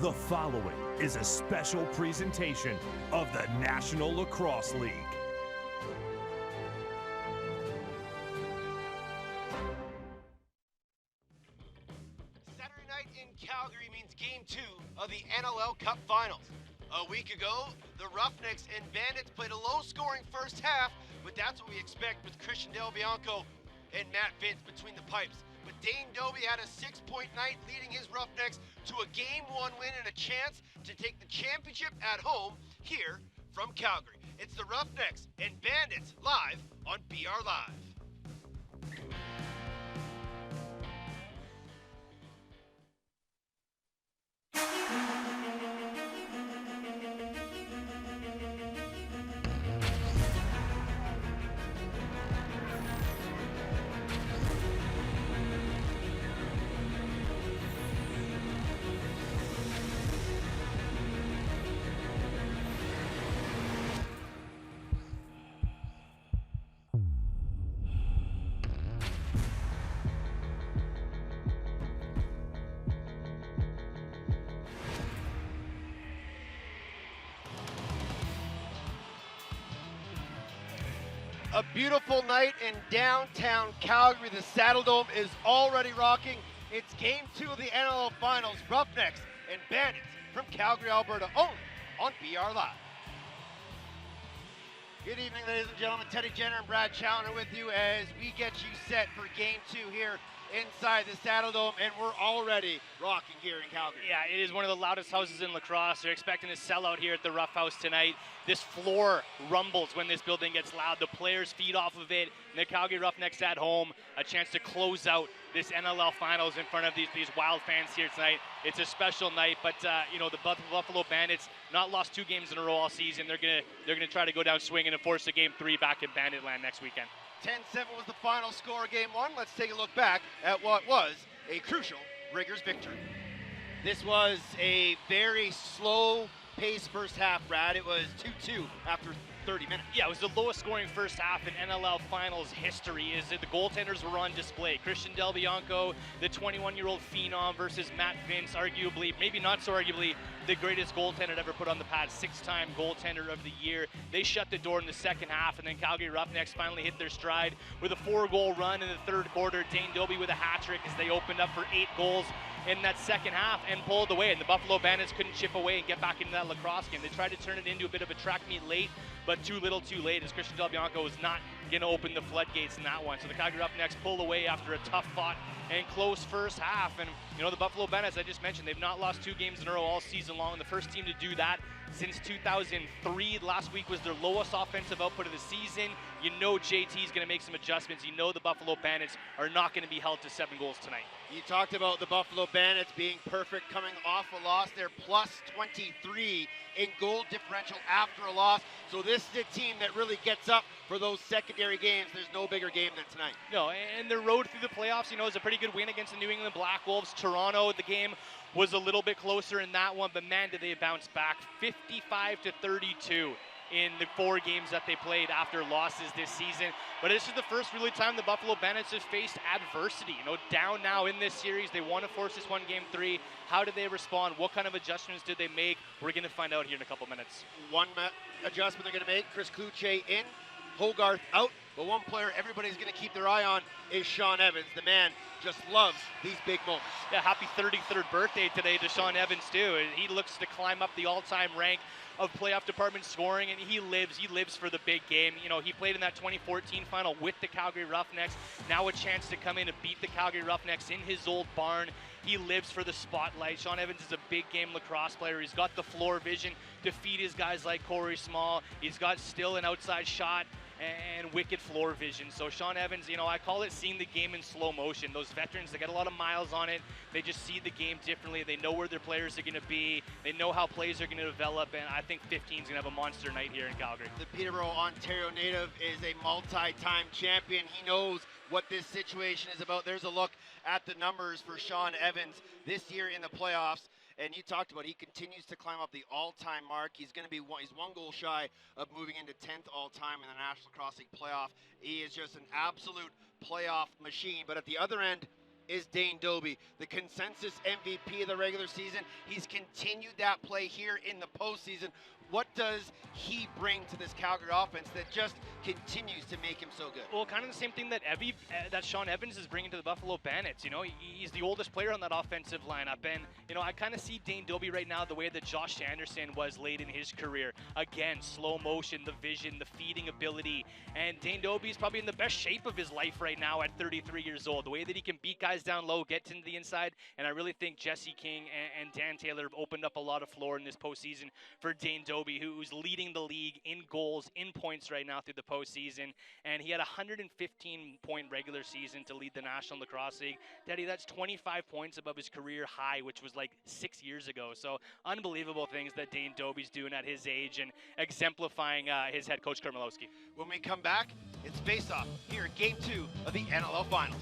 The following is a special presentation of the National Lacrosse League. Saturday night in Calgary means Game 2 of the NLL Cup Finals. A week ago, the Roughnecks and Bandits played a low-scoring first half, but that's what we expect with Christian Del Bianco and Matt Vince between the pipes. But Dane Dobbie had a 6-point night leading his Roughnecks to a Game 1 win and a chance to take the championship at home here from Calgary. It's the Roughnecks and Bandits live on BR Live. A beautiful night in downtown Calgary. The Saddledome is already rocking. It's Game 2 of the NLL Finals. Roughnecks and Bandits from Calgary, Alberta, only on BR Live. Good evening, ladies and gentlemen. Teddy Jenner and Brad Challoner with you as we get you set for Game 2 here inside the Saddledome, and we're already rocking here in Calgary. Yeah, it is one of the loudest houses in lacrosse. They're expecting a sellout here at the Rough House tonight. This floor rumbles when this building gets loud. The players feed off of it. And the Calgary Roughnecks at home, a chance to close out this NLL Finals in front of these wild fans here tonight. It's a special night, but you know, the Buffalo Bandits not lost 2 games in a row all season. They're gonna try to go down swinging and force a Game 3 back in Bandit Land next weekend. 10-7 was the final score of Game 1. Let's take a look back at what was a crucial Riggers victory. This was a very slow-paced first half, Brad. It was 2-2 after 30 minutes. Yeah, it was the lowest scoring first half in NLL Finals history. Is that the goaltenders were on display. Christian Del Bianco, the 21-year-old phenom, versus Matt Vince, arguably, maybe not so arguably, the greatest goaltender ever put on the pad, 6-time goaltender of the year. They shut the door in the second half, and then Calgary Roughnecks finally hit their stride with a 4-goal run in the third quarter. Dane Dobbie with a hat trick as they opened up for 8 goals in that second half and pulled away, and the Buffalo Bandits couldn't chip away and get back into that lacrosse game. They tried to turn it into a bit of a track meet late, but too little too late, as Christian Del Bianco was not going to open the floodgates in that one. So the Calgary Roughnecks pull away after a tough fought and close first half. And you know, the Buffalo Bandits, I just mentioned, they've not lost 2 games in a row all season long. The first team to do that since 2003. Last week was their lowest offensive output of the season. You know JT's going to make some adjustments. You know the Buffalo Bandits are not going to be held to 7 goals tonight. You talked about the Buffalo Bandits being perfect coming off a loss. They're plus 23 in goal differential after a loss. So this is a team that really gets up for those secondary games. There's no bigger game than tonight. No, and their road through the playoffs, you know, is a pretty good win against the New England Black Wolves. Toronto, the game was a little bit closer in that one, but man, did they bounce back. 55-32 in the 4 games that they played after losses this season. But this is the first really time the Buffalo Bandits have faced adversity. You know, down now in this series, they want to force this one Game 3. How did they respond? What kind of adjustments did they make? We're going to find out here in a couple minutes. One adjustment they're going to make, Chris Cloutier in, Hogarth out. But one player everybody's going to keep their eye on is Sean Evans. The man just loves these big moments. Yeah, happy 33rd birthday today to Sean Evans too. He looks to climb up the all-time rank of playoff department scoring, and he lives for the big game. You know, he played in that 2014 final with the Calgary Roughnecks. Now a chance to come in and beat the Calgary Roughnecks in his old barn. He lives for the spotlight. Sean Evans is a big game lacrosse player. He's got the floor vision to feed his guys like Corey Small. He's got still an outside shot and wicked floor vision. So Sean Evans, you know, I call it seeing the game in slow motion. Those veterans, they got a lot of miles on it. They just see the game differently. They know where their players are going to be. They know how plays are going to develop, and I think 15 is going to have a monster night here in Calgary. The Peterborough, Ontario native is a multi-time champion. He knows what this situation is about. There's a look at the numbers for Sean Evans this year in the playoffs. And you talked about he continues to climb up the all-time mark. He's going to be he's 1 goal shy of moving into 10th all-time in the National Lacrosse League playoff. He is just an absolute playoff machine. But at the other end is Dane Dobbie, the consensus MVP of the regular season. He's continued that play here in the postseason. What does he bring to this Calgary offense that just continues to make him so good? Well, kind of the same thing that that Sean Evans is bringing to the Buffalo Bandits. You know, he's the oldest player on that offensive lineup, and you know, I kind of see Dane Dobbie right now the way that Josh Anderson was late in his career. Again, slow motion, the vision, the feeding ability, and Dane Dobbie is probably in the best shape of his life right now at 33 years old. The way that he can beat guys down low, get to the inside, and I really think Jesse King and Dan Taylor have opened up a lot of floor in this postseason for Dane Dobbie, who's leading the league in goals, in points right now through the postseason, and he had a 115-point regular season to lead the National Lacrosse League. Daddy, that's 25 points above his career high, which was like 6 years ago. So unbelievable things that Dane Dobbie's doing at his age and exemplifying his head coach, Kurt Milowski. When we come back, it's face-off here in Game 2 of the NLL Finals.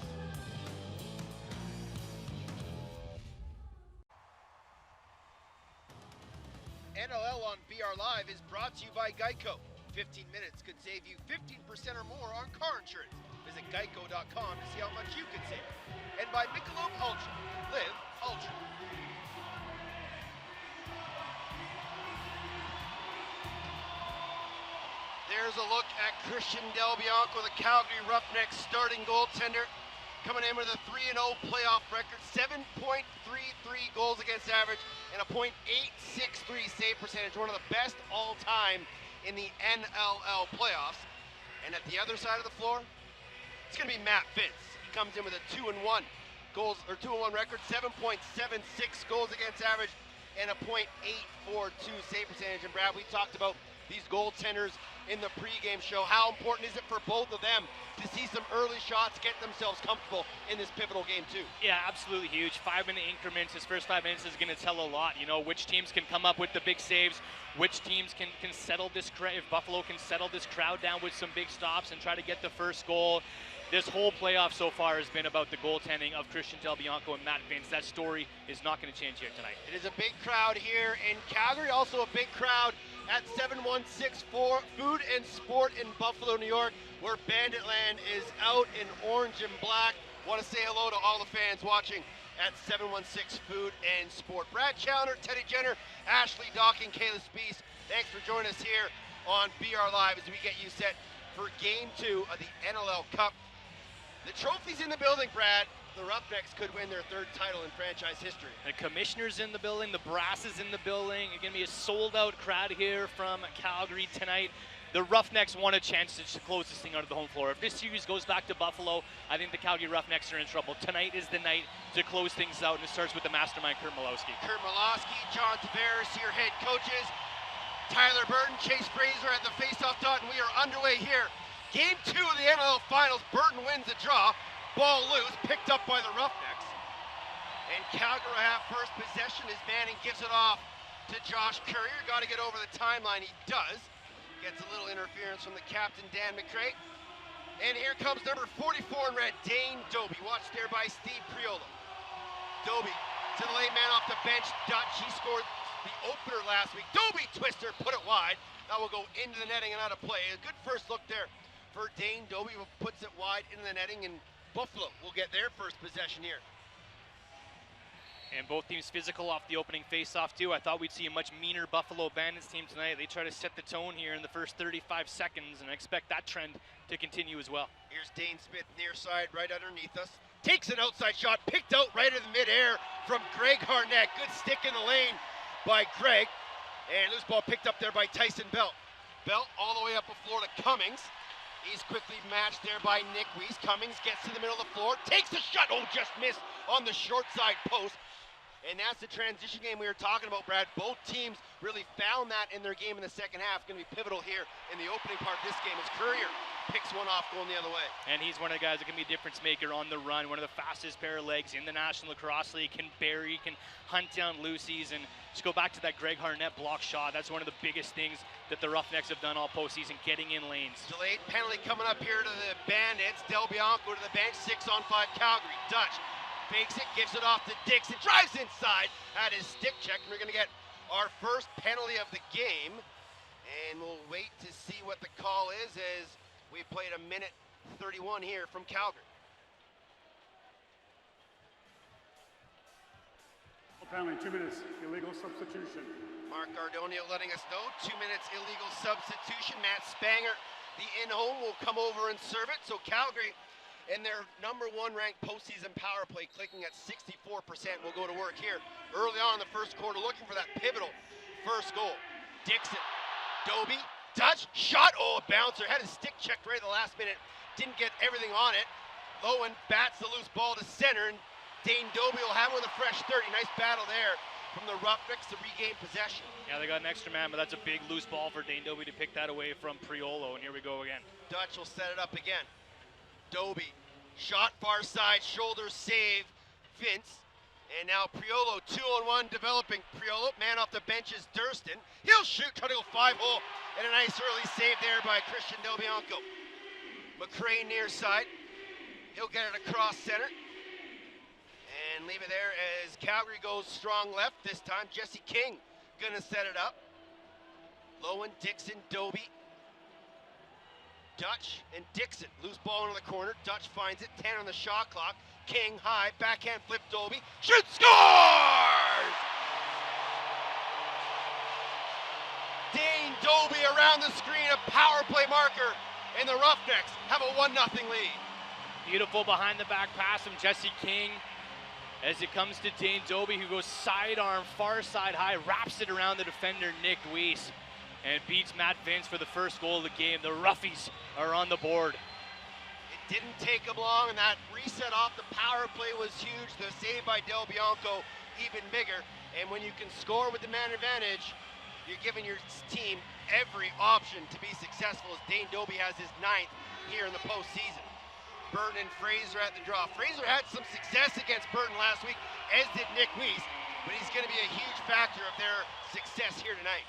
NLL on BR Live is brought to you by Geico. 15 minutes could save you 15% or more on car insurance. Visit geico.com to see how much you could save. And by Michelob Ultra. Live Ultra. There's a look at Christian Del Bianco, the Calgary Roughnecks starting goaltender, coming in with a 3-0 playoff record, 7.33 goals against average, and a .863 save percentage, one of the best all time in the NLL playoffs. And at the other side of the floor, it's going to be Matt Vince. He comes in with a 2-1 record, 7.76 goals against average, and a .842 save percentage. And Brad, we talked about these goaltenders in the pregame show. How important is it for both of them to see some early shots, get themselves comfortable in this pivotal game too? Yeah, absolutely huge. 5-minute increments. His first 5 minutes is going to tell a lot. You know, which teams can come up with the big saves, which teams can settle this crowd. If Buffalo can settle this crowd down with some big stops and try to get the first goal. This whole playoff so far has been about the goaltending of Christian Del Bianco and Matt Vince. That story is not going to change here tonight. It is a big crowd here in Calgary, also a big crowd at 7164 Food and Sport in Buffalo, New York, where Banditland is out in orange and black. Want to say hello to all the fans watching at 716 Food and Sport. Brad Challoner, Teddy Jenner, Ashley Docking, Kayla Spees, thanks for joining us here on BR Live as we get you set for Game 2 of the NLL Cup. The trophy's in the building, Brad. The Roughnecks could win their third title in franchise history. The commissioner's in the building, the brass is in the building. It's going to be a sold-out crowd here from Calgary tonight. The Roughnecks want a chance to close this thing out of the home floor. If this series goes back to Buffalo, I think the Calgary Roughnecks are in trouble. Tonight is the night to close things out, and it starts with the mastermind, Kurt Milowski. Kurt Milowski, John Tavares, your head coaches. Tyler Burton, Chase Fraser at the face-off dot, and we are underway here. Game 2 of the NLL Finals. Burton wins the draw. Ball loose, picked up by the Roughnecks. And Calgary will have first possession as Manning gives it off to Josh Courier. Got to get over the timeline. He does. Gets a little interference from the captain, Dan McCray. And here comes number 44 in red, Dane Dobbie. Watched there by Steve Priola. Dobbie to the late man off the bench, Dutch. He scored the opener last week. Dobbie twister, put it wide. That will go into the netting and out of play. A good first look there for Dane Dobbie, who puts it wide into the netting, and Buffalo will get their first possession here. And both teams physical off the opening face-off too. I thought we'd see a much meaner Buffalo Bandits team tonight. They try to set the tone here in the first 35 seconds, and I expect that trend to continue as well. Here's Dane Smith near side right underneath us. Takes an outside shot, picked out right in the midair from Greg Harnett. Good stick in the lane by Greg. And loose ball picked up there by Tyson Belt. Belt all the way up the floor to Cummings. He's quickly matched there by Nick Weiss. Cummings gets to the middle of the floor, takes the shot. Oh, just missed on the short side post. And that's the transition game we were talking about, Brad. Both teams really found that in their game in the second half. Going to be pivotal here in the opening part of this game as Courier picks one off going the other way. And he's one of the guys that can be a difference maker on the run. One of the fastest pair of legs in the National Lacrosse League. Can bury, can hunt down loosies. And just go back to that Greg Harnett block shot. That's one of the biggest things that the Roughnecks have done all postseason, getting in lanes. Delayed penalty coming up here to the Bandits. Del Bianco to the bench, 6-on-5 Calgary. Dutch fakes it, gives it off to Dixon, drives inside at his stick check, and we're going to get our first penalty of the game. And we'll wait to see what the call is as we played a minute 31 here from Calgary. Penalty, 2 minutes, illegal substitution. Mark Gardonio letting us know, 2 minutes illegal substitution. Matt Spanger, the in-home, will come over and serve it. So Calgary, in their #1 ranked postseason power play, clicking at 64%, will go to work here early on in the first quarter, looking for that pivotal first goal. Dixon, Doby, Dutch, shot, oh, a bouncer, had his stick checked right at the last minute, didn't get everything on it. Lowen bats the loose ball to center, and Dane Doby will have one with a fresh 30. Nice battle there from the Roughnecks to regain possession. Yeah, they got an extra man, but that's a big loose ball for Dane Doby to pick that away from Priolo, and here we go again. Dutch will set it up again. Doby, shot far side, shoulder save, Vince. And now Priolo, 2-on-1 developing. Priolo, man off the bench is Durston. He'll shoot, try to go 5-hole, and a nice early save there by Christian Del Bianco. McRae near side. He'll get it across center. And leave it there as Calgary goes strong left this time. Jesse King gonna set it up. Lowen, Dixon, Doby, Dutch, and Dixon. Loose ball into the corner. Dutch finds it, 10 on the shot clock. King high, backhand flip Doby. Shoot, scores! Dane Doby around the screen, a power play marker, and the Roughnecks have a 1-0 lead. Beautiful behind the back pass from Jesse King. As it comes to Dane Doby, who goes sidearm, far side high, wraps it around the defender, Nick Weiss, and beats Matt Vince for the first goal of the game. The Roughies are on the board. It didn't take him long, and that reset off the power play was huge. The save by Del Bianco even bigger. And when you can score with the man advantage, you're giving your team every option to be successful, as Dane Doby has his 9th here in the postseason. Burton and Fraser at the draw. Fraser had some success against Burton last week, as did Nick Weiss, but he's going to be a huge factor of their success here tonight.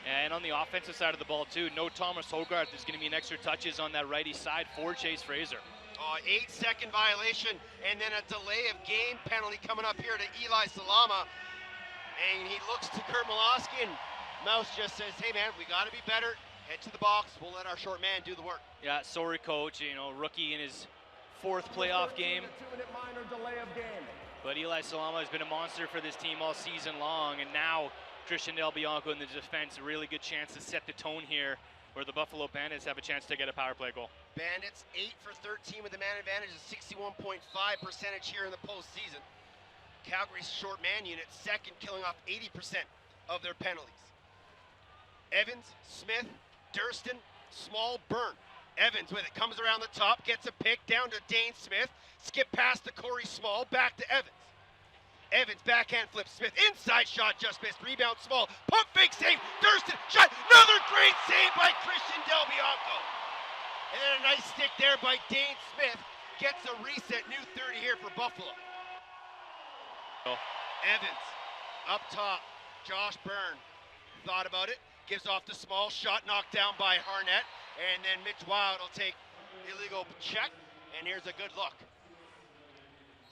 And on the offensive side of the ball too, no Thomas Hogarth. There's going to be an extra touches on that righty side for Chase Fraser. 8-second violation, and then a delay of game penalty coming up here to Eli Salama. And he looks to Kurt Malosky, and Mouse just says, hey man, we got to be better. Head to the box, we'll let our short man do the work. Yeah, sorry coach, rookie in his 4th playoff game. But Eli Salama has been a monster for this team all season long, and now Christian Del Bianco in the defense, a really good chance to set the tone here, where the Buffalo Bandits have a chance to get a power play goal. Bandits 8 for 13 with the man advantage, a 61.5% here in the postseason. Calgary's short man unit, second, killing off 80% of their penalties. Evans, Smith, Durston, Small, Burn. Evans with it, comes around the top, gets a pick down to Dane Smith, skip past to Corey Small, back to Evans. Evans backhand flip Smith, inside shot just missed, rebound Small, pump fake save, Durston, shot, another great save by Christian Del Bianco. And then a nice stick there by Dane Smith, gets a reset, new 30 here for Buffalo. Evans, up top, Josh Byrne, thought about it, gives off the Small, shot knocked down by Harnett, and then Mitch Wild will take illegal check, and here's a good look.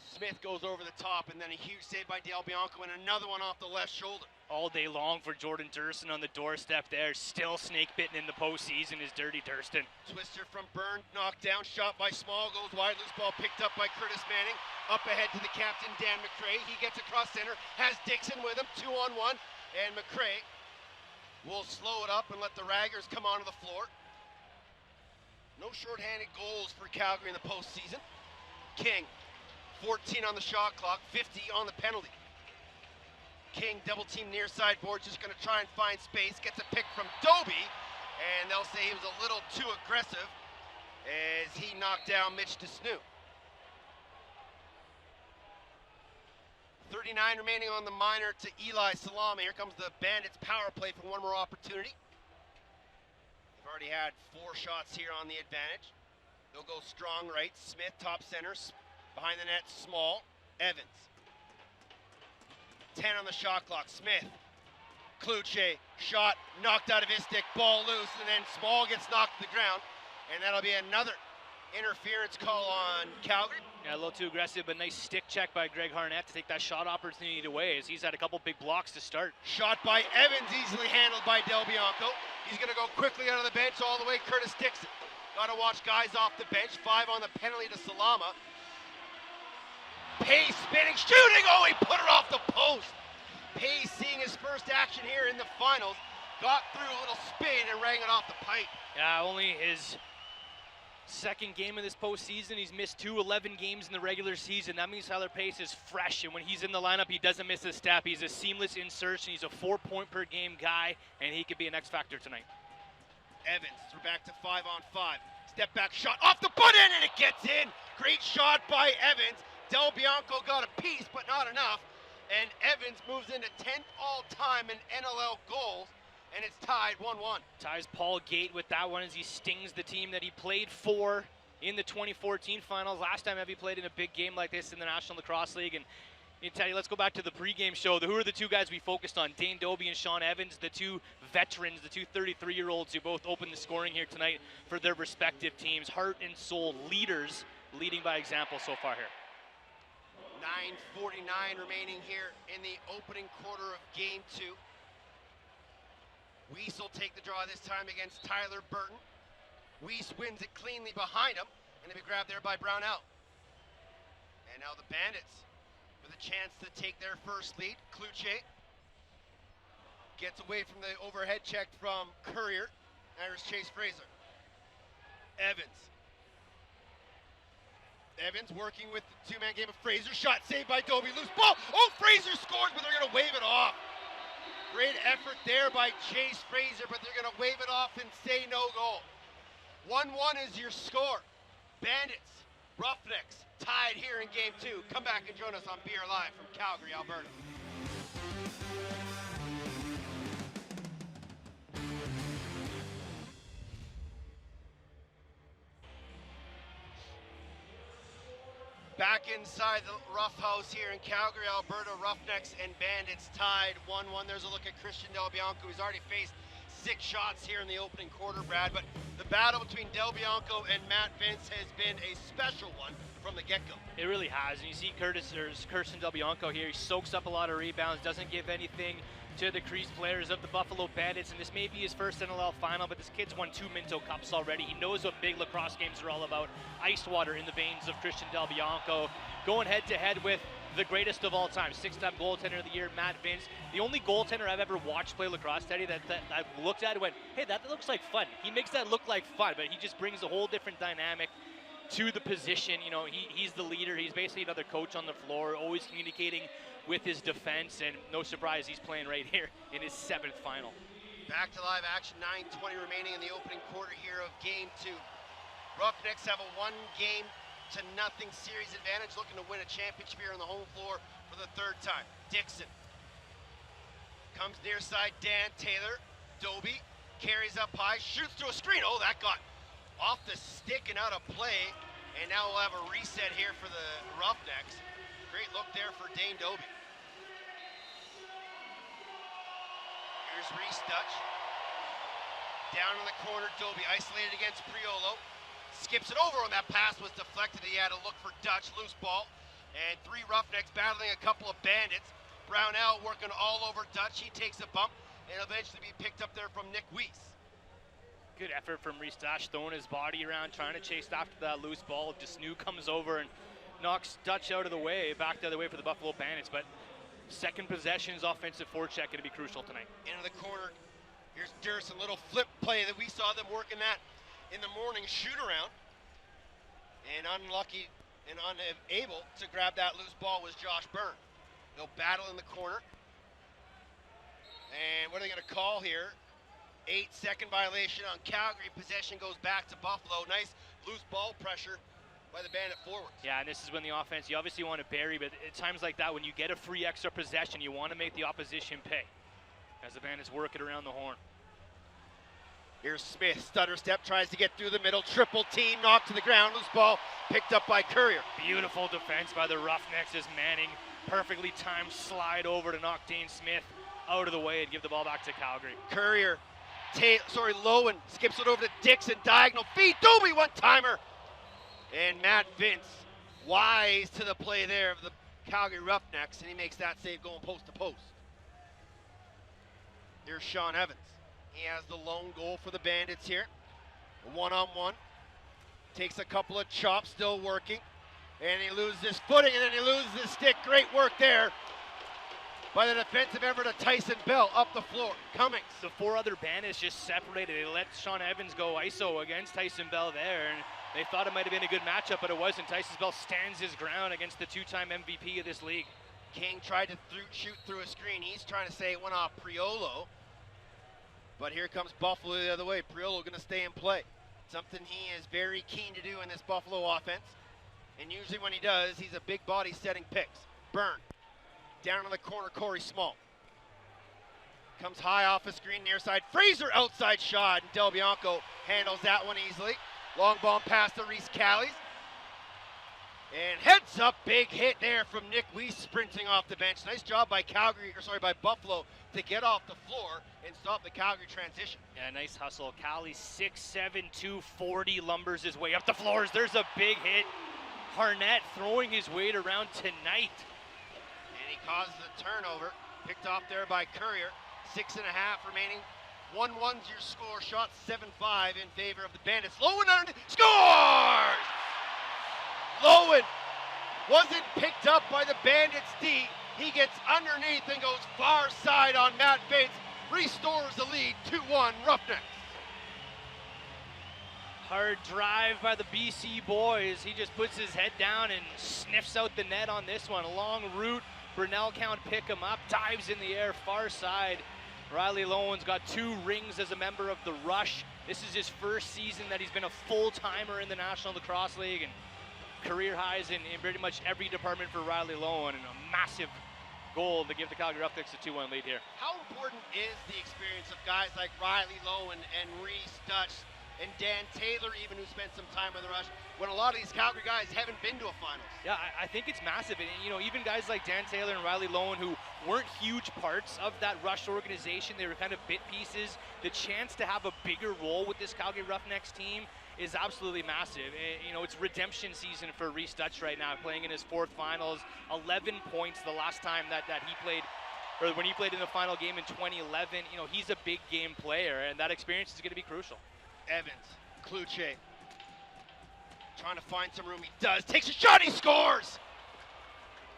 Smith goes over the top, and then a huge save by Del Bianco, and another one off the left shoulder. All day long for Jordan Durston on the doorstep there, still snake bitten in the postseason is Dirty Durston. Twister from Byrne, knocked down, shot by Small, goes wide, loose ball picked up by Curtis Manning, up ahead to the captain, Dan McRae. He gets across center, has Dixon with him, 2-on-1, and McRae will slow it up and let the Raggers come onto the floor. No shorthanded goals for Calgary in the postseason. King, 14 on the shot clock, 50 on the penalty. King double team near side board, just going to try and find space, gets a pick from Doby, and they'll say he was a little too aggressive as he knocked down Mitch DeSnu. 39 remaining on the minor to Eli Salama. Here comes the Bandits power play for one more opportunity. They've already had 4 shots here on the advantage. They'll go strong right. Smith top center. Behind the net, Small. Evans. 10 on the shot clock. Smith. Kluche. Shot knocked out of his stick. Ball loose. And then Small gets knocked to the ground. And that'll be another interference call on Calgary. Yeah, a little too aggressive, but nice stick check by Greg Harnett to take that shot opportunity away, as he's had a couple big blocks to start. Shot by Evans, easily handled by Del Bianco. He's going to go quickly out of the bench all the way. Curtis Dixon. Got to watch guys off the bench. 5 on the penalty to Salama. Pace spinning, shooting. Oh, he put it off the post. Pace seeing his first action here in the finals. Got through a little spin and rang it off the pipe. Yeah, only his second game of this postseason. He's missed 11 games in the regular season. That means Tyler Pace is fresh, and when he's in the lineup, he doesn't miss a step. He's a seamless insertion. He's a 4-point-per-game guy, and he could be an X factor tonight. Evans, we're back to 5-on-5. Step back shot off the butt end, and it gets in. Great shot by Evans. Del Bianco got a piece, but not enough. And Evans moves into 10th all-time in NLL goals, and it's tied 1-1. Ties Paul Gate with that one as he stings the team that he played for in the 2014 finals. Last time Evie played in a big game like this in the National Lacrosse League. And Teddy, let's go back to the pregame show. Who are the two guys we focused on? Dane Dobbie and Sean Evans, the two veterans, the two 33-year-olds who both opened the scoring here tonight for their respective teams. Heart and soul leaders, leading by example so far here. 9:49 remaining here in the opening quarter of Game 2. Weiss will take the draw this time against Tyler Burton. Weiss wins it cleanly behind him, and they be grabbed there by Brownell. And now the Bandits with a chance to take their first lead. Cloutier gets away from the overhead check from Courier. Irish Chase Fraser. Evans working with the two-man game of Fraser. Shot saved by Dobbie. Loose ball. Oh, Fraser scores, but they're going to wave it off. Great effort there by Chase Fraser, but they're going to wave it off and say no goal. 1-1 is your score. Bandits, Roughnecks, tied here in Game 2. Come back and join us on BR Live from Calgary, Alberta. Back inside the Rough House here in Calgary, Alberta, Roughnecks and Bandits tied 1-1. There's a look at Christian Del Bianco, who's already faced 6 shots here in the opening quarter, Brad. But the battle between Del Bianco and Matt Vince has been a special one from the get-go. It really has. And you see Kirsten Del Bianco here. He soaks up a lot of rebounds, doesn't give anything to the crease players of the Buffalo Bandits, and this may be his first NLL final, but this kid's won 2 Minto Cups already. He knows what big lacrosse games are all about. Ice water in the veins of Christian Del Bianco, going head-to-head with the greatest of all time, 6-time goaltender of the year, Matt Vince. The only goaltender I've ever watched play lacrosse, Teddy, that I looked at and went, hey, that looks like fun. He makes that look like fun, but he just brings a whole different dynamic to the position. You know, he's the leader. He's basically another coach on the floor, always communicating with his defense, and no surprise he's playing right here in his 7th final. Back to live action, 9:20 remaining in the opening quarter here of Game 2. Roughnecks have a 1-0 series advantage, looking to win a championship here on the home floor for the 3rd time. Dixon comes near side, Dan Taylor. Dobbie carries up high, shoots to a screen. Oh, that got off the stick and out of play, and now we'll have a reset here for the Roughnecks. Great look there for Dane Dobbie. Here's Reese Dutch. Down in the corner, Dobbie isolated against Priolo. Skips it over on that pass, was deflected. He had to look for Dutch, loose ball. And 3 Roughnecks battling a couple of Bandits. Brownell working all over Dutch. He takes a bump and eventually be picked up there from Nick Weiss. Good effort from Reese Dutch, throwing his body around, trying to chase after that loose ball. Desnu comes over and knocks Dutch out of the way, back the other way for the Buffalo Bandits. But second possession's offensive forecheck going to be crucial tonight. Into the corner, here's Durson, little flip play that we saw them working that in the morning shoot around. And unlucky and unable to grab that loose ball was Josh Byrne. They'll battle in the corner. And what are they going to call here? 8-second violation on Calgary. Possession goes back to Buffalo. Nice loose ball pressure by the Bandit forwards. Yeah, and this is when the offense, you obviously want to bury, but at times like that, when you get a free extra possession, you want to make the opposition pay as the Bandits work it around the horn. Here's Smith, stutter step, tries to get through the middle, triple team, knocked to the ground, loose ball picked up by Courier. Beautiful defense by the Roughnecks as Manning perfectly timed slide over to knock Dane Smith out of the way and give the ball back to Calgary. Courier, Lowen skips it over to Dixon, diagonal feed, Dobbie one-timer. And Matt Vince, wise to the play there of the Calgary Roughnecks, and he makes that save going post to post. Here's Sean Evans. He has the lone goal for the Bandits here. A 1-on-1. Takes a couple of chops, still working. And he loses his footing, and then he loses his stick. Great work there by the defensive effort of Tyson Bell up the floor. Cummings. The four other bandits just separated. They let Sean Evans go ISO against Tyson Bell there, and they thought it might have been a good matchup, but it wasn't. Tyson Bell stands his ground against the two-time MVP of this league. King tried to shoot through a screen. He's trying to say it went off Priolo. But here comes Buffalo the other way. Priolo going to stay in play. Something he is very keen to do in this Buffalo offense. And usually when he does, he's a big body setting picks. Byrne. Down in the corner, Corey Small. Comes high off the screen, near side. Fraser outside shot, and Del Bianco handles that one easily. Long ball pass to Reese Callies. And heads up, big hit there from Nick Weiss sprinting off the bench. Nice job by by Buffalo to get off the floor and stop the Calgary transition. Yeah, nice hustle. Callie 6'7", 240, lumbers his way up the floors. There's a big hit. Harnett throwing his weight around tonight. And he causes a turnover. Picked off there by Courier. 6.5 remaining. 1-1's your score. Shot 7-5 in favor of the Bandits. Lowen under scores! Lowen wasn't picked up by the Bandits D. He gets underneath and goes far side on Matt Bates. Restores the lead, 2-1 Roughnecks. Hard drive by the BC boys. He just puts his head down and sniffs out the net on this one. A long route. Brunel can't pick him up. Dives in the air, far side. Riley Lowen's got 2 rings as a member of the Rush. This is his first season that he's been a full-timer in the National Lacrosse League, and career highs in pretty much every department for Riley Lowen, and a massive goal to give the Calgary Roughnecks a 2-1 lead here. How important is the experience of guys like Riley Lowen and Reese Dutch and Dan Taylor, even, who spent some time with the Rush, when a lot of these Calgary guys haven't been to a finals? Yeah, I think it's massive. And, you know, even guys like Dan Taylor and Riley Lowen, who weren't huge parts of that Rush organization, they were kind of bit pieces. The chance to have a bigger role with this Calgary Roughnecks team is absolutely massive. You know, it's redemption season for Reese Dutch right now, playing in his 4th finals. 11 points the last time that he played, or when he played in the final game in 2011. You know, he's a big game player, and that experience is going to be crucial. Evans, Kluche, trying to find some room. He does, takes a shot, he scores!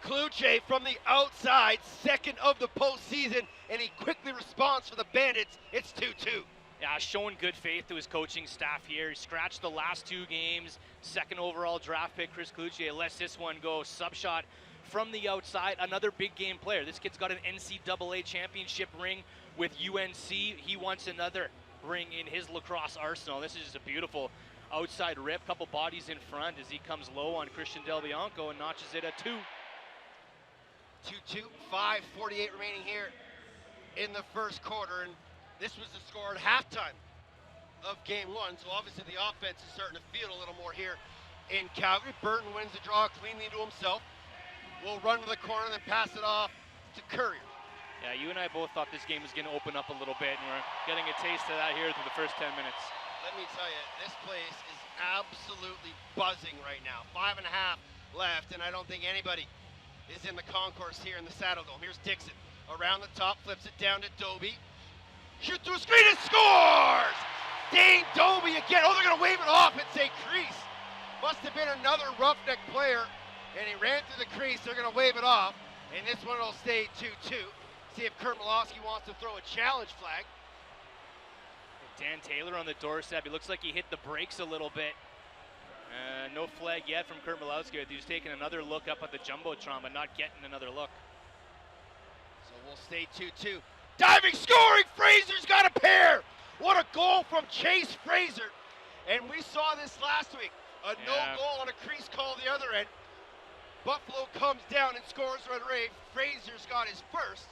Kluche from the outside, 2nd of the postseason, and he quickly responds for the Bandits. It's 2-2. Yeah, showing good faith to his coaching staff here. He scratched the last 2 games. 2nd overall draft pick, Chris Kluche, lets this one go. Sub shot from the outside, another big game player. This kid's got an NCAA championship ring with UNC. He wants another ring in his lacrosse arsenal. This is just a beautiful outside rip, couple bodies in front as he comes low on Christian Del Bianco and notches it at 2. 2-2, 5:48 remaining here in the first quarter, and this was the score at halftime of game 1, so obviously the offense is starting to feel a little more here in Calgary. Burton wins the draw cleanly to himself. Will run to the corner, then pass it off to Courier. Yeah, you and I both thought this game was going to open up a little bit, and we're getting a taste of that here through the first 10 minutes. Let me tell you, this place is absolutely buzzing right now. 5.5 left, and I don't think anybody is in the concourse here in the Saddle Dome. Here's Dixon around the top, flips it down to Doby. Shoot through a screen and scores! Dane Doby again. Oh, they're going to wave it off and say crease. Must have been another Roughneck player, and he ran through the crease. They're going to wave it off, and this one will stay 2-2. See if Kurt Malosky wants to throw a challenge flag. Dan Taylor on the doorstep. He looks like he hit the brakes a little bit. No flag yet from Kurt Malosky. He was taking another look up at the Jumbotron, but not getting another look. So we'll stay 2-2. Diving, scoring, Fraser's got a pair! What a goal from Chase Fraser. And we saw this last week. A no goal on a crease call the other end. Buffalo comes down and scores right away. Fraser's got his first.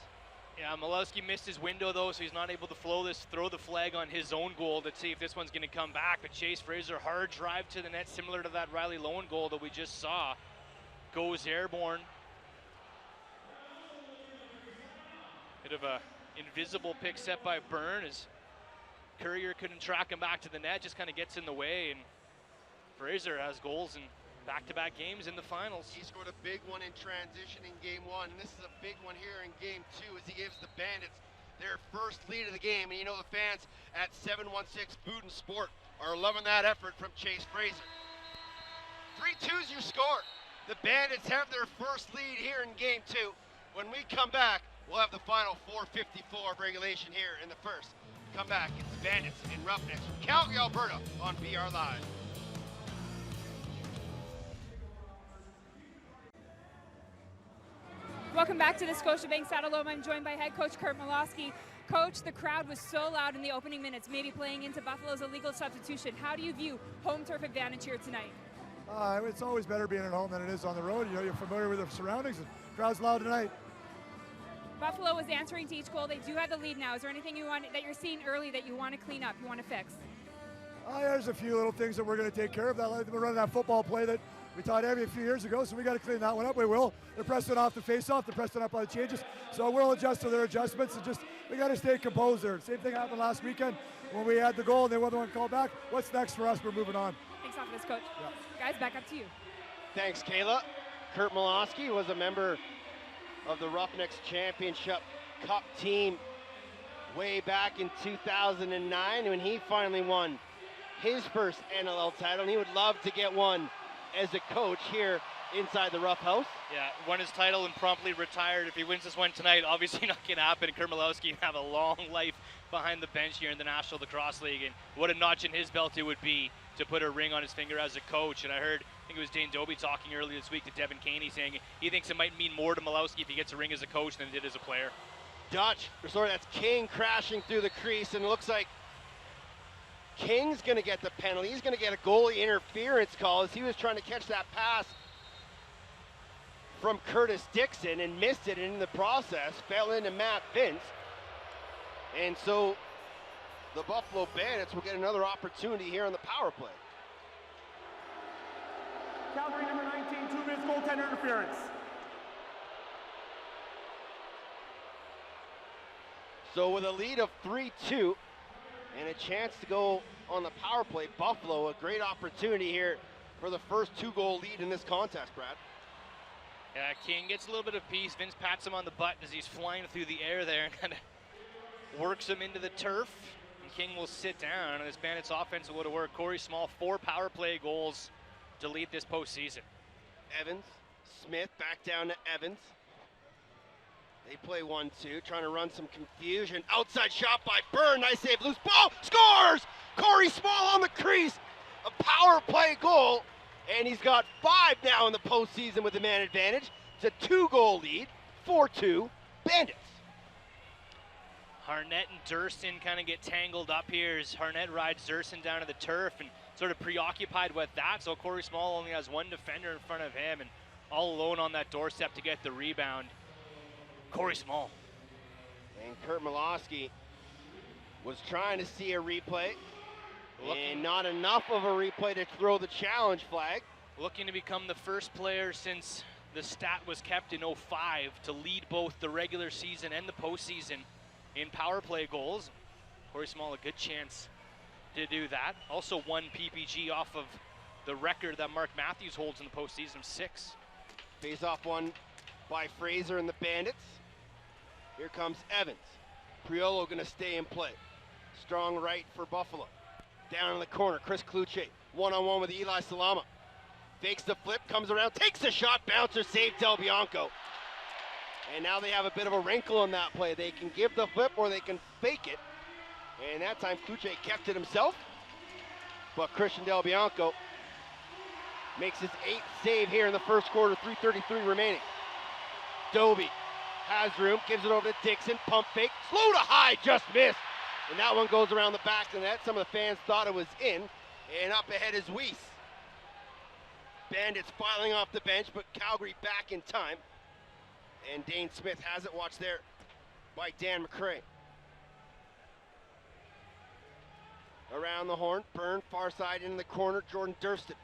Yeah, Malowski missed his window though, so he's not able to throw the flag on his own goal to see if this one's going to come back. But Chase Fraser, hard drive to the net, similar to that Riley Lowen goal that we just saw. Goes airborne. Bit of a invisible pick set by Byrne as Courier couldn't track him back to the net, just kind of gets in the way, and Fraser has goals in back-to-back games in the finals. He scored a big one in transition in game 1, and this is a big one here in game 2 as he gives the Bandits their first lead of the game. And you know the fans at 716 Food and Sport are loving that effort from Chase Fraser. 3-2's your score. The Bandits have their first lead here in game 2. When we come back, we'll have the final 4:54 of regulation here in the first. Come back, it's Bandits and Roughnecks from Calgary, Alberta on BR Live. Welcome back to the Scotiabank Saddledome. I'm joined by head coach Curt Malawsky. Coach, the crowd was so loud in the opening minutes, maybe playing into Buffalo's illegal substitution. How do you view home turf advantage here tonight? It's always better being at home than it is on the road. You know, you're familiar with the surroundings. The crowd's loud tonight. Buffalo was answering to each goal. They do have the lead now. Is there anything that you're seeing early that you want to clean up, you want to fix? There's a few little things that we're going to take care of. We're running that football play that we taught Evie a few years ago, so we got to clean that one up. We will. They're pressing off the face-off. They're pressing up on the changes. So we'll adjust to their adjustments. And we got to stay composed there. Same thing happened last weekend when we had the goal and they were the one called back. What's next for us? We're moving on. Thanks off of this, Coach. Yeah. Guys, back up to you. Thanks, Kayla. Curt Malawsky was a member of the Roughnecks Championship Cup team way back in 2009 when he finally won his first NLL title, and he would love to get one as a coach here inside the Rough House. Yeah, won his title and promptly retired. If he wins this one tonight, obviously not going to happen. Curt Malawsky have a long life behind the bench here in the National Lacrosse League, and what a notch in his belt it would be to put a ring on his finger as a coach. And I think it was Dane Dobie talking earlier this week to Devin Caney saying he thinks it might mean more to Malawsky if he gets a ring as a coach than it did as a player. That's King crashing through the crease, and it looks like King's going to get the penalty. He's going to get a goalie interference call as he was trying to catch that pass from Curtis Dixon and missed it, and in the process fell into Matt Vince. And so the Buffalo Bandits will get another opportunity here on the power play. Calgary number 19, 2 minutes goaltender interference. So with a lead of 3-2 and a chance to go on the power play, Buffalo, a great opportunity here for the first 2-goal lead in this contest, Brad. Yeah, King gets a little bit of peace. Vince pats him on the butt as he's flying through the air there and kind of works him into the turf. And King will sit down, and this Bandits offense will go to work. Corey Small, 4 power play goals to lead this postseason. Evans, Smith back down to Evans. They play 1-2, trying to run some confusion. Outside shot by Byrne, nice save, loose ball, scores! Corey Small on the crease, a power play goal, and he's got 5 now in the postseason with the man advantage. It's a 2-goal lead, 4-2, Bandits. Harnett and Durston kind of get tangled up here as Harnett rides Durston down to the turf and sort of preoccupied with that, so Corey Small only has one defender in front of him and all alone on that doorstep to get the rebound. Corey Small. And Curt Malawsky was trying to see a replay, and not enough of a replay to throw the challenge flag. Looking to become the first player since the stat was kept in 05 to lead both the regular season and the postseason in power play goals. Corey Small, a good chance to do that. Also 1 PPG off of the record that Mark Matthews holds in the postseason of 6. Face off one by Fraser and the Bandits. Here comes Evans. Priolo going to stay in play. Strong right for Buffalo. Down in the corner, Chris Kluche, one-on-one with Eli Salama. Fakes the flip, comes around, takes a shot, bouncer, save Del Bianco. And now they have a bit of a wrinkle on that play. They can give the flip or they can fake it. And that time Kluche kept it himself. But Christian Del Bianco makes his 8th save here in the first quarter, 3:33 remaining. Dobie has room, gives it over to Dixon, pump fake, slow to high, just missed. And that one goes around the back of the net. Some of the fans thought it was in, and up ahead is Weiss. Bandits filing off the bench, but Calgary back in time. And Dane Smith has it, watch there, by Dan McCray. Around the horn, Byrne, far side in the corner, Jordan Durston.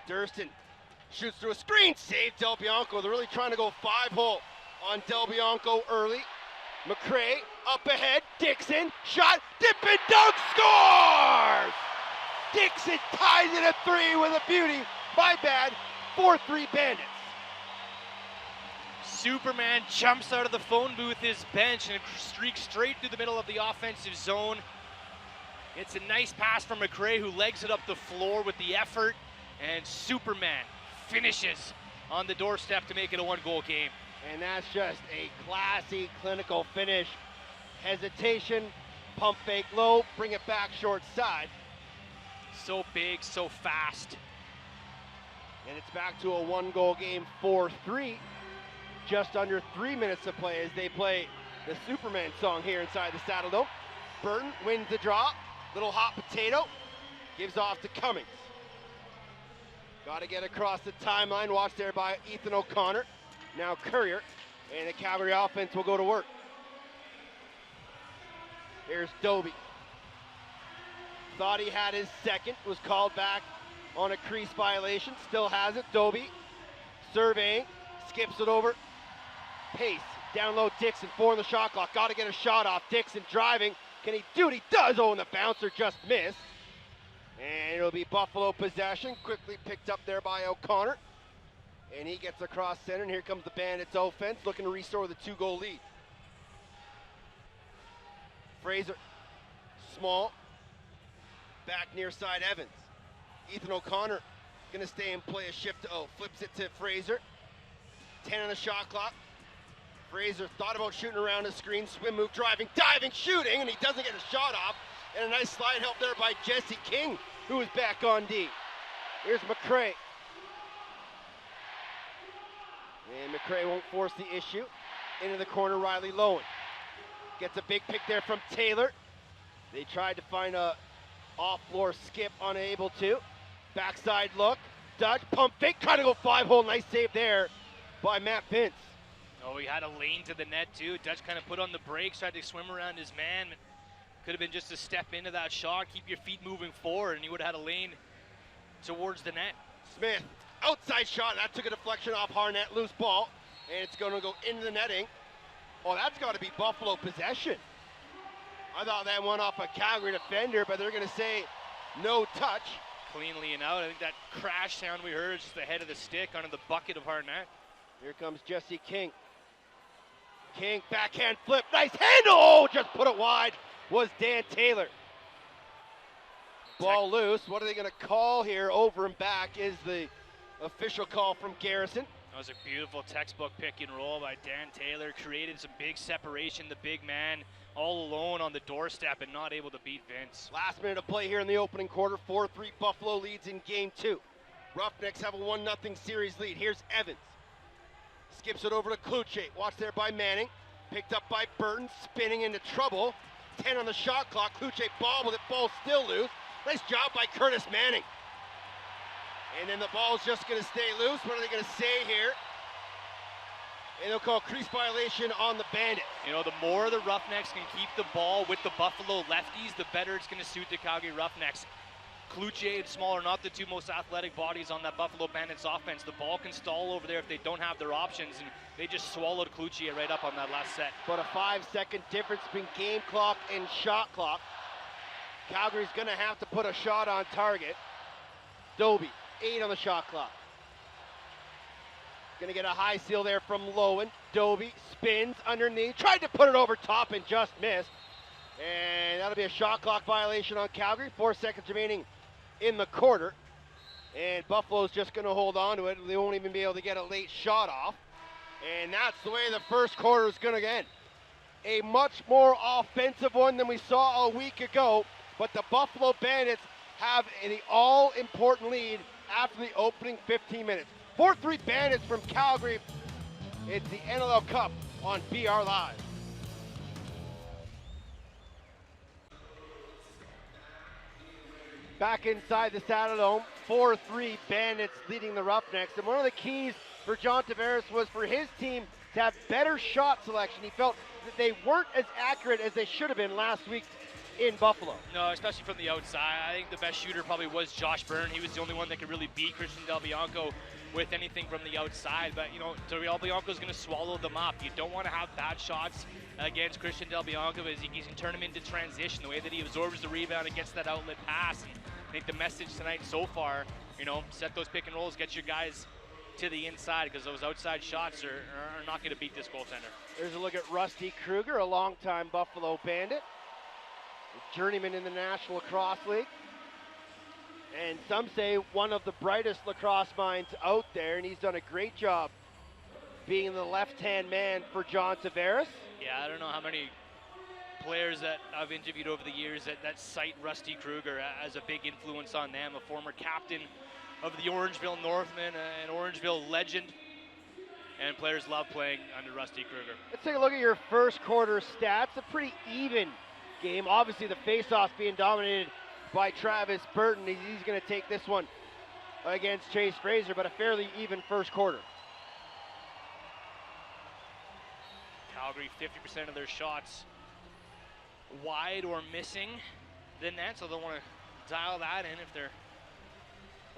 Durston shoots through a screen, save Del Bianco. They're really trying to go 5-hole on Del Bianco early. McCray up ahead, Dixon, shot, dip and dunk, scores! Dixon ties it at 3 with a beauty. My bad, 4-3 Bandits. Superman jumps out of the phone booth, his bench, and streaks straight through the middle of the offensive zone. It's a nice pass from McCray, who legs it up the floor with the effort, and Superman finishes on the doorstep to make it a 1-goal game. And that's just a classy, clinical finish. Hesitation, pump fake low, bring it back short side. So big, so fast. And it's back to a 1-goal game, 4-3. Just under 3 minutes to play as they play the Superman song here inside the Saddledome. Burton wins the draw. Little hot potato. Gives off to Cummings. Got to get across the timeline. Watched there by Ethan O'Connor. Now Courier. And the Calgary offense will go to work. Here's Doby. Thought he had his second. Was called back on a crease violation. Still has it. Doby surveying. Skips it over. Pace. Down low, Dixon, 4 in the shot clock. Got to get a shot off. Dixon driving. Can he do it? He does. Oh, and the bouncer just missed. And it'll be Buffalo possession. Quickly picked up there by O'Connor. And he gets across center. And here comes the Bandits offense, looking to restore the 2-goal lead. Fraser. Small. Back near side Evans. Ethan O'Connor going to stay and play a shift to O. Flips it to Fraser. 10 on the shot clock. Fraser thought about shooting around the screen, swim move, driving, diving, shooting, and he doesn't get a shot off. And a nice slide help there by Jesse King, who is back on D. Here's McCray. And McCray won't force the issue. Into the corner, Riley Lowen. Gets a big pick there from Taylor. They tried to find a off-floor skip, unable to. Backside look, Dutch, pump fake, trying to go 5-hole, nice save there by Matt Vince. Oh, he had a lane to the net too. Dutch kind of put on the brakes, tried to swim around his man. Could have been just a step into that shot, keep your feet moving forward, and he would have had a lane towards the net. Smith, outside shot, that took a deflection off Harnett, loose ball, and it's going to go into the netting. Oh, that's got to be Buffalo possession. I thought that went off a Calgary defender, but they're going to say no touch. Cleanly and out. I think that crash sound we heard is just the head of the stick onto the bucket of Harnett. Here comes Jesse King. King, backhand flip, nice handle, oh, just put it wide, was Dan Taylor. Ball loose, what are they gonna call here? Over and back is the official call from Garrison. That was a beautiful textbook pick and roll by Dan Taylor, created some big separation, the big man all alone on the doorstep and not able to beat Vince. Last minute of play here in the opening quarter, 4-3 Buffalo leads in game 2. Roughnecks have a 1-0 series lead. Here's Evans. Skips it over to Kluche. Watched there by Manning. Picked up by Burton. Spinning into trouble. 10 on the shot clock. Kluche bobbled it. Ball still loose. Nice job by Curtis Manning. And then the ball's just going to stay loose. What are they going to say here? And they'll call crease violation on the Bandit. You know, the more the Roughnecks can keep the ball with the Buffalo lefties, the better it's going to suit the Calgary Roughnecks. Kluche and Small are not the two most athletic bodies on that Buffalo Bandits offense. The ball can stall over there if they don't have their options, and they just swallowed Kluche right up on that last set. But a 5-second difference between game clock and shot clock. Calgary's going to have to put a shot on target. Doby, 8 on the shot clock. Going to get a high seal there from Lowen. Doby spins underneath, tried to put it over top and just missed. And that'll be a shot clock violation on Calgary. 4 seconds remaining in the quarter. And Buffalo's just going to hold on to it. They won't even be able to get a late shot off. And that's the way the first quarter is going to end. A much more offensive one than we saw a week ago. But the Buffalo Bandits have the all-important lead after the opening 15 minutes. 4-3 Bandits from Calgary. It's the NLL Cup on BR Live. Back inside the Saddledome, 4-3 Bandits leading the Roughnecks. And one of the keys for John Tavares was for his team to have better shot selection. He felt that they weren't as accurate as they should have been last week in Buffalo. No, especially from the outside. I think the best shooter probably was Josh Byrne. He was the only one that could really beat Christian Del Bianco with anything from the outside. But, you know, Del Bianco's going to swallow them up. You don't want to have bad shots against Christian Del Bianco as he can turn him into transition, the way that he absorbs the rebound and gets that outlet pass. And I think the message tonight so far, you know, set those pick and rolls, get your guys to the inside, because those outside shots are not going to beat this goaltender. There's a look at Rusty Kruger, a longtime Buffalo Bandit, a journeyman in the National Lacrosse League. And some say one of the brightest lacrosse minds out there, and he's done a great job being the left-hand man for John Tavares. Yeah, I don't know how many players that I've interviewed over the years that cite Rusty Kruger as a big influence on them, a former captain of the Orangeville Northmen, an Orangeville legend, and players love playing under Rusty Kruger. Let's take a look at your first quarter stats. A pretty even game. Obviously the face-off being dominated by Travis Burton. He's going to take this one against Chase Fraser, but a fairly even first quarter. Calgary, 50% of their shots wide or missing the net, so they'll want to dial that in if they're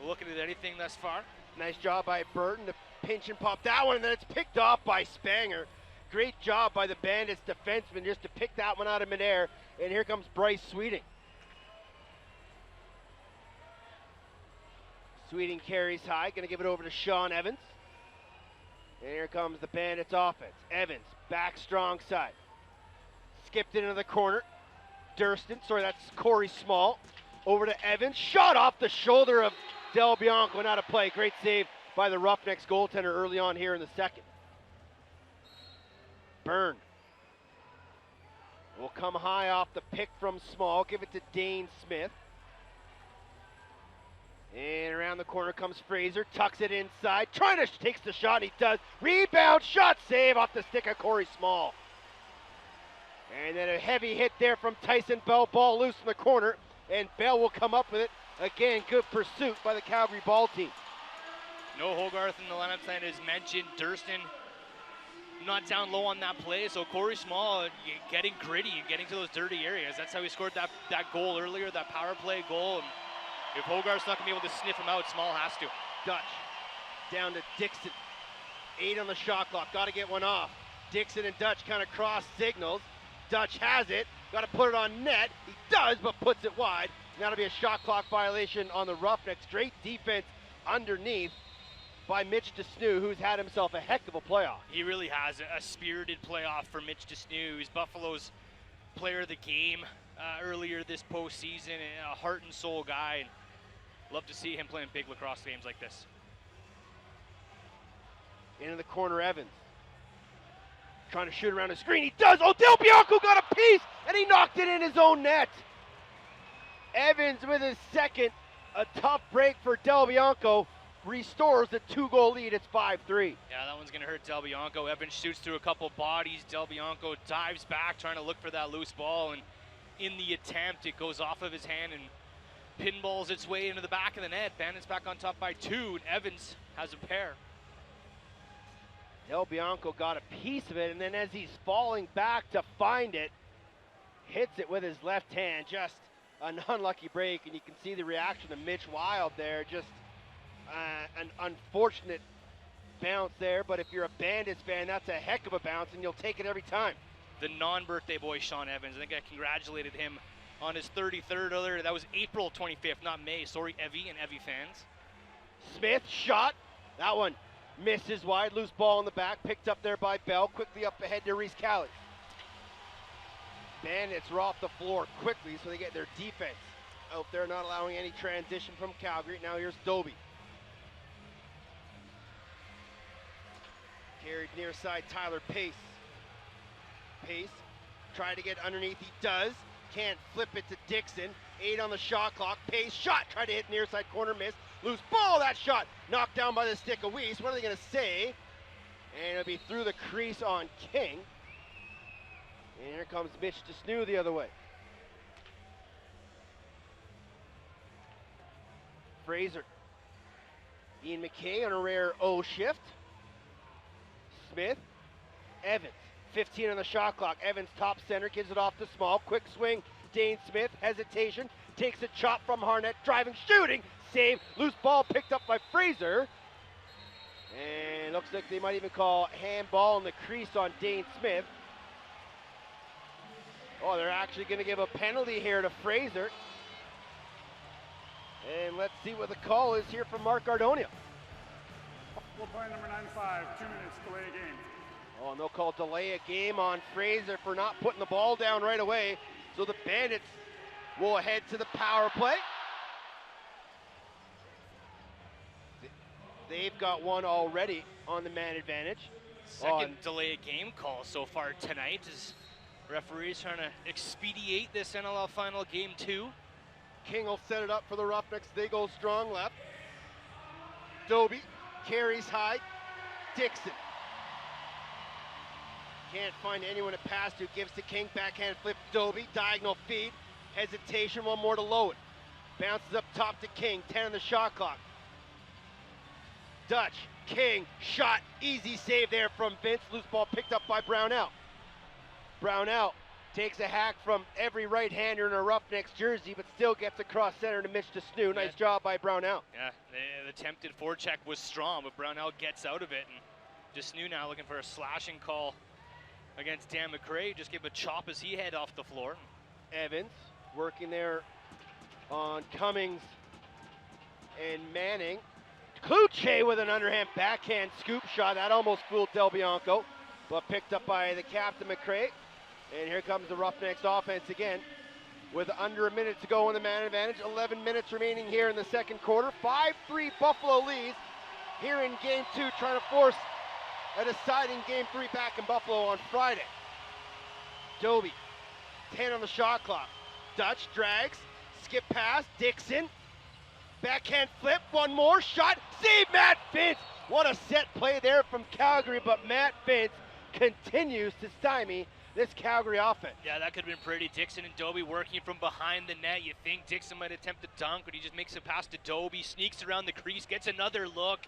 looking at anything thus far. Nice job by Burton to pinch and pop that one, and then it's picked off by Spanger. Great job by the Bandits defenseman just to pick that one out of midair, and here comes Bryce Sweeting. Sweeting carries high, going to give it over to Sean Evans. And here comes the Bandits offense. Evans, back strong side. Skipped into the corner. Durston, that's Corey Small. Over to Evans, shot off the shoulder of Del Bianco, and out of play. Great save by the Roughnecks goaltender early on here in the second. Byrne will come high off the pick from Small, give it to Dane Smith. And around the corner comes Fraser, tucks it inside, takes the shot, and he does. Rebound, shot, save off the stick of Corey Small. And then a heavy hit there from Tyson Bell, ball loose in the corner, and Bell will come up with it. Again, good pursuit by the Calgary ball team. No Hogarth in the lineup tonight, as mentioned. Durston not down low on that play, so Corey Small getting gritty and getting to those dirty areas. That's how he scored that goal earlier, that power play goal. And if Hogarth's not going to be able to sniff him out, Small has to. Dutch down to Dixon. 8 on the shot clock, got to get one off. Dixon and Dutch kind of cross signals. Dutch has it, got to put it on net. He does, but puts it wide. And that'll be a shot clock violation on the Roughnecks. Great defense underneath by Mitch DeSnew, who's had himself a heck of a playoff. He really has a spirited playoff for Mitch DeSnew. He's Buffalo's player of the game earlier this postseason, and a heart and soul guy. And love to see him playing big lacrosse games like this. Into the corner, Evans. Trying to shoot around the screen. He does. Oh, Del Bianco got a piece, and he knocked it in his own net. Evans with his second. A tough break for Del Bianco. Restores the 2-goal lead. It's 5-3. Yeah, that one's going to hurt Del Bianco. Evans shoots through a couple bodies. Del Bianco dives back, trying to look for that loose ball, and in the attempt, it goes off of his hand and pinballs its way into the back of the net. Bandits back on top by 2, and Evans has a pair. Del Bianco got a piece of it, and then as he's falling back to find it, hits it with his left hand. Just an unlucky break, and you can see the reaction of Mitch Wild there. Just an unfortunate bounce there, but if you're a Bandits fan, that's a heck of a bounce, and you'll take it every time. The non-birthday boy, Sean Evans, I think I congratulated him on his 33rd earlier. That was April 25th, not May. Sorry, Evie and Evie fans. Smith shot. That one misses wide. Loose ball in the back, picked up there by Bell. Quickly up ahead to Reese Callie. Bandits are off the floor quickly, so they get their defense out there, not allowing any transition from Calgary. Now here's Doby. Carried near side, Tyler Pace. Pace, trying to get underneath, he does. Can't flip it to Dixon. 8 on the shot clock. Pace shot, tried to hit near side corner, miss. Loose ball, that shot knocked down by the stick of Weiss. What are they going to say? And it'll be through the crease on King. And here comes Mitch DeSnew the other way. Fraser. Ian McKay on a rare O shift. Smith. Evans. 15 on the shot clock. Evans top center, gives it off to Small. Quick swing. Dane Smith. Hesitation. Takes a chop from Harnett. Driving, shooting. Save. Loose ball picked up by Fraser. And looks like they might even call handball in the crease on Dane Smith. Oh, they're actually going to give a penalty here to Fraser. And let's see what the call is here from Mark Ardonia. We'll play number 95, 2 minutes, delay a game. Oh, and they'll call delay a game on Fraser for not putting the ball down right away. So the Bandits will head to the power play. They've got one already on the man advantage. Second delayed game call so far tonight as referees trying to expedite this NLL final game 2. King will set it up for the Roughnecks. They go strong left. Doby carries high. Dixon can't find anyone to pass to. Gives to King. Backhand flip. Doby. Diagonal feed. Hesitation. One more to Lowen. Bounces up top to King. 10 on the shot clock. Dutch. King. Shot. Easy save there from Vince. Loose ball picked up by Brownell. Brownell takes a hack from every right-hander in a Roughnecks jersey, but still gets across center to Mitch DeSnew. Nice job by Brownell. Yeah, the attempted forecheck was strong, but Brownell gets out of it. And DeSnew now looking for a slashing call against Dan McRae. Just gave a chop as he head off the floor. Evans working there on Cummings and Manning. Kluche with an underhand backhand scoop shot. That almost fooled Del Bianco, but picked up by the captain McRae. And here comes the Roughnecks offense again with under a minute to go in the man advantage. 11 minutes remaining here in the second quarter. 5-3 Buffalo leads here in game 2, trying to force a deciding game 3 back in Buffalo on Friday. Doby, 10 on the shot clock. Dutch drags, skip pass, Dixon. Backhand flip, one more shot. Save Matt Vince. What a set play there from Calgary, but Matt Vince continues to stymie this Calgary offense. Yeah, that could have been pretty. Dixon and Doby working from behind the net. You think Dixon might attempt a dunk, but he just makes a pass to Doby, sneaks around the crease, gets another look,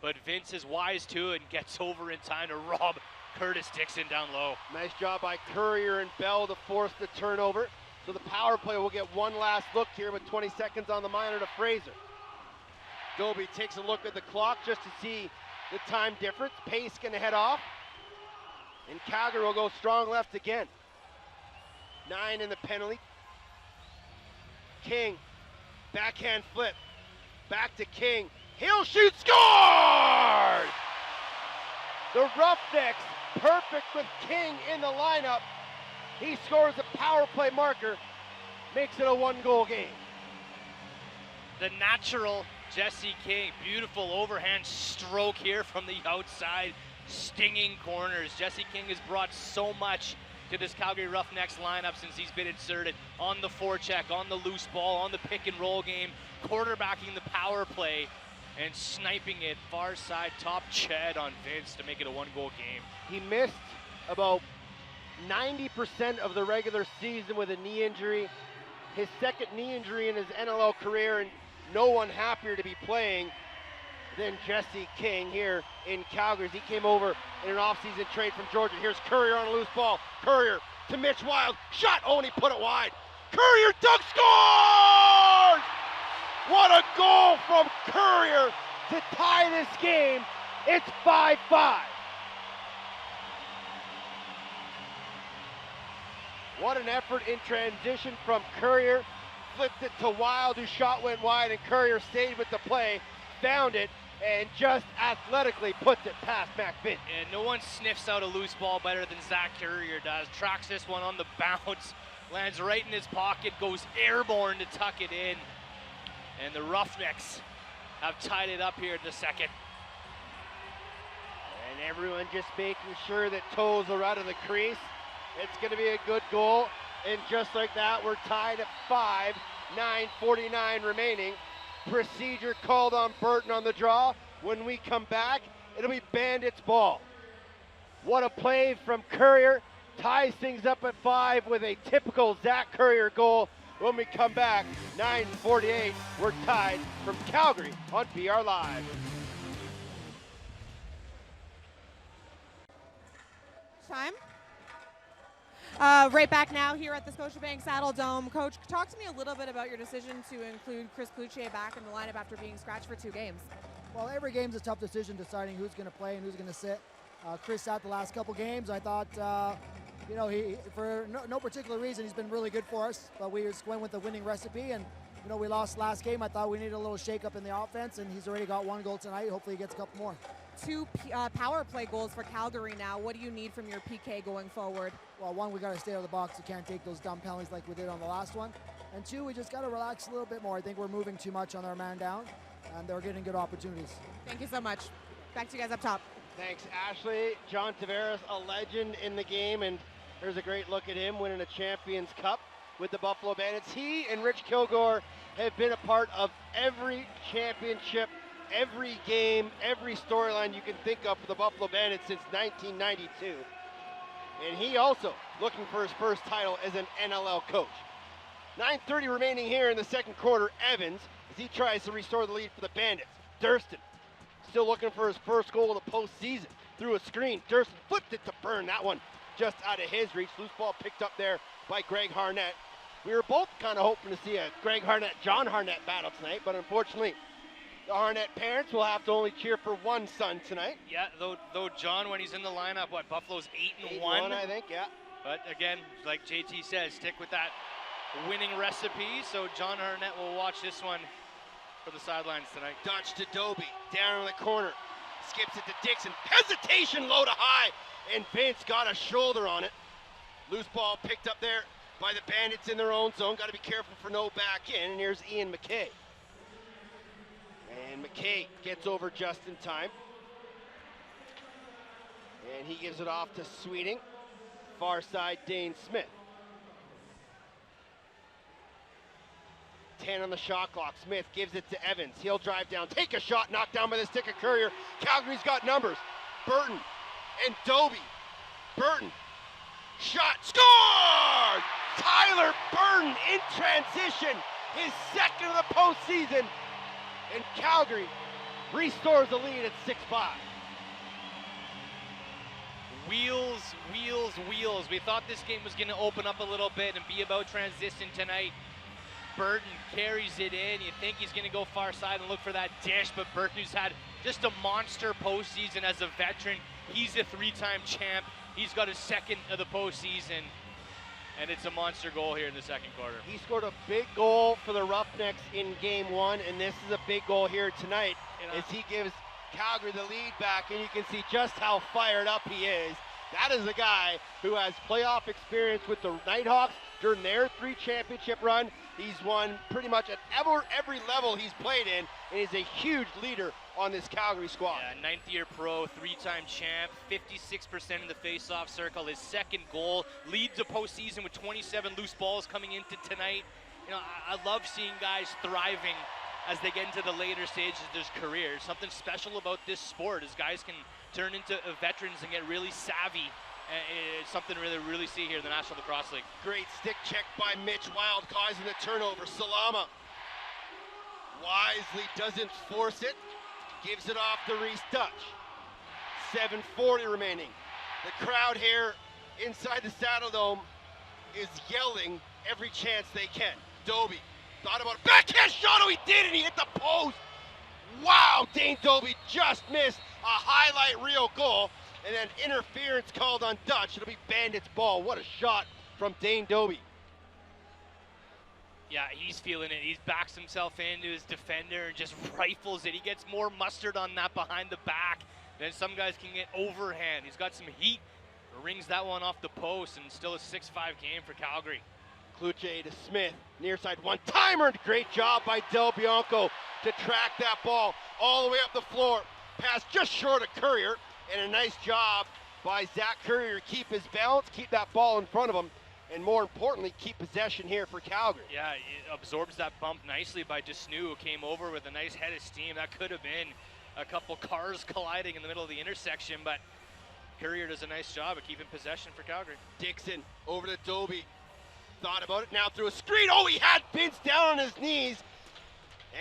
but Vince is wise to it and gets over in time to rob Curtis Dixon down low. Nice job by Courier and Bell to force the turnover. So the power play will get one last look here with 20 seconds on the minor to Fraser. Doby takes a look at the clock just to see the time difference. Pace gonna head off. And Calgary will go strong left again. 9 in the penalty. King, backhand flip. Back to King. He'll shoot, scored! The Roughnecks, perfect with King in the lineup. He scores a power play marker, makes it a 1-goal game. The natural Jesse King, beautiful overhand stroke here from the outside. Stinging corners. Jesse King has brought so much to this Calgary Roughnecks lineup since he's been inserted on the forecheck, on the loose ball, on the pick and roll game, quarterbacking the power play and sniping it far side top Ched on Vince to make it a 1-goal game. He missed about 90% of the regular season with a knee injury. His second knee injury in his NLL career, and no one happier to be playing than Jesse King here in Calgary. He came over in an offseason trade from Georgia. Here's Courier on a loose ball. Courier to Mitch Wild. Shot. Oh, and he put it wide. Courier dunk, scores! What a goal from Courier to tie this game. It's 5-5. What an effort in transition from Courier. Flipped it to Wild, whose shot went wide, and Courier stayed with the play, found it, and just athletically puts it past Mac Vince. And no one sniffs out a loose ball better than Zach Courier does. Tracks this one on the bounce, lands right in his pocket, goes airborne to tuck it in. And the Roughnecks have tied it up here in the second. And everyone just making sure that toes are out of the crease. It's going to be a good goal. And just like that, we're tied at 5, 9:49 remaining. Procedure called on Burton on the draw. When we come back, it'll be Bandits ball. What a play from Courier. Ties things up at 5 with a typical Zach Courier goal. When we come back, 9:48, we're tied from Calgary on PR Live. Time. Right back now here at the Scotiabank Saddle Dome. Coach, talk to me a little bit about your decision to include Chris Kluche back in the lineup after being scratched for 2 games. Well, every game's a tough decision deciding who's going to play and who's going to sit. Chris sat the last couple games. I thought, he for no particular reason, he's been really good for us, but we just went with the winning recipe, and we lost last game. I thought we needed a little shake-up in the offense, and he's already got 1 goal tonight. Hopefully he gets a couple more. 2 power play goals for Calgary now. What do you need from your PK going forward? Well, 1, we got to stay out of the box. We can't take those dumb penalties like we did on the last one. And 2, we just got to relax a little bit more. I think we're moving too much on our man down. and they're getting good opportunities. Thank you so much. Back to you guys up top. Thanks, Ashley. John Tavares, a legend in the game, and there's a great look at him winning a Champions Cup with the Buffalo Bandits. He and Rich Kilgore have been a part of every championship, every game, every storyline you can think of for the Buffalo Bandits since 1992. And he also looking for his first title as an NLL coach. 9:30 remaining here in the second quarter. Evans, as he tries to restore the lead for the Bandits. Durston, still looking for his first goal of the postseason. Through a screen, Durston flipped it to Byrne. That one just out of his reach. Loose ball picked up there by Greg Harnett. We were both kind of hoping to see a Greg Harnett, John Harnett battle tonight, but unfortunately, the Harnett parents will have to only cheer for one son tonight. Yeah, though John, when he's in the lineup, Buffalo's 8-1, I think, yeah. But again, like JT says, stick with that winning recipe. So John Harnett will watch this one for the sidelines tonight. Dutch to Doby, down in the corner, skips it to Dixon. Hesitation, low to high, and Vince got a shoulder on it. Loose ball picked up there by the Bandits in their own zone. Got to be careful for no back in. And here's Ian McKay. And McKay gets over just in time. And he gives it off to Sweeting. Far side, Dane Smith. 10 on the shot clock. Smith gives it to Evans. He'll drive down, take a shot, knocked down by the stick of Courier. Calgary's got numbers. Burton and Doby. Burton, shot, scored! Tyler Burton in transition, his second of the postseason, and Calgary restores the lead at 6-5. Wheels, wheels, wheels. We thought this game was going to open up a little bit and be about transition tonight. Burton carries it in. You think he's going to go far side and look for that dish, but Burton, who's had just a monster postseason as a veteran, he's a three-time champ. He's got his second of the postseason, and it's a monster goal here in the second quarter. He scored a big goal for the Roughnecks in game one, and this is a big goal here tonight as he gives Calgary the lead back, and you can see just how fired up he is. That is a guy who has playoff experience with the Nighthawks during their 3 championship run. He's won pretty much at every level he's played in, and he's a huge leader on this Calgary squad. Yeah, 9th-year pro, 3-time champ, 56% in the face-off circle. His second goal leads the postseason with 27 loose balls coming into tonight. You know, I love seeing guys thriving as they get into the later stages of their careers. Something special about this sport is guys can turn into veterans and get really savvy. It's something to really see here in the National Lacrosse League. Great stick check by Mitch Wild, causing the turnover. Salama wisely doesn't force it, gives it off to Reese Dutch. 7:40 remaining. The crowd here inside the Saddle Dome is yelling every chance they can. Doby thought about a backhand shot. Oh, he did, and he hit the post. Wow, Dane Doby just missed a highlight reel goal. And then interference called on Dutch. It'll be Bandits ball. What a shot from Dane Doby. Yeah, he's feeling it. He backs himself into his defender and just rifles it. He gets more mustard on that behind the back than some guys can get overhand. He's got some heat. Rings that one off the post, and still a 6-5 game for Calgary. Cloutier to Smith. Near side one-timer. Great job by Del Bianco to track that ball all the way up the floor. Pass just short of Courier. And a nice job by Zach Courier to keep his balance, keep that ball in front of him, and more importantly, keep possession here for Calgary. Yeah, it absorbs that bump nicely by Desnu, who came over with a nice head of steam. That could have been a couple cars colliding in the middle of the intersection, but Courier does a nice job of keeping possession for Calgary. Dixon over to Doby. Thought about it now through a screen. Oh, he had Vince down on his knees.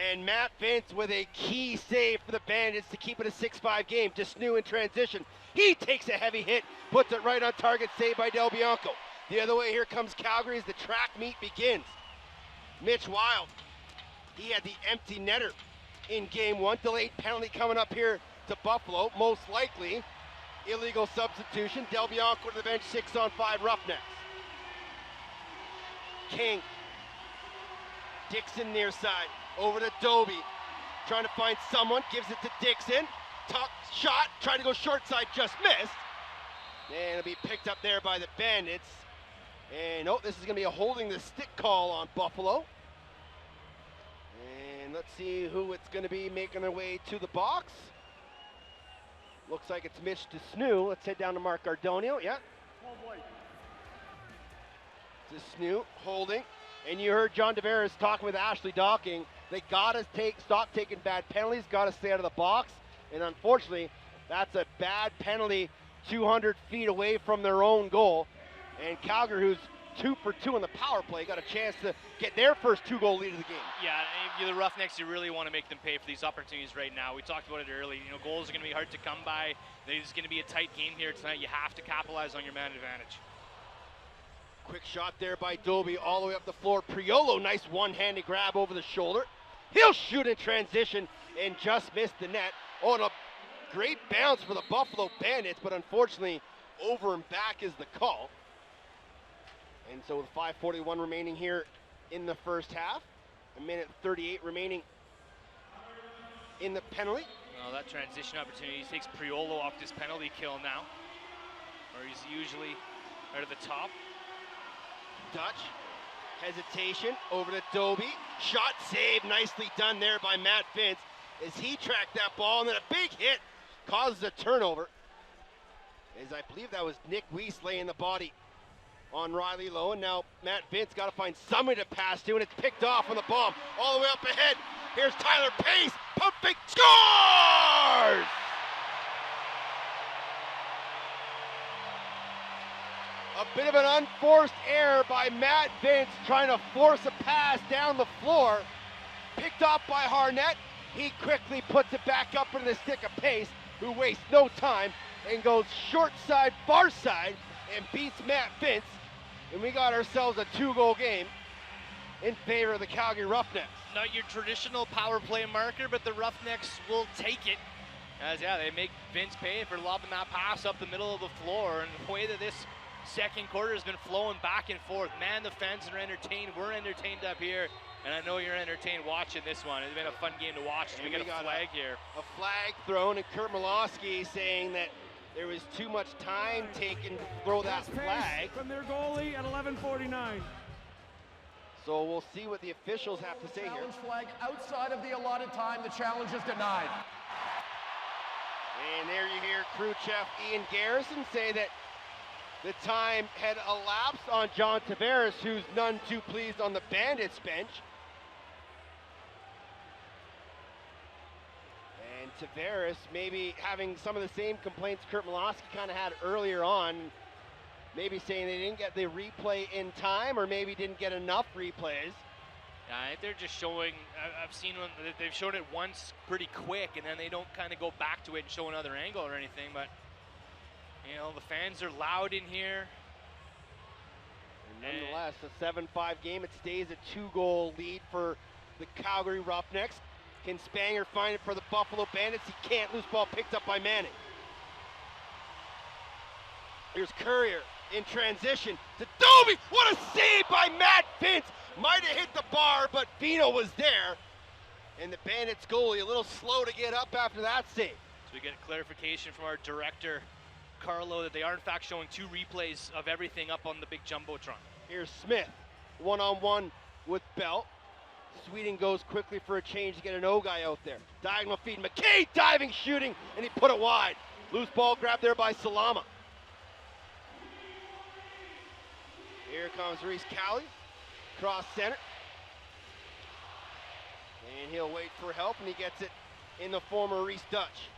And Matt Vince with a key save for the Bandits to keep it a 6-5 game. Desnu in transition. He takes a heavy hit, puts it right on target, saved by Del Bianco. The other way, here comes Calgary as the track meet begins. Mitch Wild, he had the empty netter in game one. Delayed penalty coming up here to Buffalo. Most likely, illegal substitution. Del Bianco to the bench, 6-on-5 Roughnecks. King. Dixon near side. Over to Doby, trying to find someone, gives it to Dixon. Top shot, trying to go short side, just missed. And it'll be picked up there by the Bandits. And this is going to be a holding the stick call on Buffalo. And And let's see who it's going to be making their way to the box. Looks like it's Mitch DeSnoo. Let's head down to Mark Ardonio. Yeah. DeSnoo holding. And you heard John Tavares talking with Ashley Docking. They got to stop taking bad penalties, got to stay out of the box. And unfortunately, that's a bad penalty 200 feet away from their own goal. And Calgary, who's 2 for 2 on the power play, got a chance to get their first 2-goal lead of the game. Yeah, and if you're the Roughnecks, you really want to make them pay for these opportunities right now. We talked about it early. You know, goals are going to be hard to come by. There's going to be a tight game here tonight. You have to capitalize on your man advantage. Quick shot there by Doby all the way up the floor. Priolo, nice one-handed grab over the shoulder. He'll shoot in transition and just missed the net. Oh, and a great bounce for the Buffalo Bandits, but unfortunately, over and back is the call. And so with 5:41 remaining here in the first half, 1:38 remaining in the penalty. Well, that transition opportunity takes Priolo off this penalty kill now, where he's usually right at the top. Dutch, hesitation over to Doby. Shot save, nicely done there by Matt Vince as he tracked that ball, and then a big hit causes a turnover. As I believe that was Nick Weiss laying the body on Riley Lowe, and now Matt Vince got to find somebody to pass to, and it's picked off on the bomb all the way up ahead. Here's Tyler Pace, pumping, scores! A bit of an unforced error by Matt Vince, trying to force a pass down the floor. Picked off by Harnett. He quickly puts it back up into the stick of Pace, who wastes no time and goes short side, far side, and beats Matt Vince. And we got ourselves a 2-goal game in favor of the Calgary Roughnecks. Not your traditional power play marker, but the Roughnecks will take it. As, yeah, they make Vince pay for lobbing that pass up the middle of the floor. And the way that this second quarter has been flowing back and forth, man, the fans are entertained. We're entertained up here, and I know you're entertained watching this one. It's been a fun game to watch. We got a flag here. A flag thrown, and Kurt Malosky saying that there was too much time taken to throw that flag from their goalie at 11:49. So we'll see what the officials have to say here. Challenge flag outside of the allotted time. The challenge is denied. And there you hear crew chef Ian Garrison say that the time had elapsed on John Tavares, who's none too pleased on the Bandits bench. And Tavares maybe having some of the same complaints Kurt Malosky kind of had earlier on, maybe saying they didn't get the replay in time, or maybe didn't get enough replays. Yeah, I think they're just showing, I've seen one, they've shown it once pretty quick, and then they don't kind of go back to it and show another angle or anything, but you know, the fans are loud in here. And nonetheless, a 7-5 game. It stays a 2-goal lead for the Calgary Roughnecks. Can Spanger find it for the Buffalo Bandits? He can't. Loose ball picked up by Manning. Here's Courier in transition to Doby. What a save by Matt Vince. Might have hit the bar, but Vino was there. And the Bandits goalie a little slow to get up after that save. So we get clarification from our director, Carlo, that they are in fact showing 2 replays of everything up on the big Jumbotron. Here's Smith, one-on-one with Bell. Sweeting goes quickly for a change to get an O guy out there. Diagonal feed, McKay diving, shooting, and he put it wide. Loose ball grabbed there by Salama. Here comes Reese Cowley, cross center. And he'll wait for help, and he gets it in the form of Reese Dutch.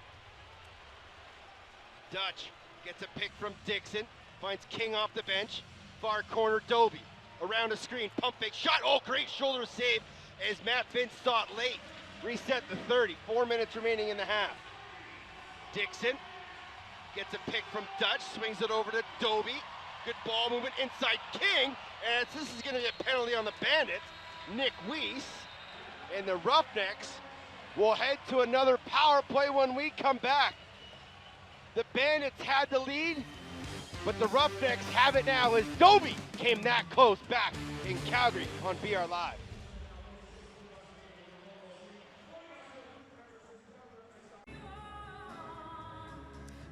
Dutch gets a pick from Dixon, finds King off the bench, far corner Doby, around a screen, pump fake shot, oh great shoulder save as Matt Vince saw it late. Reset the 30, 4 minutes remaining in the half. Dixon gets a pick from Dutch, swings it over to Doby, good ball movement inside King, and this is gonna be a penalty on the Bandits. Nick Weiss and the Roughnecks will head to another power play when we come back. The Bandits had the lead, but the Roughnecks have it now as Doby came that close back in Calgary on BR Live.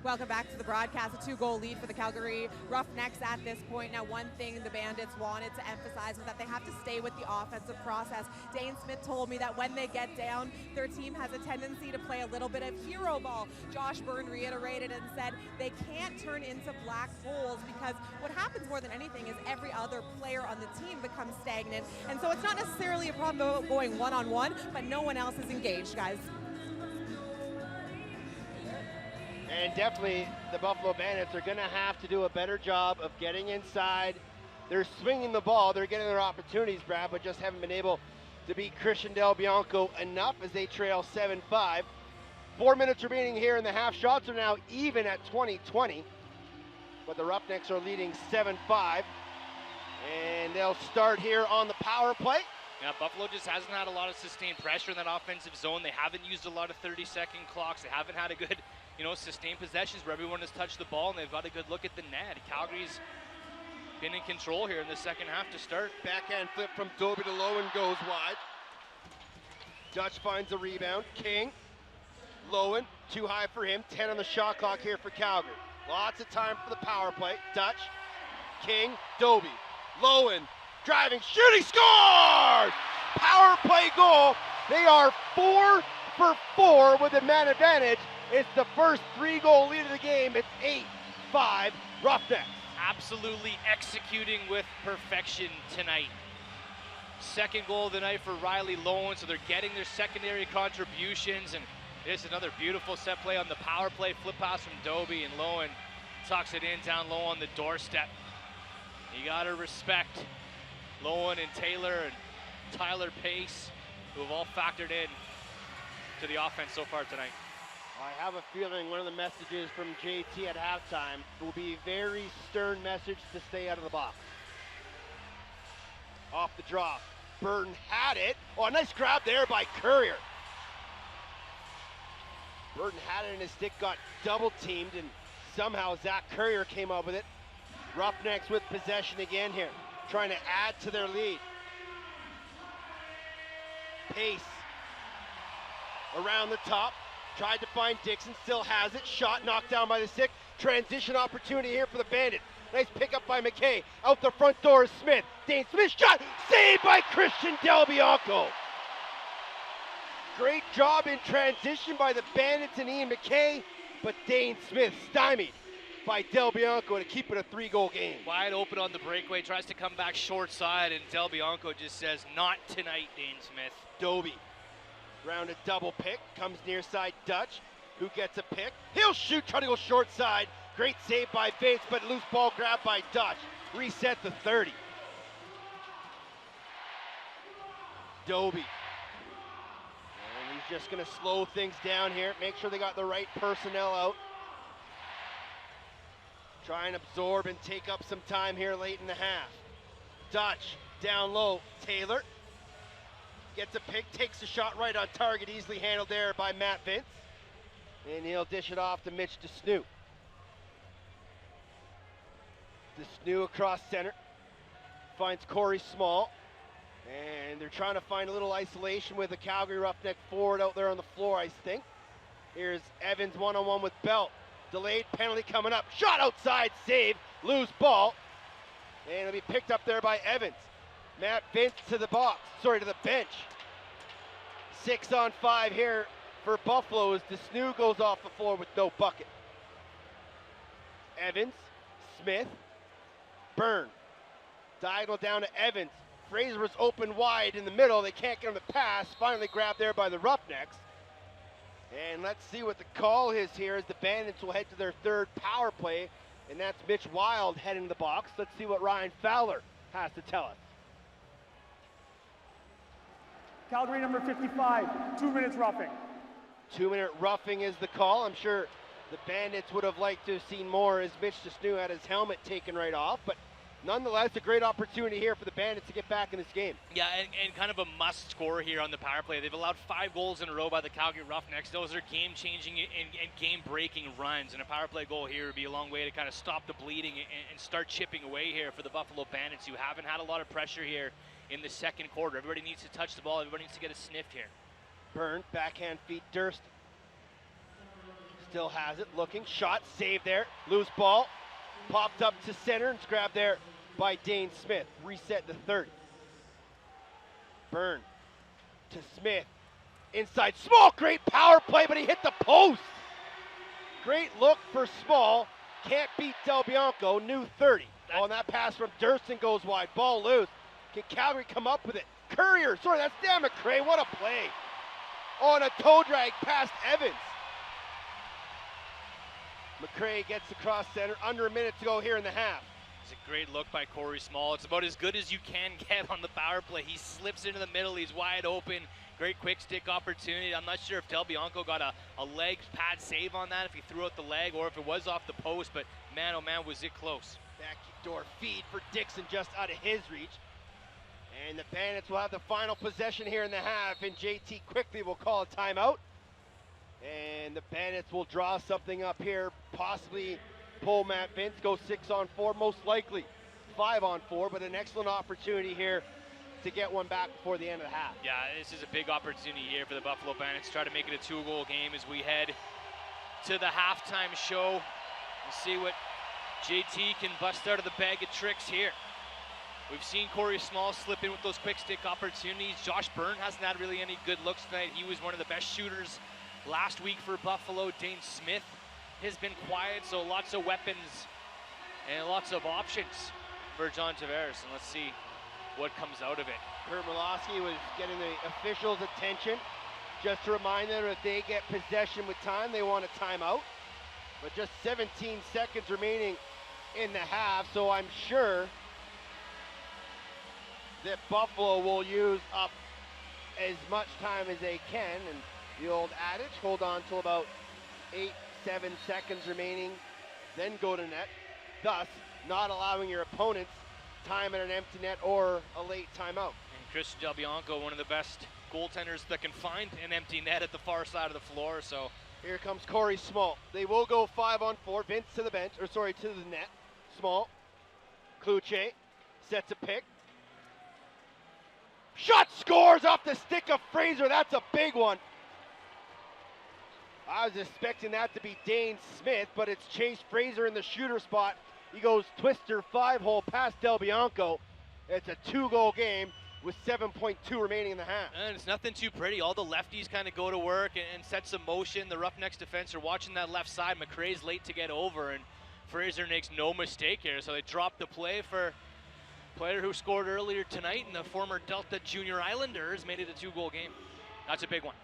Welcome back to the broadcast. A 2-goal lead for the Calgary Roughnecks at this point. Now, one thing the Bandits wanted to emphasize was that they have to stay with the offensive process. Dane Smith told me that when they get down, their team has a tendency to play a little bit of hero ball. Josh Byrne reiterated and said they can't turn into black holes, because what happens more than anything is every other player on the team becomes stagnant. And so it's not necessarily a problem about going one-on-one, but no one else is engaged, guys. And definitely the Buffalo Bandits are going to have to do a better job of getting inside. They're swinging the ball. They're getting their opportunities, Brad, but just haven't been able to beat Christian Del Bianco enough as they trail 7-5. 4 minutes remaining here in the half. Shots are now even at 20-20, but the Roughnecks are leading 7-5. And they'll start here on the power play. Yeah, Buffalo just hasn't had a lot of sustained pressure in that offensive zone. They haven't used a lot of 30-second clocks. They haven't had a good, sustained possessions where everyone has touched the ball, and they've got a good look at the net. Calgary's been in control here in the second half to start. Backhand flip from Dobie to Lowen goes wide. Dutch finds a rebound. King, Lowen, too high for him. 10 on the shot clock here for Calgary. Lots of time for the power play. Dutch, King, Dobie, Lowen, driving, shooting, scores! Power play goal. They are 4 for 4 with a man advantage. It's the first 3-goal lead of the game. It's 8-5 Roughnecks. Absolutely executing with perfection tonight. Second goal of the night for Riley Lowen, so they're getting their secondary contributions, and it's another beautiful set play on the power play. Flip pass from Dobie, and Lowen tucks it in down low on the doorstep. You gotta respect Lowen and Taylor and Tyler Pace, who have all factored in to the offense so far tonight. I have a feeling one of the messages from JT at halftime will be a very stern message to stay out of the box. Off the drop, Burton had it. Oh, a nice grab there by Courier. Burton had it and his stick got double teamed, and somehow Zach Courier came up with it. Roughnecks with possession again here, trying to add to their lead. Pace around the top. Tried to find Dixon, still has it. Shot knocked down by the stick. Transition opportunity here for the Bandits. Nice pickup by McKay. Out the front door is Smith. Dane Smith shot, saved by Christian Del Bianco. Great job in transition by the Bandits and Ian McKay, but Dane Smith stymied by Del Bianco to keep it a 3-goal game. Wide open on the breakaway, tries to come back short side, and Del Bianco just says, not tonight, Dane Smith. Dobie. Round a double pick, comes near side Dutch, who gets a pick. He'll shoot, trying to go short side. Great save by Bates, but loose ball grabbed by Dutch. Reset the 30. Dobie. And he's just gonna slow things down here, make sure they got the right personnel out. Try and absorb and take up some time here late in the half. Dutch, down low, Taylor. Gets a pick, takes a shot right on target, easily handled there by Matt Vince. And he'll dish it off to Mitch DeSnew. DeSnew across center, finds Corey Small. And they're trying to find a little isolation with a Calgary Roughneck forward out there on the floor, I think. Here's Evans one-on-one with Belt. Delayed penalty coming up, shot outside, save, loose ball. And it'll be picked up there by Evans. Matt Vince to the to the bench. 6-on-5 here for Buffalo as DeSnew goes off the floor with no bucket. Evans, Smith, Byrne. Diagonal down to Evans. Fraser was open wide in the middle. They can't get him the pass. Finally grabbed there by the Roughnecks. And let's see what the call is here as the Bandits will head to their third power play. And that's Mitch Wild heading to the box. Let's see what Ryan Fowler has to tell us. Calgary number 55, 2 minutes roughing. 2-minute roughing is the call. I'm sure the Bandits would have liked to have seen more as Mitch DeSnew had his helmet taken right off, but nonetheless, a great opportunity here for the Bandits to get back in this game. Yeah, and kind of a must score here on the power play. They've allowed 5 goals in a row by the Calgary Roughnecks. Those are game-changing and game-breaking runs, and a power play goal here would be a long way to kind of stop the bleeding and start chipping away here for the Buffalo Bandits, who haven't had a lot of pressure here in the second quarter. Everybody needs to touch the ball. Everybody needs to get a sniff here. Byrne, backhand feed, Durston. Still has it, looking, shot, save there, loose ball, popped up to center, and it's grabbed there by Dane Smith. Reset to 30. Byrne to Smith, inside Small, great power play, but he hit the post. Great look for Small, can't beat Del Bianco, new 30. Oh, and that pass from Durston goes wide, ball loose. Can Calgary come up with it? Courier, sorry, that's Dan McCray, what a play. On a toe drag past Evans. McCray gets across center, under a minute to go here in the half. It's a great look by Corey Small. It's about as good as you can get on the power play. He slips into the middle, he's wide open. Great quick stick opportunity. I'm not sure if Del Bianco got a leg pad save on that, if he threw out the leg or if it was off the post, but man, oh man, was it close. Backdoor feed for Dixon just out of his reach. And the Bandits will have the final possession here in the half, and JT quickly will call a timeout. And the Bandits will draw something up here, possibly pull Matt Vince, go 6-on-4, most likely 5-on-4, but an excellent opportunity here to get one back before the end of the half. Yeah, this is a big opportunity here for the Buffalo Bandits. Try to make it a 2-goal game as we head to the halftime show and see what JT can bust out of the bag of tricks here. We've seen Corey Small slip in with those quick stick opportunities. Josh Byrne hasn't had really any good looks tonight. He was one of the best shooters last week for Buffalo. Dane Smith has been quiet, so lots of weapons and lots of options for John Tavares. And let's see what comes out of it. Kurt Malosky was getting the officials' attention. Just to remind them, if they get possession with time, they want a timeout. But just 17 seconds remaining in the half, so I'm sure that Buffalo will use up as much time as they can. And the old adage, hold on till about 8-7 seconds remaining, then go to net, thus not allowing your opponents time at an empty net or a late timeout. And Christian Del Bianco, one of the best goaltenders that can find an empty net at the far side of the floor. So here comes Corey Small. They will go 5-on-4. Vince to the bench, or sorry, to the net. Small, Kluche sets a pick. Shot, scores off the stick of Fraser. That's a big one. I was expecting that to be Dane Smith, but it's Chase Fraser in the shooter spot. He goes twister 5-hole past Del Bianco. It's a 2-goal game with 7.2 remaining in the half. And it's nothing too pretty. All the lefties kind of go to work and set some motion. The Roughnecks defense are watching that left side. McCray's late to get over, and Fraser makes no mistake here. So they drop the play for a player who scored earlier tonight, and the former Delta Junior Islanders made it a 2-goal game. That's a big one.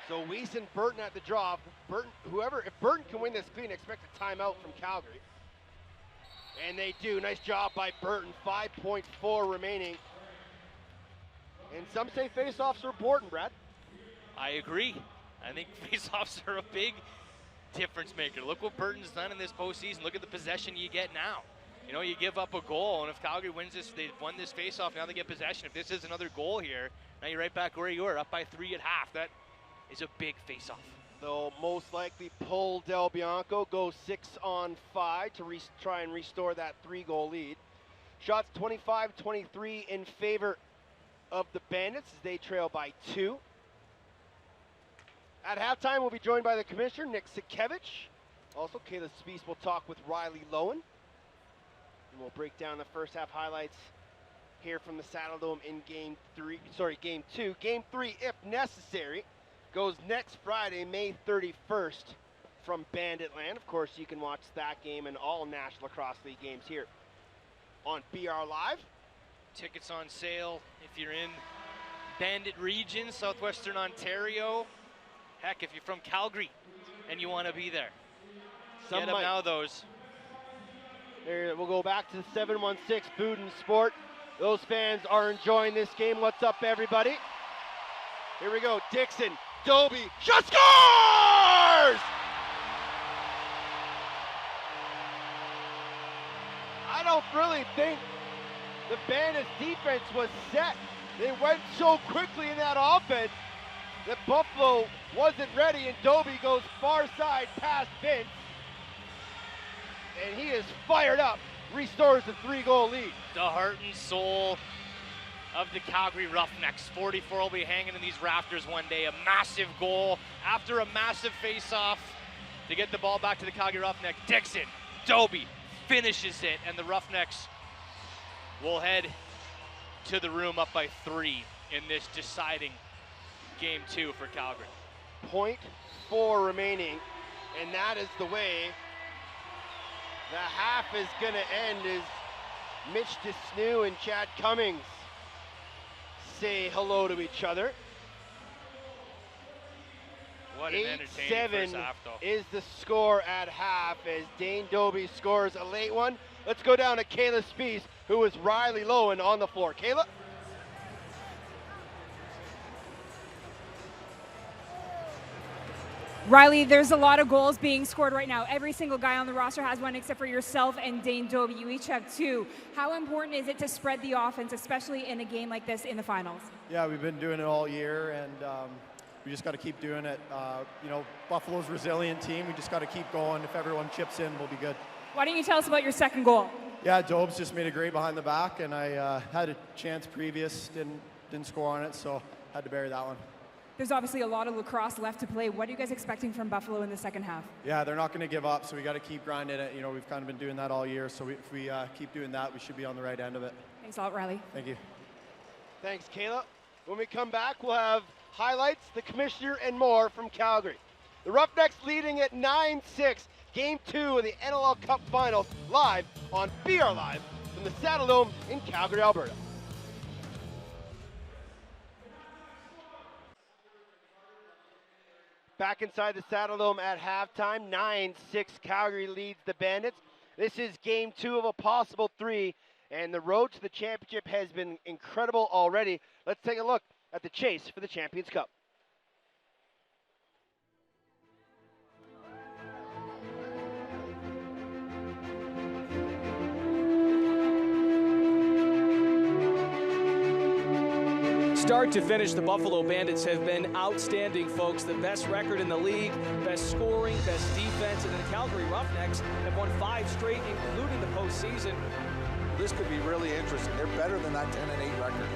So Weiss and Burton at the draw. Burton, if Burton can win this clean, expect a timeout from Calgary. And they do. Nice job by Burton. 5.4 remaining. And some say face-offs are important, Brad. I agree. I think face-offs are a big difference maker. Look what Burton's done in this postseason. Look at the possession you get now. You know, you give up a goal, and if Calgary wins this, they've won this face-off, now they get possession. If this is another goal here, now you're right back where you were, up by 3 at half. That is a big face-off. They'll most likely pull Del Bianco, go 6-on-5 to try and restore that 3-goal lead. Shots 25-23 in favor of the Bandits as they trail by 2. At halftime, we'll be joined by the commissioner, Nick Sikevich. Also, Kayla Spees will talk with Riley Lowen. And we'll break down the first half highlights here from the Saddledome in Game 2. Game 3, if necessary, goes next Friday, May 31st from Banditland. Of course, you can watch that game and all National Lacrosse League games here on BR Live. Tickets on sale if you're in Bandit region, southwestern Ontario. Heck, if you're from Calgary and you want to be there, get them now, those. There, we'll go back to the 716 Food and Sport. Those fans are enjoying this game. What's up, everybody? Here we go. Dixon, Dobie, shot, scores! I don't really think the Bandits defense was set. They went so quickly in that offense that Buffalo wasn't ready, and Dobie goes far side past Vince. And he is fired up, restores the 3-goal lead. The heart and soul of the Calgary Roughnecks. 44 will be hanging in these rafters one day. A massive goal after a massive face-off to get the ball back to the Calgary Roughnecks. Dixon, Doby finishes it, and the Roughnecks will head to the room up by 3 in this deciding game 2 for Calgary. 0.4 remaining, and that is the way the half is going to end as Mitch Desnew and Chad Cummings say hello to each other. What an entertaining first half, though. Is the score at half as Dane Doby scores a late one. Let's go down to Kayla Spies, who is Riley Lowen on the floor. Kayla? Riley, there's a lot of goals being scored right now. Every single guy on the roster has one except for yourself and Dane Doby. You each have 2. How important is it to spread the offense, especially in a game like this in the finals? Yeah, we've been doing it all year, and we just got to keep doing it. You know, Buffalo's a resilient team. We just got to keep going. If everyone chips in, we'll be good. Why don't you tell us about your second goal? Yeah, Dobes just made a great behind the back, and I had a chance previous, didn't score on it, so had to bury that one. There's obviously a lot of lacrosse left to play. What are you guys expecting from Buffalo in the second half? Yeah, they're not going to give up, so we got to keep grinding it. You know, we've kind of been doing that all year, so if we keep doing that, we should be on the right end of it. Thanks a lot, Riley. Thank you. Thanks, Kayla. When we come back, we'll have highlights, the commissioner, and more from Calgary. The Roughnecks leading at 9-6. Game 2 of the NLL Cup Finals, live on BR Live from the Saddledome in Calgary, Alberta. Back inside the Saddledome at halftime, 9-6 Calgary leads the Bandits. This is game 2 of a possible 3, and the road to the championship has been incredible already. Let's take a look at the chase for the Champions Cup. Start to finish, the Buffalo Bandits have been outstanding, folks. The best record in the league, best scoring, best defense, and then the Calgary Roughnecks have won 5 straight, including the postseason. This could be really interesting. They're better than that 10-8 record.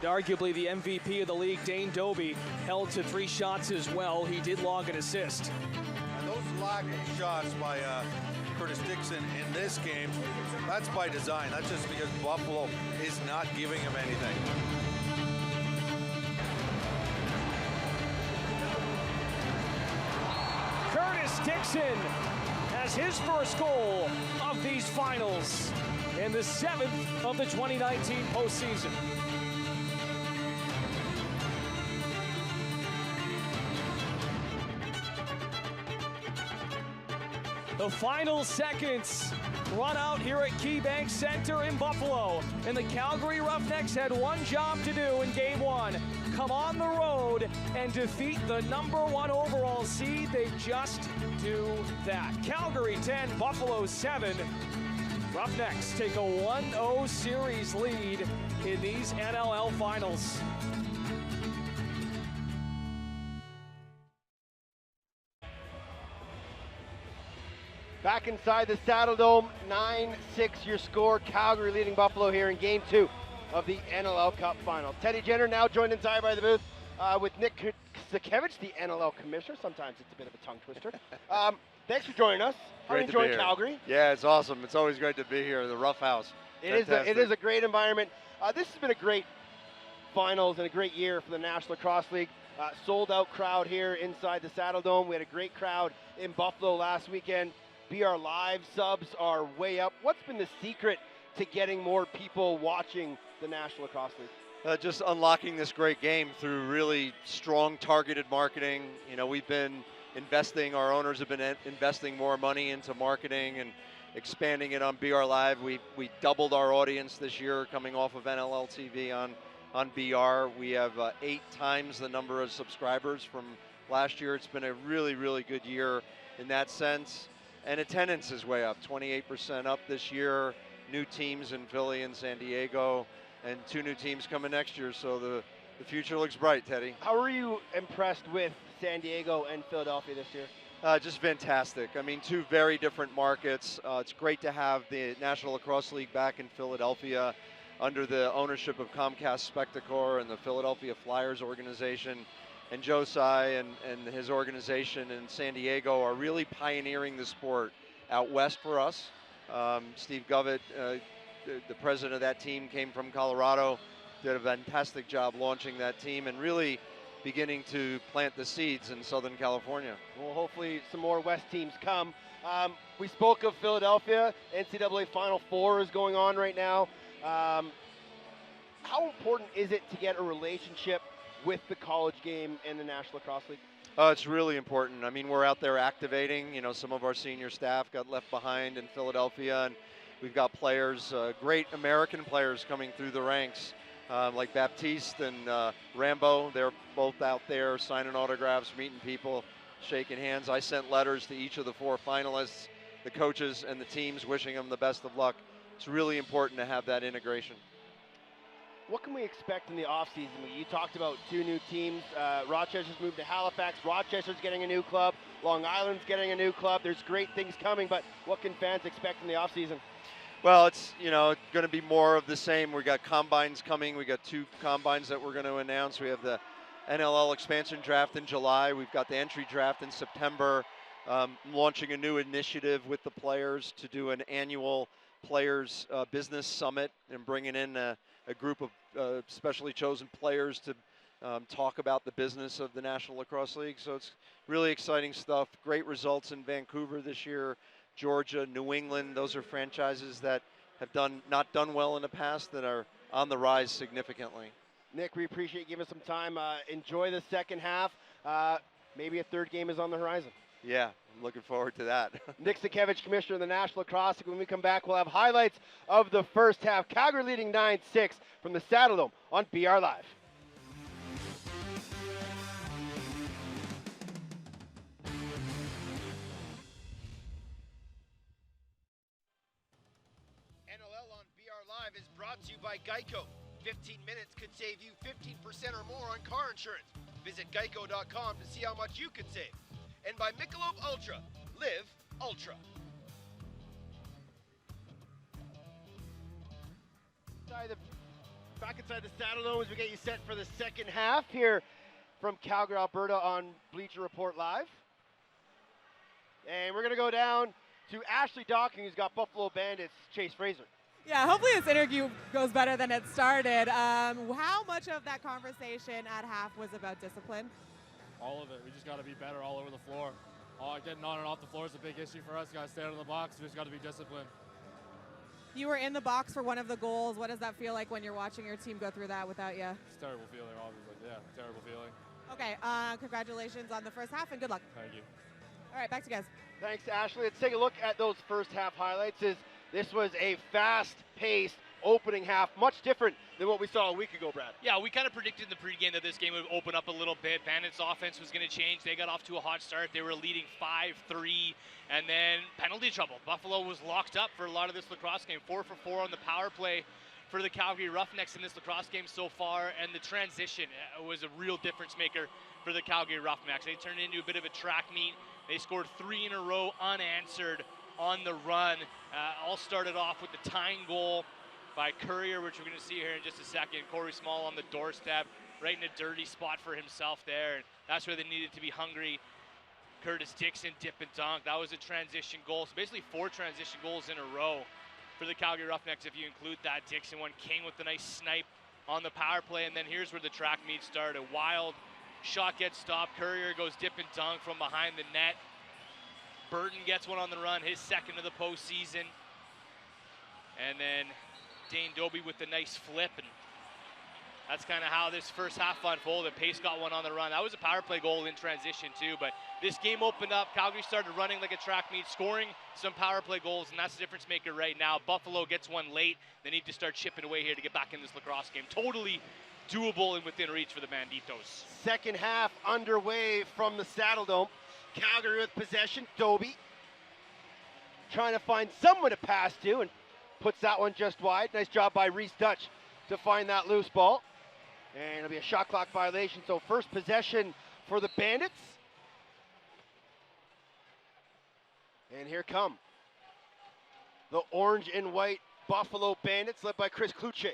Arguably the MVP of the league, Dane Doby, held to 3 shots as well. He did log an assist. And those lagging shots by Curtis Dixon in this game, that's by design. That's just because Buffalo is not giving him anything. Curtis Dixon has his first goal of these finals in the 7th of the 2019 postseason. The final seconds run out here at KeyBank Center in Buffalo. And the Calgary Roughnecks had one job to do in game 1. Come on the road and defeat the #1 overall seed. They just do that. Calgary 10, Buffalo 7. Roughnecks take a 1-0 series lead in these NLL finals. Back inside the Saddledome, 9-6 your score. Calgary leading Buffalo here in game 2 of the NLL Cup Final. Teddy Jenner now joined inside by the booth with Nick Sakevich, the NLL commissioner. Sometimes it's a bit of a tongue twister. Thanks for joining us. How are you enjoying Calgary? Yeah, it's awesome. It's always great to be here in the Rough House. It is a great environment. This has been a great finals and a great year for the National Lacrosse League. Sold out crowd here inside the Saddledome. We had a great crowd in Buffalo last weekend. BR Live subs are way up. What's been the secret to getting more people watching the National Lacrosse League? Just unlocking this great game through really strong targeted marketing. You know, we've been investing, our owners have been investing more money into marketing, and expanding it on BR Live. We doubled our audience this year coming off of NLL TV on BR. We have 8 times the number of subscribers from last year. It's been a really, really good year in that sense. And attendance is way up, 28% up this year. New teams in Philly and San Diego, and 2 new teams coming next year. So the future looks bright, Teddy. How were you impressed with San Diego and Philadelphia this year? Just fantastic. I mean, 2 very different markets. It's great to have the National Lacrosse League back in Philadelphia under the ownership of Comcast Spectacor and the Philadelphia Flyers organization. And Joe Tsai and his organization in San Diego are really pioneering the sport out west for us. Steve Govett, the president of that team, came from Colorado, did a fantastic job launching that team and really beginning to plant the seeds in Southern California. Well, hopefully some more West teams come. We spoke of Philadelphia. NCAA Final Four is going on right now. How important is it to get a relationship with the college game and the National Lacrosse League? It's really important. I mean, we're out there activating. You know, some of our senior staff got left behind in Philadelphia, and we've got players, great American players coming through the ranks, like Baptiste and Rambo. They're both out there signing autographs, meeting people, shaking hands. I sent letters to each of the 4 finalists, the coaches and the teams, wishing them the best of luck. It's really important to have that integration. What can we expect in the offseason? You talked about 2 new teams. Rochester's moved to Halifax. Rochester's getting a new club. Long Island's getting a new club. There's great things coming, but what can fans expect in the offseason? Well, it's, you know, going to be more of the same. We got combines coming. We got 2 combines that we're going to announce. We have the NLL expansion draft in July. We've got the entry draft in September. Launching a new initiative with the players to do an annual players business summit and bringing in a group of specially chosen players to talk about the business of the National Lacrosse League. So it's really exciting stuff. Great results in Vancouver this year, Georgia, New England. Those are franchises that have not done well in the past that are on the rise significantly. Nick, we appreciate you giving us some time. Enjoy the second half. Maybe a 3rd game is on the horizon. Yeah, I'm looking forward to that. Nick Sakiewicz, Commissioner of the National Lacrosse League. When we come back, we'll have highlights of the first half. Calgary leading 9-6 from the Saddledome on BR Live. NLL on BR Live is brought to you by Geico. 15 minutes could save you 15% or more on car insurance. Visit geico.com to see how much you could save. And by Michelob Ultra. Live Ultra. Back inside the Saddledome as we get you set for the second half here from Calgary, Alberta on Bleacher Report Live. And we're going to go down to Ashley Docking, who's got Buffalo Bandits, Chase Fraser. Yeah, hopefully this interview goes better than it started. How much of that conversation at half was about discipline? All of it. We just got to be better all over the floor. Getting on and off the floor is a big issue for us. Got to stay out of the box. We just got to be disciplined. You were in the box for one of the goals. What does that feel like when you're watching your team go through that without you? It's a terrible feeling, obviously. Yeah, terrible feeling. Okay, congratulations on the first half and good luck. Thank you. All right, back to you guys. Thanks, Ashley. Let's take a look at those first half highlights. This was a fast-paced opening half, much different than what we saw a week ago, Brad. Yeah, we kind of predicted in the pregame that this game would open up a little bit. Bandits' offense was going to change. They got off to a hot start. They were leading 5-3, and then penalty trouble. Buffalo was locked up for a lot of this lacrosse game. 4 for 4 on the power play for the Calgary Roughnecks in this lacrosse game so far, and the transition was a real difference maker for the Calgary Roughnecks. They turned into a bit of a track meet. They scored 3 in a row unanswered on the run. All started off with the tying goal by Courier, which we're going to see here in just a second. Corey Small on the doorstep, right in a dirty spot for himself there. And that's where they needed to be hungry. Curtis Dixon, dip and dunk. That was a transition goal. So basically 4 transition goals in a row for the Calgary Roughnecks if you include that. Dixon one, King with a nice snipe on the power play. And then here's where the track meet started. Wild shot gets stopped. Courier goes dip and dunk from behind the net. Burton gets one on the run, his second of the postseason. And then Dane Doby with the nice flip, and that's kind of how this first half unfolded. Pace got one on the run. That was a power play goal in transition too, but this game opened up. Calgary started running like a track meet, scoring some power play goals, and that's the difference maker right now. Buffalo gets one late. They need to start chipping away here to get back in this lacrosse game. Totally doable and within reach for the Banditos. Second half underway from the Saddle Dome. Calgary with possession. Doby trying to find someone to pass to and puts that one just wide. Nice job by Reese Dutch to find that loose ball. And it'll be a shot clock violation. So first possession for the Bandits. And here come the orange and white Buffalo Bandits led by Chris Kluche.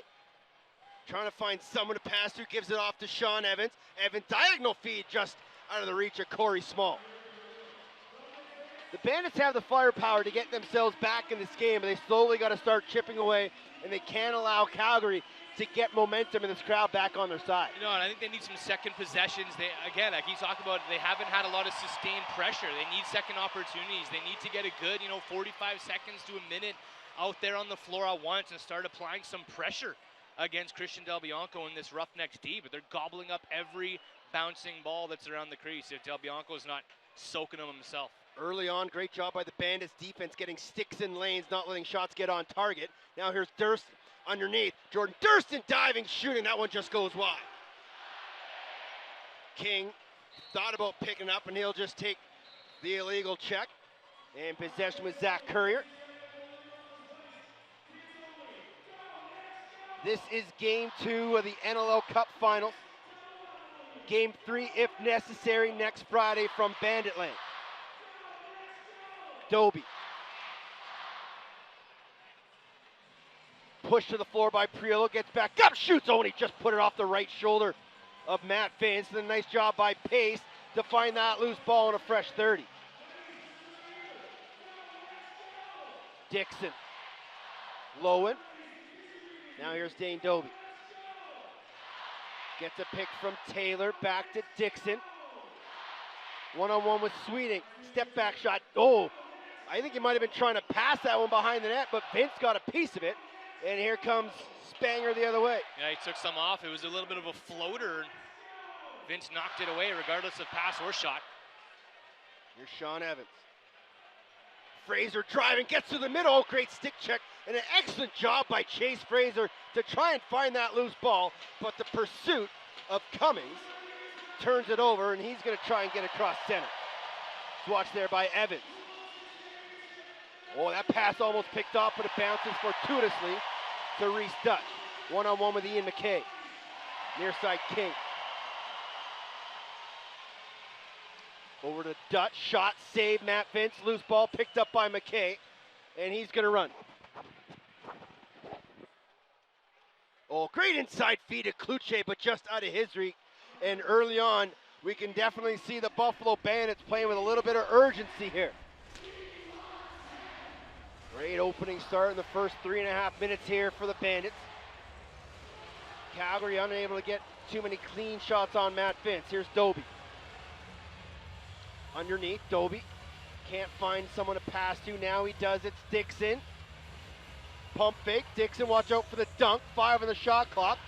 Trying to find someone to pass to, gives it off to Sean Evans. Evans diagonal feed just out of the reach of Corey Small. The Bandits have the firepower to get themselves back in this game, but they slowly got to start chipping away, and they can't allow Calgary to get momentum in this crowd back on their side. You know, and I think they need some second possessions. They, again, like he's talking about, they haven't had a lot of sustained pressure. They need second opportunities. They need to get a good, 45 seconds to a minute out there on the floor at once and start applying some pressure against Christian Del Bianco in this Roughnecks D, but they're gobbling up every bouncing ball that's around the crease if Del Bianco's not soaking them himself. Early on, great job by the Bandits defense getting sticks in lanes, not letting shots get on target. Now here's Durston underneath. Jordan Durston diving, shooting. That one just goes wide. King thought about picking up, and he'll just take the illegal check. And possession with Zach Currier. This is game 2 of the NLL Cup Finals. Game 3, if necessary, next Friday from Banditland. Doby. Push to the floor by Priolo, gets back up, shoots, and he just put it off the right shoulder of Matt Vince. And a nice job by Pace to find that loose ball in a fresh 30. Dixon. Lowen. Now here's Dane Doby. Gets a pick from Taylor, back to Dixon. One-on-one with Sweeting. Step back shot. Oh, I think he might have been trying to pass that one behind the net, but Vince got a piece of it. And here comes Spanger the other way. Yeah, he took some off. It was a little bit of a floater. Vince knocked it away regardless of pass or shot. Here's Sean Evans. Fraser driving, gets to the middle. Oh, great stick check. And an excellent job by Chase Fraser to try and find that loose ball. But the pursuit of Cummings turns it over, and he's going to try and get across center. Swatch there by Evans. Oh, that pass almost picked off, but it bounces fortuitously to Reese Dutch. One-on-one with Ian McKay. Near side King. Over to Dutch, shot, save, Matt Vince, loose ball picked up by McKay, and he's gonna run. Oh, great inside feed to Kluche, but just out of his reach. And early on, we can definitely see the Buffalo Bandits playing with a little bit of urgency here. Great opening start in the first 3.5 minutes here for the Bandits. Calgary unable to get too many clean shots on Matt Vince. Here's Doby. Underneath, Doby can't find someone to pass to. Now he does. It's Dixon. Pump fake. Dixon, watch out for the dunk. 5 on the shot clock.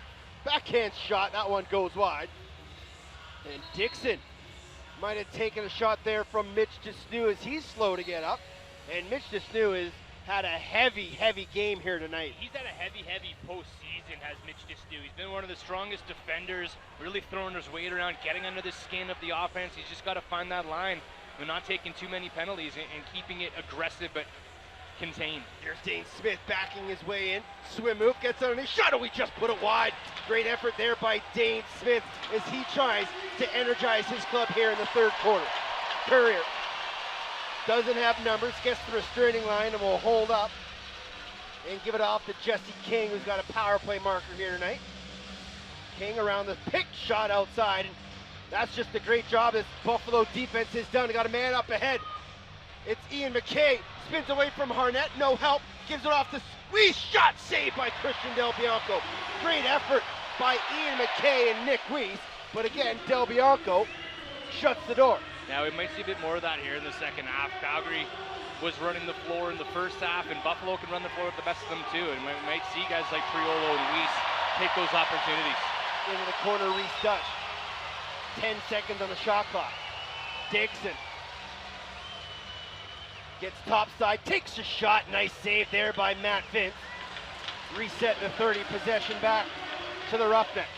Backhand shot. That one goes wide. And Dixon might have taken a shot there from Mitch Desnew as he's slow to get up. And Mitch Desnew has had a heavy game here tonight. He's had a heavy postseason, has Mitch Desnew. He's been one of the strongest defenders, really throwing his weight around, getting under the skin of the offense. He's just got to find that line. We're not taking too many penalties and keeping it aggressive but contained. Here's Dane Smith backing his way in. Swim move, gets underneath. Shot, oh, we just put it wide. Great effort there by Dane Smith as he tries to energize his club here in the third quarter. Currier doesn't have numbers, gets the restraining line and will hold up and give it off to Jesse King, who's got a power play marker here tonight. King around the pick shot outside, and that's just a great job this Buffalo defense has done. They got a man up ahead. It's Ian McKay, spins away from Harnett, no help, gives it off to Weiss, shot saved by Christian Del Bianco. Great effort by Ian McKay and Nick Weiss, but again, Del Bianco shuts the door. Now we might see a bit more of that here in the second half. Calgary was running the floor in the first half, and Buffalo can run the floor with the best of them too. And we might see guys like Priolo and Weiss take those opportunities. Into the corner, Reese Dutch. 10 seconds on the shot clock. Dixon gets topside, takes a shot. Nice save there by Matt Vince. Reset the 30 possession back to the Roughnecks.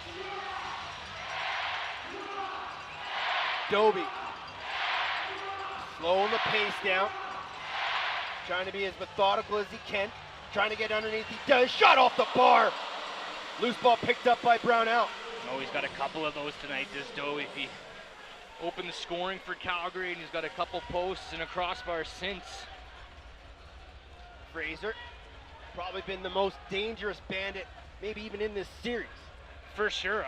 Doby slowing the pace down, trying to be as methodical as he can, trying to get underneath. He does. Shot off the bar. Loose ball picked up by Brownell. Oh, he's got a couple of those tonight, this Doby. He opened the scoring for Calgary, and he's got a couple posts and a crossbar since. Fraser, probably been the most dangerous Bandit, maybe even in this series. For sure.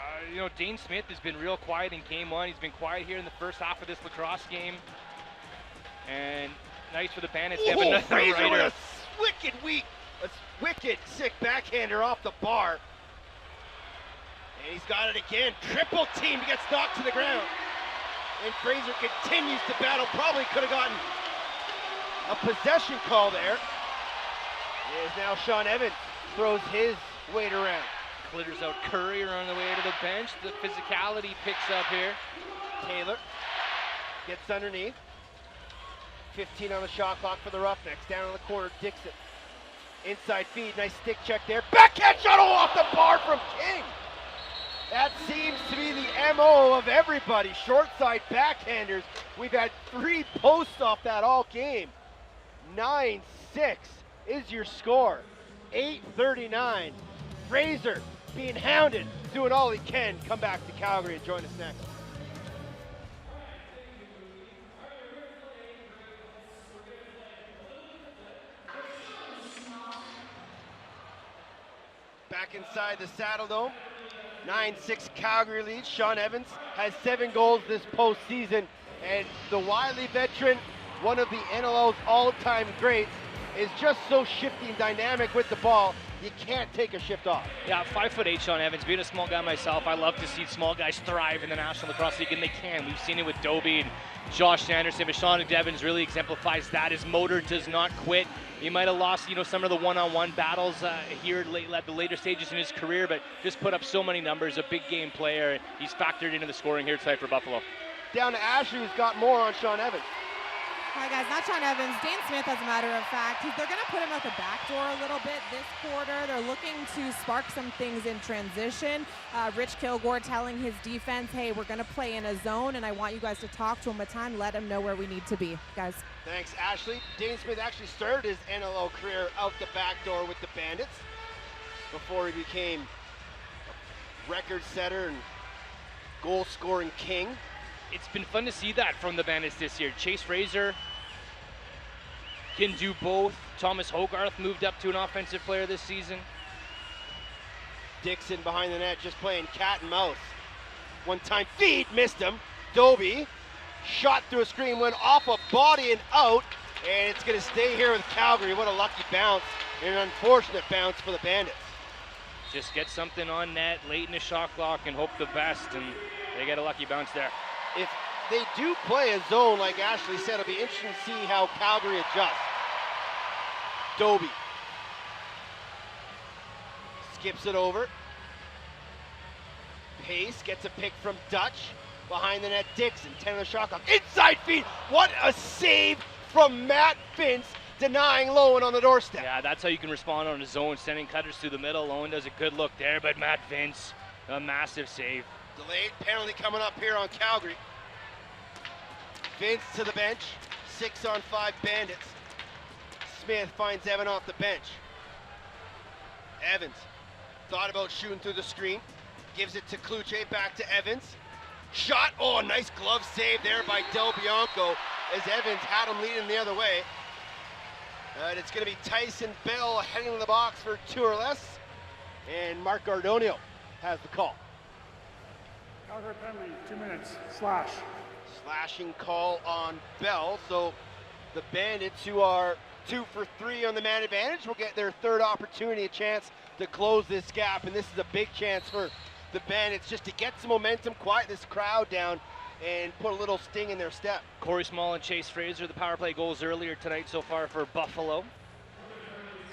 Dane Smith has been real quiet in game one. He's been quiet here in the first half of this lacrosse game. And nice for the Bandits. They have another Fraser rider. with a wicked sick backhander off the bar. And he's got it again. Triple team, gets knocked to the ground. And Fraser continues to battle. Probably could have gotten a possession call there. It is now Sean Evans throws his weight around. Clears out Courier on the way to the bench. The physicality picks up here. Taylor gets underneath. 15 on the shot clock for the Roughnecks. Down in the corner, Dixon. Inside feed, nice stick check there. Backhand shot off the bar from King. That seems to be the MO of everybody. Short side backhanders. We've had 3 posts off that all game. 9-6 is your score. 8:39. Fraser being hounded, doing all he can. Come back to Calgary and join us next. Back inside the Saddle Dome. 9-6 Calgary lead. Sean Evans has 7 goals this postseason. And the wily veteran, one of the NLL's all-time greats, is just so shifty and dynamic with the ball. You can't take a shift off. Yeah, 5'8" Sean Evans. Being a small guy myself, I love to see small guys thrive in the National Lacrosse League, and they can. We've seen it with Doby and Josh Sanderson, but Sean Evans really exemplifies that. His motor does not quit. He might have lost, some of the one-on-one battles here at the later stages in his career, but just put up so many numbers. A big game player. He's factored into the scoring here tonight for Buffalo. Down to Ashley, who's got more on Sean Evans. Hi guys, not Sean Evans, Dane Smith as a matter of fact. They're going to put him at the back door a little bit this quarter. They're looking to spark some things in transition. Rich Kilgore telling his defense, hey, we're going to play in a zone and I want you guys to talk to him a time, let him know where we need to be, guys. Thanks, Ashley. Dane Smith actually started his NLL career out the back door with the Bandits before he became a record setter and goal scoring king. It's been fun to see that from the Bandits this year. Chase Fraser can do both. Thomas Hogarth moved up to an offensive player this season. Dixon behind the net just playing cat and mouse. One-time feed, missed him. Doby shot through a screen, went off a body and out, and it's going to stay here with Calgary. What a lucky bounce and an unfortunate bounce for the Bandits. Just get something on net late in the shot clock and hope the best, and they get a lucky bounce there. If they do play a zone, like Ashley said, it'll be interesting to see how Calgary adjusts. Doby skips it over. Pace gets a pick from Dutch. Behind the net, Dixon, 10 on the shot clock. Inside feed, what a save from Matt Vince, denying Lowen on the doorstep. Yeah, that's how you can respond on a zone, sending cutters through the middle. Lowen does a good look there, but Matt Vince, a massive save. Delayed penalty coming up here on Calgary. Vince to the bench, 6-on-5 Bandits. Smith finds Evan off the bench. Evans thought about shooting through the screen, gives it to Kluche, back to Evans. Shot, oh, a nice glove save there by Del Bianco as Evans had him leading the other way. And it's going to be Tyson Bell heading to the box for 2 or less. And Mark Gardonio has the call. Calgary penalty, 2 minutes, slash. Slashing call on Bell, so the Bandits, who are 2 for 3 on the man advantage, will get their 3rd opportunity, a chance to close this gap, and this is a big chance for the Bandits just to get some momentum, quiet this crowd down, and put a little sting in their step. Corey Small and Chase Fraser, the power play goals earlier tonight so far for Buffalo.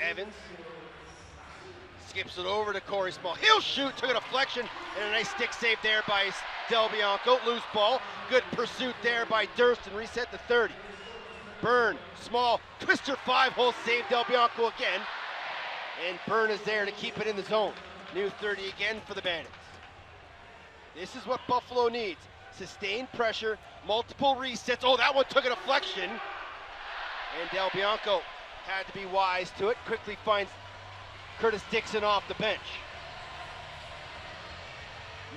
Evans Skips it over to Corey Small. He'll shoot, took a deflection, and a nice stick save there by Del Bianco. Loose ball. Good pursuit there by Durston. Reset to 30. Byrne, Small, twister 5-hole save, Del Bianco again. And Byrne is there to keep it in the zone. New 30 again for the Bandits. This is what Buffalo needs. Sustained pressure, multiple resets. Oh, that one took a deflection. And Del Bianco had to be wise to it. Quickly finds Curtis Dixon off the bench.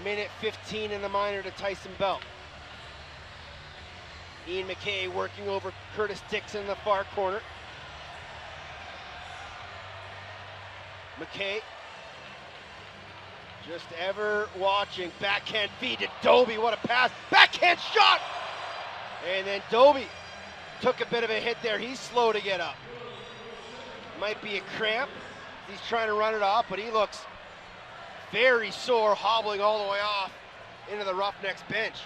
Minute 15 in the minor to Tyson Bell. Ian McKay working over Curtis Dixon in the far corner. McKay just ever watching. Backhand feed to Doby. What a pass. Backhand shot! And then Doby took a bit of a hit there. He's slow to get up. Might be a cramp. He's trying to run it off, but he looks very sore, hobbling all the way off into the Roughnecks bench.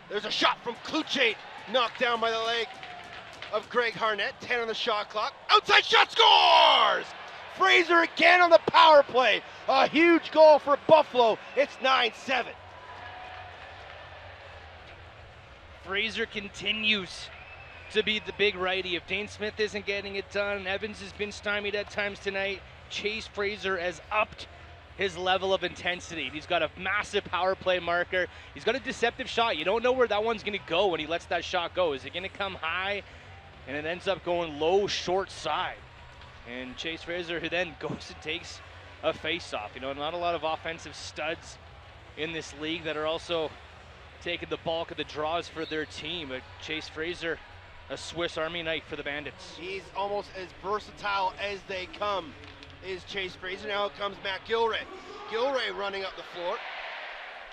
There's a shot from Kluche, knocked down by the leg of Greg Harnett. 10 on the shot clock. Outside shot, scores! Fraser again on the power play. A huge goal for Buffalo. It's 9-7. Fraser continues to be the big righty. If Dane Smith isn't getting it done, Evans has been stymied at times tonight. Chase Fraser has upped his level of intensity. He's got a massive power play marker. He's got a deceptive shot. You don't know where that one's going to go when he lets that shot go. Is it going to come high? And it ends up going low, short side. And Chase Fraser, who then goes and takes a face-off. You know, not a lot of offensive studs in this league that are also taking the bulk of the draws for their team. But Chase Fraser, a Swiss Army knife for the Bandits. He's almost as versatile as they come, is Chase Fraser. Now comes Matt Gilray. Gilray running up the floor.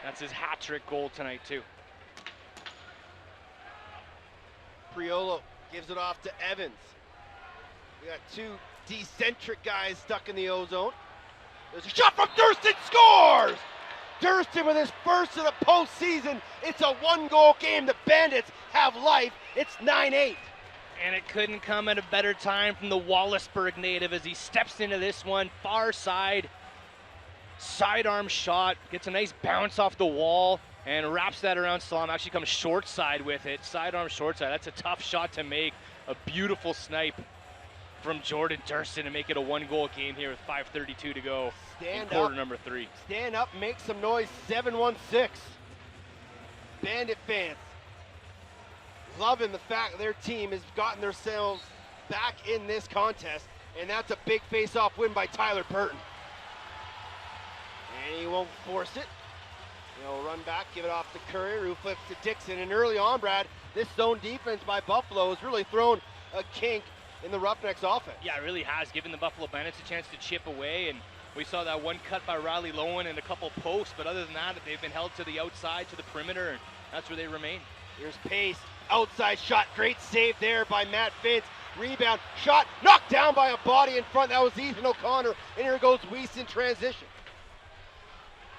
That's his hat-trick goal tonight, too. Priolo gives it off to Evans. We got two decentric guys stuck in the O-zone. There's a shot from Durston, scores! Durston with his first of the postseason. It's a one-goal game. The Bandits have life. It's 9-8. And it couldn't come at a better time from the Wallaceburg native as he steps into this one. Far side, sidearm shot. Gets a nice bounce off the wall and wraps that around Salam. Actually comes short side with it. Sidearm, short side. That's a tough shot to make. A beautiful snipe from Jordan Durston to make it a one-goal game here with 5:32 to go in quarter number 3. Stand up, make some noise. 7-1-6. Bandit fans loving the fact their team has gotten themselves back in this contest, and that's a big face-off win by Tyler Burton. And he won't force it. He'll run back, give it off to Courier, who flips to Dixon. And early on, Brad, this zone defense by Buffalo has really thrown a kink in the Roughnecks offense. Yeah, it really has given the Buffalo Bandits a chance to chip away, and we saw that one cut by Riley Lowen and a couple posts, but other than that, they've been held to the outside, to the perimeter, and that's where they remain. Here's Pace, outside shot, great save there by Matt Vince. Rebound, shot, knocked down by a body in front. That was Ethan O'Connor, and here goes Weiss in transition.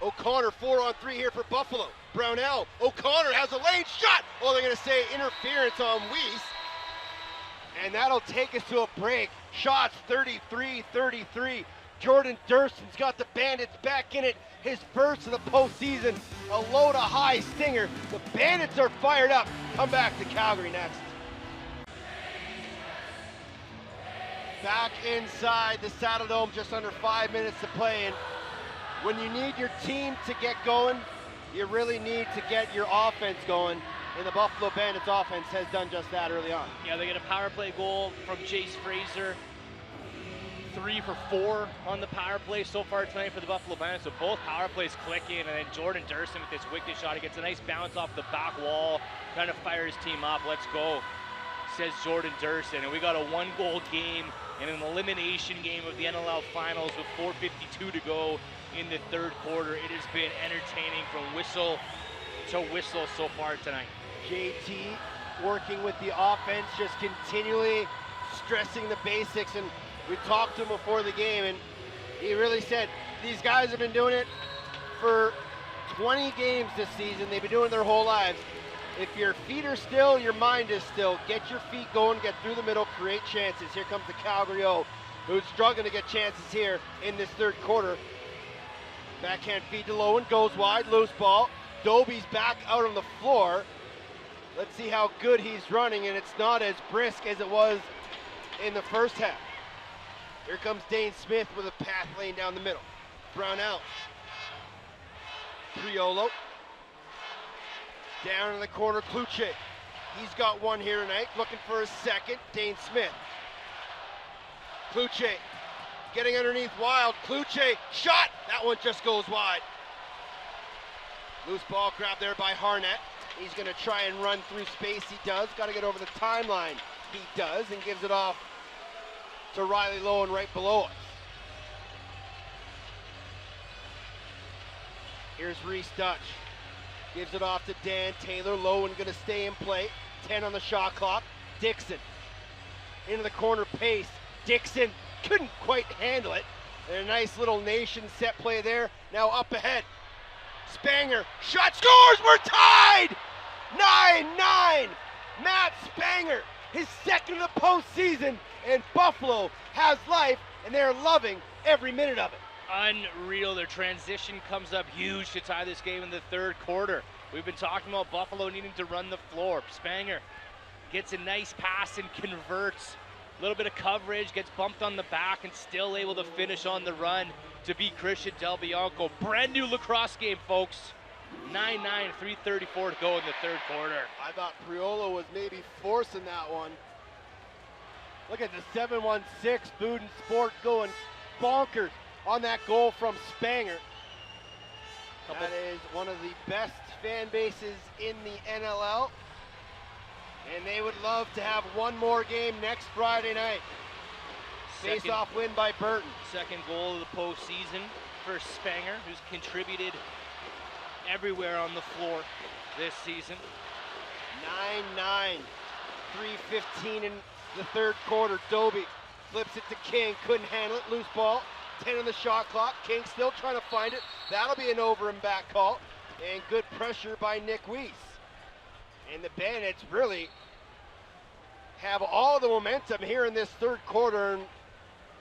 O'Connor 4-on-3 here for Buffalo. Brownell, O'Connor has a lane shot. Oh, they're gonna say interference on Weiss. And that'll take us to a break. Shots 33-33. Jordan Durston's got the Bandits back in it. His first of the postseason. A low to high stinger. The Bandits are fired up. Come back to Calgary next. Back inside the Saddledome, just under 5 minutes to play. And when you need your team to get going, you really need to get your offense going. And the Buffalo Bandits offense has done just that early on. Yeah, they get a power play goal from Chase Fraser. 3 for 4 on the power play so far tonight for the Buffalo Bandits. So both power plays clicking, and then Jordan Durston with this wicked shot. He gets a nice bounce off the back wall, trying to fire his team up. Let's go, says Jordan Durston. And we got a one-goal game and an elimination game of the NLL Finals with 4:52 to go in the third quarter. It has been entertaining from whistle to whistle so far tonight. JT working with the offense, just continually stressing the basics. And we talked to him before the game, and he really said these guys have been doing it for 20 games this season. They've been doing it their whole lives. If your feet are still, your mind is still. Get your feet going, get through the middle, create chances. Here comes the Calgary O. who's struggling to get chances here in this third quarter. Backhand feed to Lowen, goes wide, loose ball. Doby's back out on the floor. Let's see how good he's running, and it's not as brisk as it was in the first half. Here comes Dane Smith with a path lane down the middle. Brown out. Priolo. Down in the corner, Kluche. He's got one here tonight, looking for a second. Dane Smith. Kluche getting underneath Wild. Kluche, shot! That one just goes wide. Loose ball grabbed there by Harnett. He's gonna try and run through space. He does. Gotta get over the timeline. He does, and gives it off to Riley Lowen right below us. Here's Reese Dutch. Gives it off to Dan Taylor. Lowen gonna stay in play. 10 on the shot clock. Dixon into the corner pace. Dixon couldn't quite handle it. And a nice little nation set play there. Now up ahead. Spanger, shot, scores, we're tied! 9-9, Matt Spanger, his second of the postseason, and Buffalo has life, and they're loving every minute of it. Unreal. Their transition comes up huge to tie this game in the third quarter. We've been talking about Buffalo needing to run the floor. Spanger gets a nice pass and converts. A little bit of coverage, gets bumped on the back, and still able to finish on the run to beat Christian Del Bianco. Brand new lacrosse game, folks. 9-9, 3:34 to go in the third quarter. I thought Priolo was maybe forcing that one. Look at the 7-1-6 Buden Sport going bonkers on that goal from Spanger. That is one of the best fan bases in the NLL. And they would love to have one more game next Friday night. Face-off win by Burton. Second goal of the postseason for Spanger, who's contributed everywhere on the floor this season. 9-9, 3:15 in the third quarter. Doby flips it to King, couldn't handle it, loose ball. 10 on the shot clock. King still trying to find it. That'll be an over and back call. And good pressure by Nick Weiss. And the Bandits really have all the momentum here in this third quarter.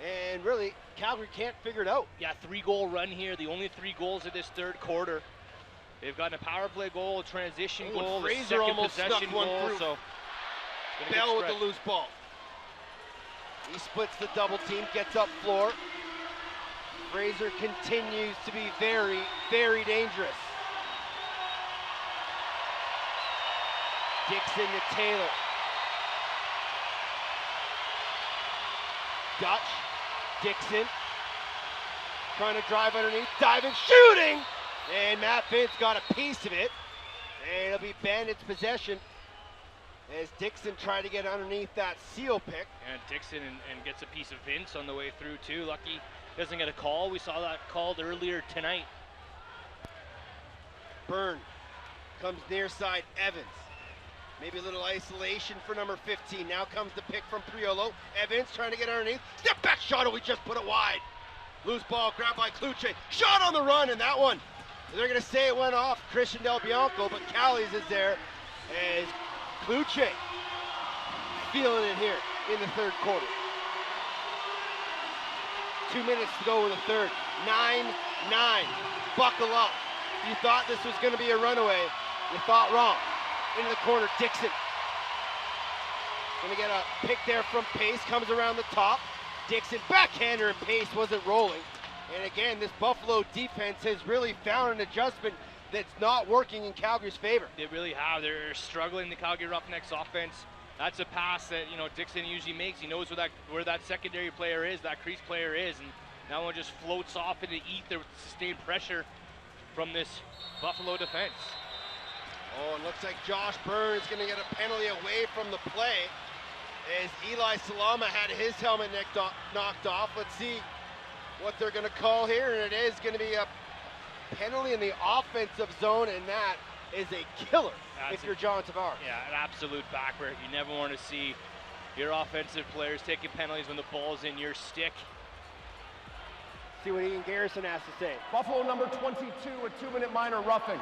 And really, Calgary can't figure it out. Yeah, 3-goal run here. The only 3 goals of this third quarter. They've gotten a power play goal, a transition goal, a Fraser second almost possession snuck one goal. through. So Bell with the loose ball. He splits the double team, gets up floor. Fraser continues to be very, very dangerous. Dixon to Taylor. Dutch, Dixon, trying to drive underneath, diving, shooting! And Matt Vince got a piece of it. And it'll be Bandits' possession as Dixon tried to get underneath that seal pick. And Dixon and gets a piece of Vince on the way through too. Lucky doesn't get a call. We saw that called earlier tonight. Byrne comes near side Evans. Maybe a little isolation for number 15. Now comes the pick from Priolo. Evans trying to get underneath. Step back shot, we just put it wide. Loose ball grabbed by Kluche. Shot on the run, and that one, they're going to say it went off Christian Del Bianco, but Callies is there as Kluche feeling it here in the third quarter. 2 minutes to go in the third. 9-9. Buckle up. If you thought this was going to be a runaway, you thought wrong. Into the corner, Dixon. Gonna get a pick there from Pace, comes around the top. Dixon, backhander, and Pace wasn't rolling. And again, this Buffalo defense has really found an adjustment that's not working in Calgary's favor. They really have. They're struggling, the Calgary Roughnecks offense. That's a pass that, you know, Dixon usually makes. He knows where that secondary player is, that crease player is, and that one just floats off into ether with sustained pressure from this Buffalo defense. Oh, it looks like Josh Byrne is going to get a penalty away from the play as Eli Salama had his helmet knocked off. Let's see what they're going to call here, and it is going to be a penalty in the offensive zone, and that is a killer if you're John Tavares. Yeah, an absolute backbreaker. You never want to see your offensive players taking penalties when the ball's in your stick. See what Ian Garrison has to say. Buffalo number 22, a 2-minute minor roughing.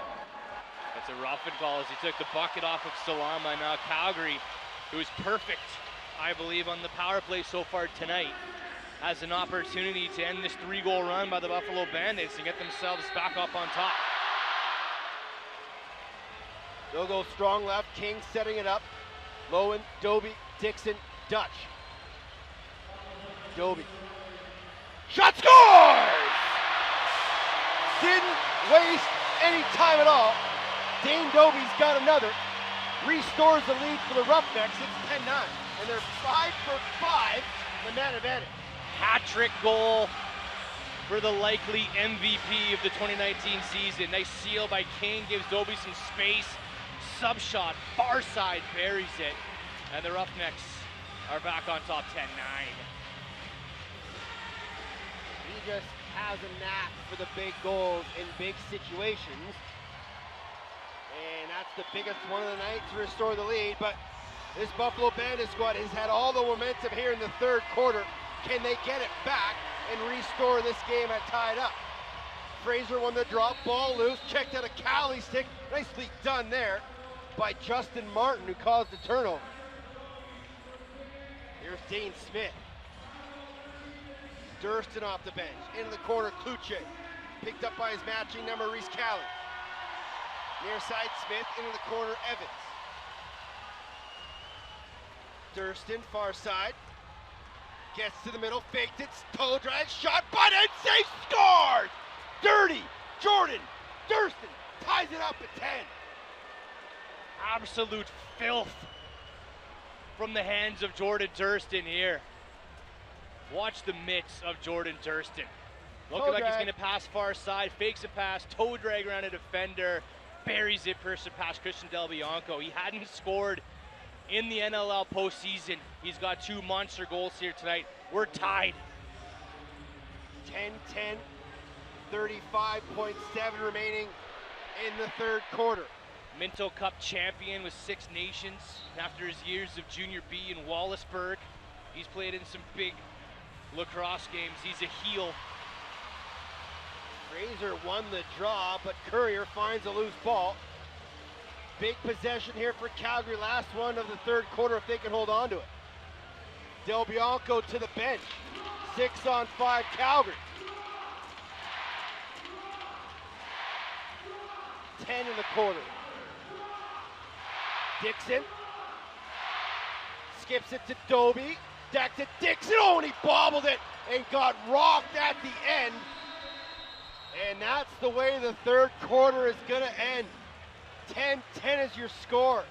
That's a roughing call as he took the bucket off of Salama. Now Calgary, who was perfect, I believe, on the power play so far tonight, has an opportunity to end this 3-goal run by the Buffalo Bandits and get themselves back up on top. They'll go strong left. King setting it up. Lowen, Doby, Dixon, Dutch. Doby. Shot scores! Didn't waste any time at all. Dane Doby's got another. Restores the lead for the Roughnecks. It's 10-9. And they're 5 for 5 in the man advantage. Hat-trick goal for the likely MVP of the 2019 season. Nice seal by King, gives Doby some space. Sub shot, far side, buries it. And the Roughnecks are back on top 10-9. He just has a knack for the big goals in big situations. And that's the biggest one of the night to restore the lead. But this Buffalo Bandit squad has had all the momentum here in the third quarter. Can they get it back and restore this game at tied up? Fraser won the drop, ball loose, checked out a Cali stick. Nicely done there by Justin Martin, who caused the turnover. Here's Dane Smith. Durston off the bench. Into the corner, Kluche. Picked up by his matching number, Reese Cali. Near side, Smith. Into the corner, Evans. Durston, far side. Gets to the middle, faked it, toe drag, shot, button, save, scored! Dirty Jordan Durston ties it up at 10. Absolute filth from the hands of Jordan Durston here. Watch the mitts of Jordan Durston. Looking like he's going to pass far side, fakes a pass, toe drag around a defender, buries it past Christian Del Bianco. He hadn't scored in the NLL postseason. He's got 2 monster goals here tonight. We're tied. 10-10, 35.7 remaining in the third quarter. Minto Cup champion with 6 Nations after his years of Junior B in Wallaceburg. He's played in some big lacrosse games. He's a heel. Fraser won the draw, but Courier finds a loose ball. Big possession here for Calgary. Last one of the third quarter if they can hold on to it. Del Bianco to the bench. 6-on-5 Calgary. 10 in the quarter. Dixon. Skips it to Doby. Back to Dixon. Oh, and he bobbled it and got rocked at the end. And that's the way the third quarter is going to end. 10-10 is your score.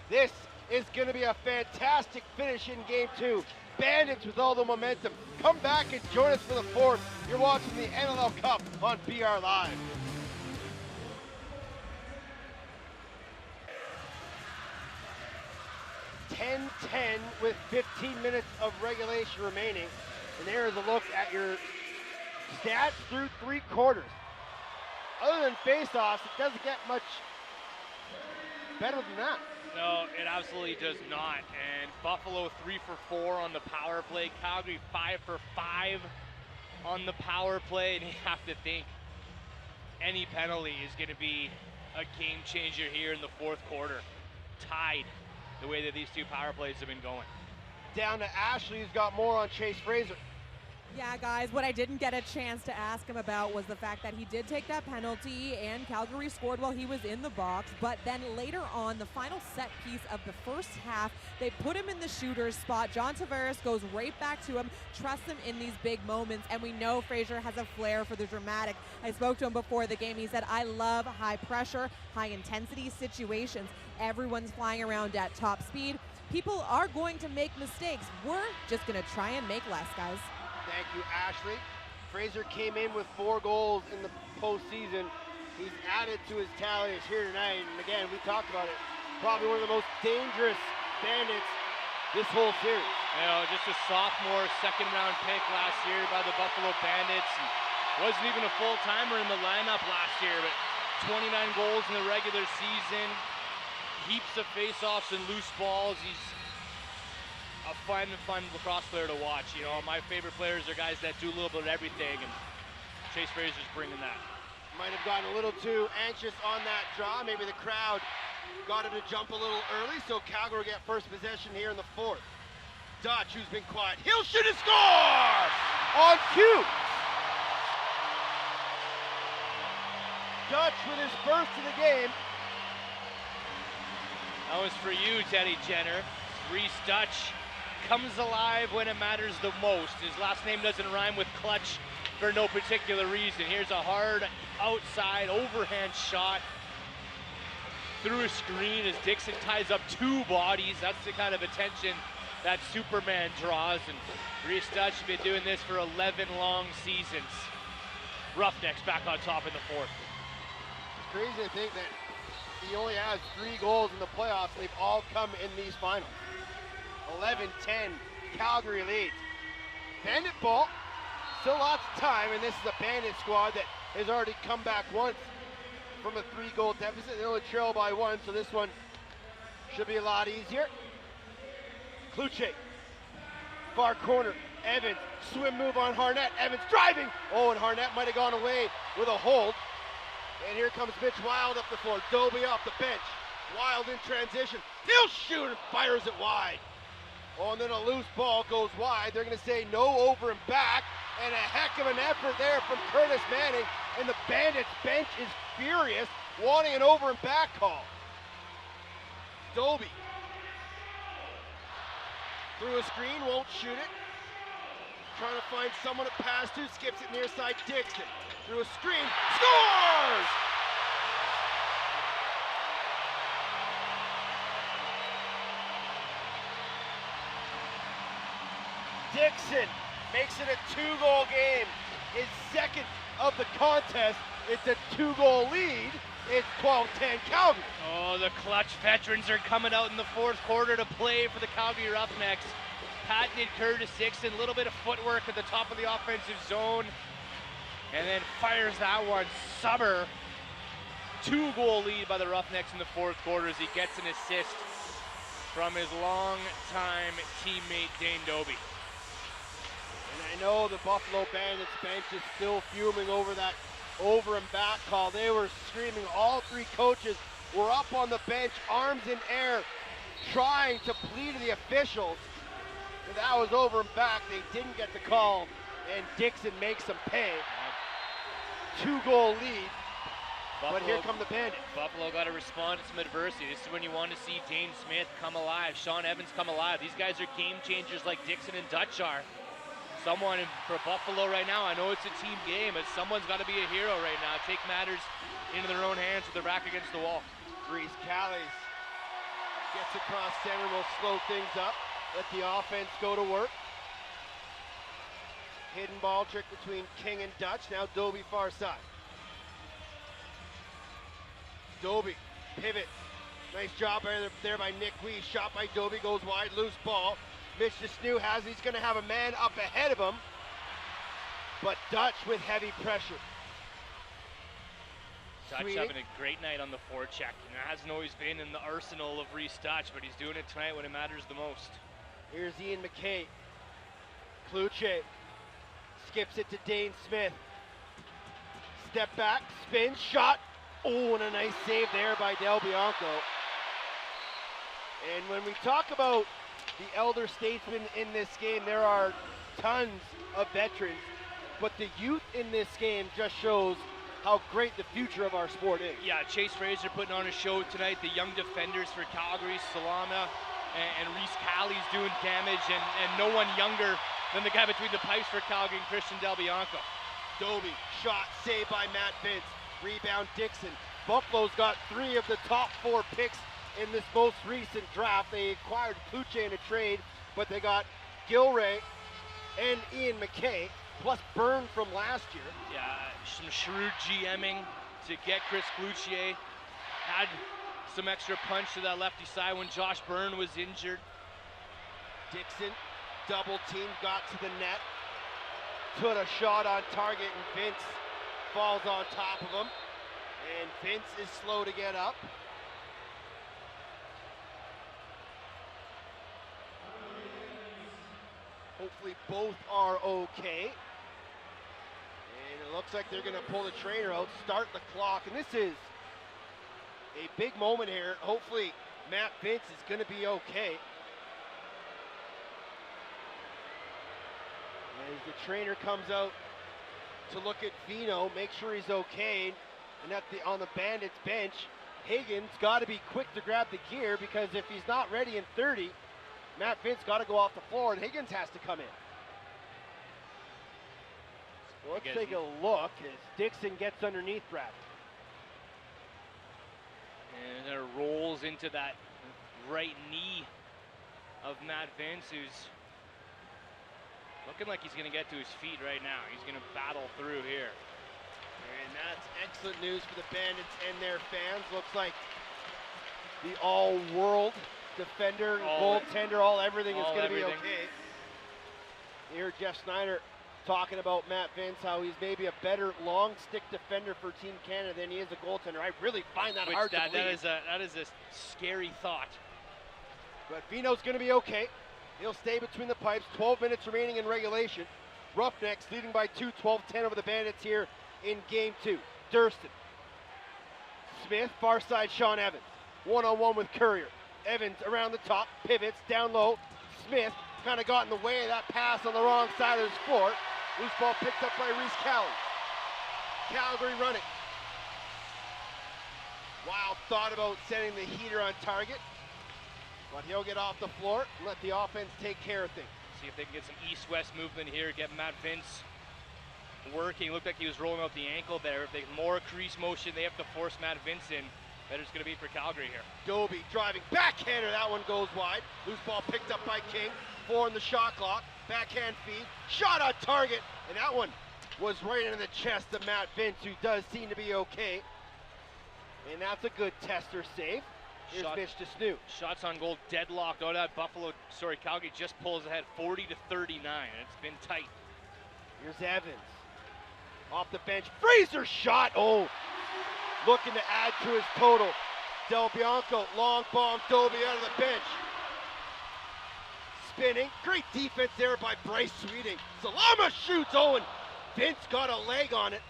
This is going to be a fantastic finish in game 2. Bandits with all the momentum. Come back and join us for the fourth. You're watching the NLL Cup on BR Live. (10-10) with 15 minutes of regulation remaining. And there is a look at your stats through 3 quarters. Other than face-offs, it doesn't get much better than that. No, it absolutely does not. And Buffalo 3 for 4 on the power play. Calgary 5 for 5 on the power play. And you have to think any penalty is going to be a game changer here in the fourth quarter. Tied the way that these 2 power plays have been going. Down to Ashley, who's got more on Chase Fraser. Yeah, guys, what I didn't get a chance to ask him about was the fact that he did take that penalty and Calgary scored while he was in the box, but then later on, the final set piece of the first half, they put him in the shooter's spot. John Tavares goes right back to him, trusts him in these big moments, and we know Fraser has a flair for the dramatic. I spoke to him before the game. He said, I love high pressure, high intensity situations. Everyone's flying around at top speed. People are going to make mistakes. We're just going to try and make less, guys. Thank you, Ashley. Fraser came in with 4 goals in the postseason. He's added to his tally here tonight. And again, we talked about it. Probably one of the most dangerous Bandits this whole series. You know, just a sophomore second-round pick last year by the Buffalo Bandits. He wasn't even a full-timer in the lineup last year, but 29 goals in the regular season. Heaps of face-offs and loose balls. He's a fun lacrosse player to watch. You know, my favorite players are guys that do a little bit of everything, and Chase Fraser's bringing that. Might have gotten a little too anxious on that draw. Maybe the crowd got him to jump a little early, so Calgary will get first possession here in the fourth. Dutch, who's been quiet. He'll shoot and score! On cue! Dutch with his first of the game. That was for you, Teddy Jenner. Reese Dutch comes alive when it matters the most. His last name doesn't rhyme with clutch for no particular reason. Here's a hard outside overhand shot through a screen as Dixon ties up two bodies. That's the kind of attention that Superman draws. And Reese Dutch has been doing this for 11 long seasons. Roughnecks back on top in the fourth. It's crazy to think that he only has 3 goals in the playoffs, and they've all come in these finals. 11-10, Calgary leads. Bandit ball, still lots of time, and this is a Bandit squad that has already come back once from a 3-goal deficit. They only trail by 1, so this one should be a lot easier. Kluche, far corner, Evans, swim move on Harnett, Evans driving! Oh, and Harnett might have gone away with a hold. And here comes Mitch Wild up the floor, Dobie off the bench. Wild in transition, he'll shoot and fires it wide. Oh, and then a loose ball goes wide. They're gonna say no over and back, and a heck of an effort there from Curtis Manning, and the Bandits bench is furious, wanting an over and back call. Dobie through a screen, won't shoot it. Trying to find someone to pass to, skips it near side Dixon. Through a screen, scores! Dixon makes it a 2-goal game. His second of the contest. It's a 2-goal lead. It's 12-10 Calgary. Oh, the clutch veterans are coming out in the fourth quarter to play for the Calgary Roughnecks. Patented Curtis Dixon, a little bit of footwork at the top of the offensive zone, and then fires that one. Summer, 2-goal lead by the Roughnecks in the fourth quarter as he gets an assist from his longtime teammate Dane Dobie. And I know the Buffalo Bandits bench is still fuming over that over and back call. They were screaming. All 3 coaches were up on the bench, arms in air, trying to plead to the officials. And that was over and back. They didn't get the call, and Dixon makes them pay. 2-goal lead. Buffalo, but here come the Bandits. Buffalo got to respond to some adversity. This is when you want to see Dane Smith come alive, Sean Evans come alive. These guys are game changers like Dixon and Dutch are. Someone for Buffalo right now, I know it's a team game, but someone's got to be a hero right now. Take matters into their own hands with their back against the wall. Reese Callies gets across center, will slow things up. Let the offense go to work. Hidden ball trick between King and Dutch. Now Dobie far side. Dobie pivot. Nice job there by Nick Weiss. Shot by Dobie, goes wide, loose ball. Mitch Desnew has it. He's going to have a man up ahead of him. But Dutch with heavy pressure. Dutch having a great night on the forecheck. And that hasn't always been in the arsenal of Reese Dutch, but he's doing it tonight when it matters the most. Here's Ian McKay. Kluche skips it to Dane Smith. Step back, spin, shot. Oh, and a nice save there by Del Bianco. And when we talk about the elder statesmen in this game, there are tons of veterans, but the youth in this game just shows how great the future of our sport is. Yeah, Chase Fraser putting on a show tonight. The young defenders for Calgary, Salama and Reese Callies doing damage, and no one younger than the guy between the pipes for Calgary and Christian Del Bianco. Dobie, shot saved by Matt Vince. Rebound Dixon. Buffalo's got 3 of the top 4 picks in this most recent draft. They acquired Kluche in a trade, but they got Gilray and Ian McKay, plus Byrne from last year. Yeah, some shrewd GMing to get Chris Kluche. Had some extra punch to that lefty side when Josh Byrne was injured. Dixon, double team, got to the net. Put a shot on target, and Vince falls on top of him. And Vince is slow to get up. Hopefully both are okay. And it looks like they're going to pull the trainer out, start the clock. And this is a big moment here. Hopefully Matt Vince is going to be okay. as the trainer comes out to look at Vino, make sure he's okay. And on the Bandits bench, Higgins got to be quick to grab the gear, because if he's not ready in 30, Matt Vince got to go off the floor and Higgins has to come in. So let's take a look as Dixon gets underneath Bradley. And it rolls into that right knee of Matt Vince, who's looking like he's going to get to his feet right now. He's going to battle through here. And that's excellent news for the Bandits and their fans. Looks like the all-world defender, goaltender, everything is going to be okay. You hear Jeff Snyder talking about Matt Vince, how he's maybe a better long stick defender for Team Canada than he is a goaltender. I really find that hard to believe. That is a scary thought. But Vino's going to be okay. He'll stay between the pipes. 12 minutes remaining in regulation. Roughnecks leading by 2, 12-10 over the Bandits here in Game 2. Durston. Smith, far side, Sean Evans. One-on-one with Courier. Evans around the top, pivots, down low. Smith kind of got in the way of that pass on the wrong side of his floor. Loose ball picked up by Reese Callie. Calgary running. Wild thought about setting the heater on target, but he'll get off the floor and let the offense take care of things. See if they can get some east-west movement here, get Matt Vince working. Looked like he was rolling out the ankle there. If they more crease motion, they have to force Matt Vince in. Better it's going to be for Calgary here. Doby driving backhander. That one goes wide. Loose ball picked up by King. 4 in the shot clock. Backhand feed. Shot on target. And that one was right into the chest of Matt Vince, who does seem to be okay. And that's a good tester save. Here's Mitch DeSnew. Shots on goal deadlocked. Oh, that Calgary just pulls ahead 40-39. It's been tight. Here's Evans. Off the bench. Fraser shot. Oh, looking to add to his total. Del Bianco, long bomb, Doby out of the bench. Spinning. Great defense there by Bryce Sweeting. Salama shoots. Oh, and Vince got a leg on it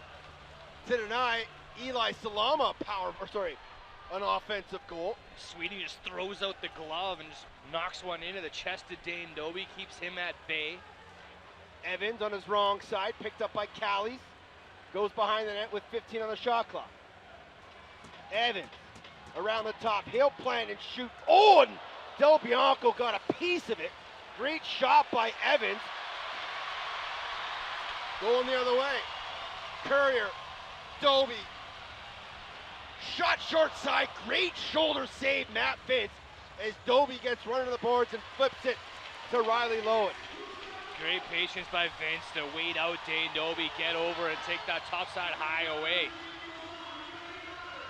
to deny Eli Salama an offensive goal. Sweeting just throws out the glove and just knocks one into the chest of Dane Doby, keeps him at bay. Evans on his wrong side, picked up by Callies. Goes behind the net with 15 on the shot clock. Evans around the top. He'll plant and shoot. Oh, and Del Bianco got a piece of it. Great shot by Evans. Going the other way. Courier, Doby. Shot short side. Great shoulder save, Matt Vince, as Doby gets running to the boards and flips it to Riley Lowen. Great patience by Vince to wait out Dane Doby, get over and take that topside high away.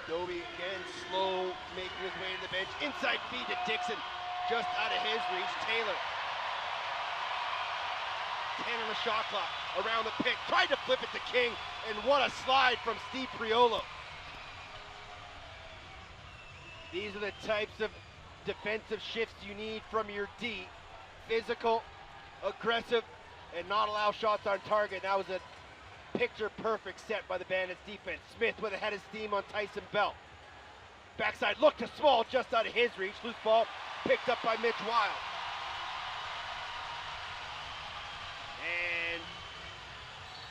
Doby again slow, making his way to the bench. Inside feed to Dixon, just out of his reach. Taylor. 10 on the shot clock, around the pick. Tried to flip it to King, and what a slide from Steve Priolo. These are the types of defensive shifts you need from your D. Physical, aggressive, and not allow shots on target. That was a picture-perfect set by the Bandits defense. Smith with a head of steam on Tyson Bell. Backside look to Small, just out of his reach. Loose ball picked up by Mitch Wild. And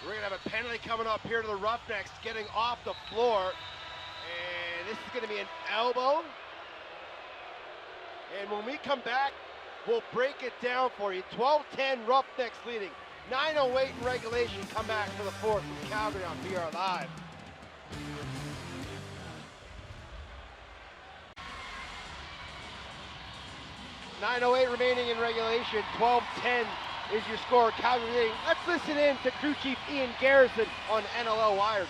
we're going to have a penalty coming up here to the Roughnecks, getting off the floor. And this is going to be an elbow. And when we come back, we'll break it down for you. 12-10 Roughnecks leading. 9:08 in regulation. Come back for the fourth from Calgary on BR Live. .908 remaining in regulation. 12-10 is your score. Calgary leading. Let's listen in to crew chief Ian Garrison on NLL Wired.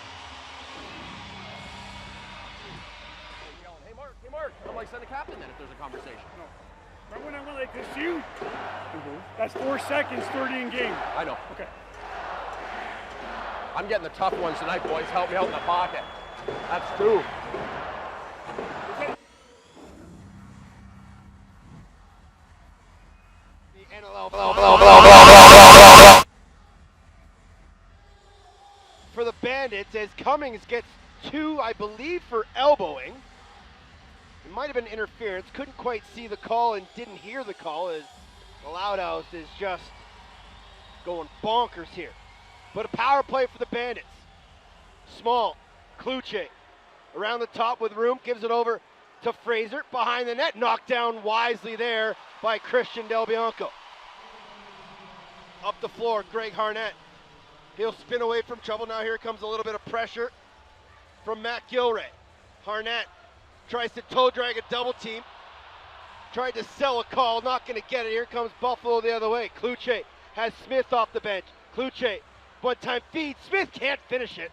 Hey Mark, I'm like send a captain then if there's a conversation. No. Remember when I went like this to you? That's 4 seconds, 30 in game. I know. Okay. I'm getting the tough ones tonight, boys. Help me out in the pocket. That's 2. The NLL for the Bandits as Cummings gets 2, I believe, for elbowing. It might have been interference. Couldn't quite see the call and didn't hear the call as the Loud House is just going bonkers here. But a power play for the Bandits. Small, Kluche around the top with room, gives it over to Fraser, behind the net, knocked down wisely there by Christian Del Bianco. Up the floor, Greg Harnett. He'll spin away from trouble. Now here comes a little bit of pressure from Matt Gilray. Harnett tries to toe drag a double team. Tried to sell a call, not going to get it. Here comes Buffalo the other way. Kluche has Smith off the bench. Kluche, one-time feed. Smith can't finish it.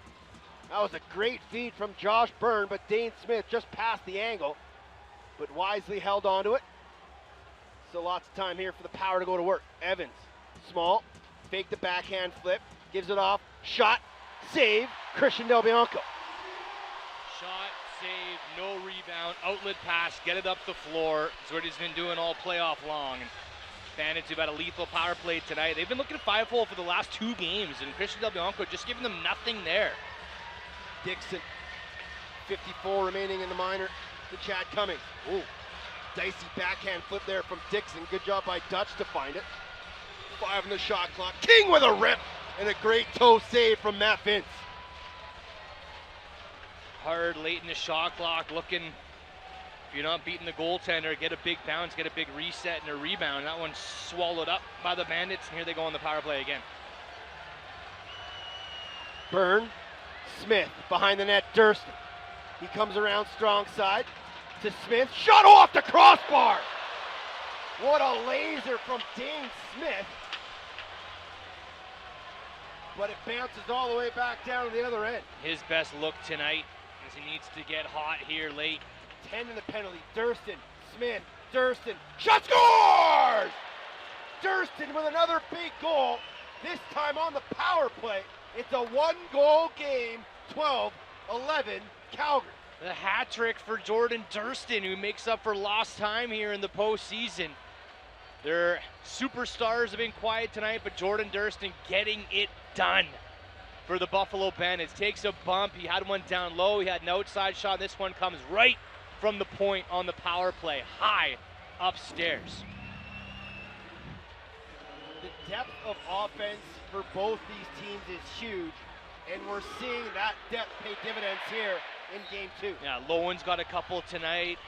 That was a great feed from Josh Byrne, but Dane Smith just passed the angle, but wisely held onto it. So lots of time here for the Power to go to work. Evans, small, fake the backhand flip, gives it off, shot, save, Christian Del Bianco. Shot, save, no rebound, outlet pass, get it up the floor. That's what he's been doing all playoff long. And Bandits who've had a lethal power play tonight. They've been looking 5-hole for the last 2 games, and Christian Del Bianco just giving them nothing there. Dixon, 54 remaining in the minor to Chad Cummings. Ooh, dicey backhand flip there from Dixon. Good job by Dutch to find it. 5 on the shot clock. King with a rip and a great toe save from Matt Vince. Hard late in the shot clock, looking, if you're not beating the goaltender, get a big bounce, get a big reset and a rebound. That one's swallowed up by the Bandits, and here they go on the power play again. Byrne, Smith behind the net, Durston. He comes around strong side to Smith, shot off the crossbar. What a laser from Dane Smith. But it bounces all the way back down to the other end. His best look tonight as he needs to get hot here late. 10 in the penalty, Durston, Smith, Durston, shot scores! Durston with another big goal, this time on the power play. It's a 1-goal game, 12-11, Calgary. The hat trick for Jordan Durston, who makes up for lost time here in the postseason. Their superstars have been quiet tonight, but Jordan Durston getting it done for the Buffalo Bandits. Takes a bump, he had one down low, he had an outside shot. This one comes right from the point on the power play, high upstairs. The depth of offense for both these teams is huge, and we're seeing that depth pay dividends here in game 2. Yeah, Lowen's got a couple tonight.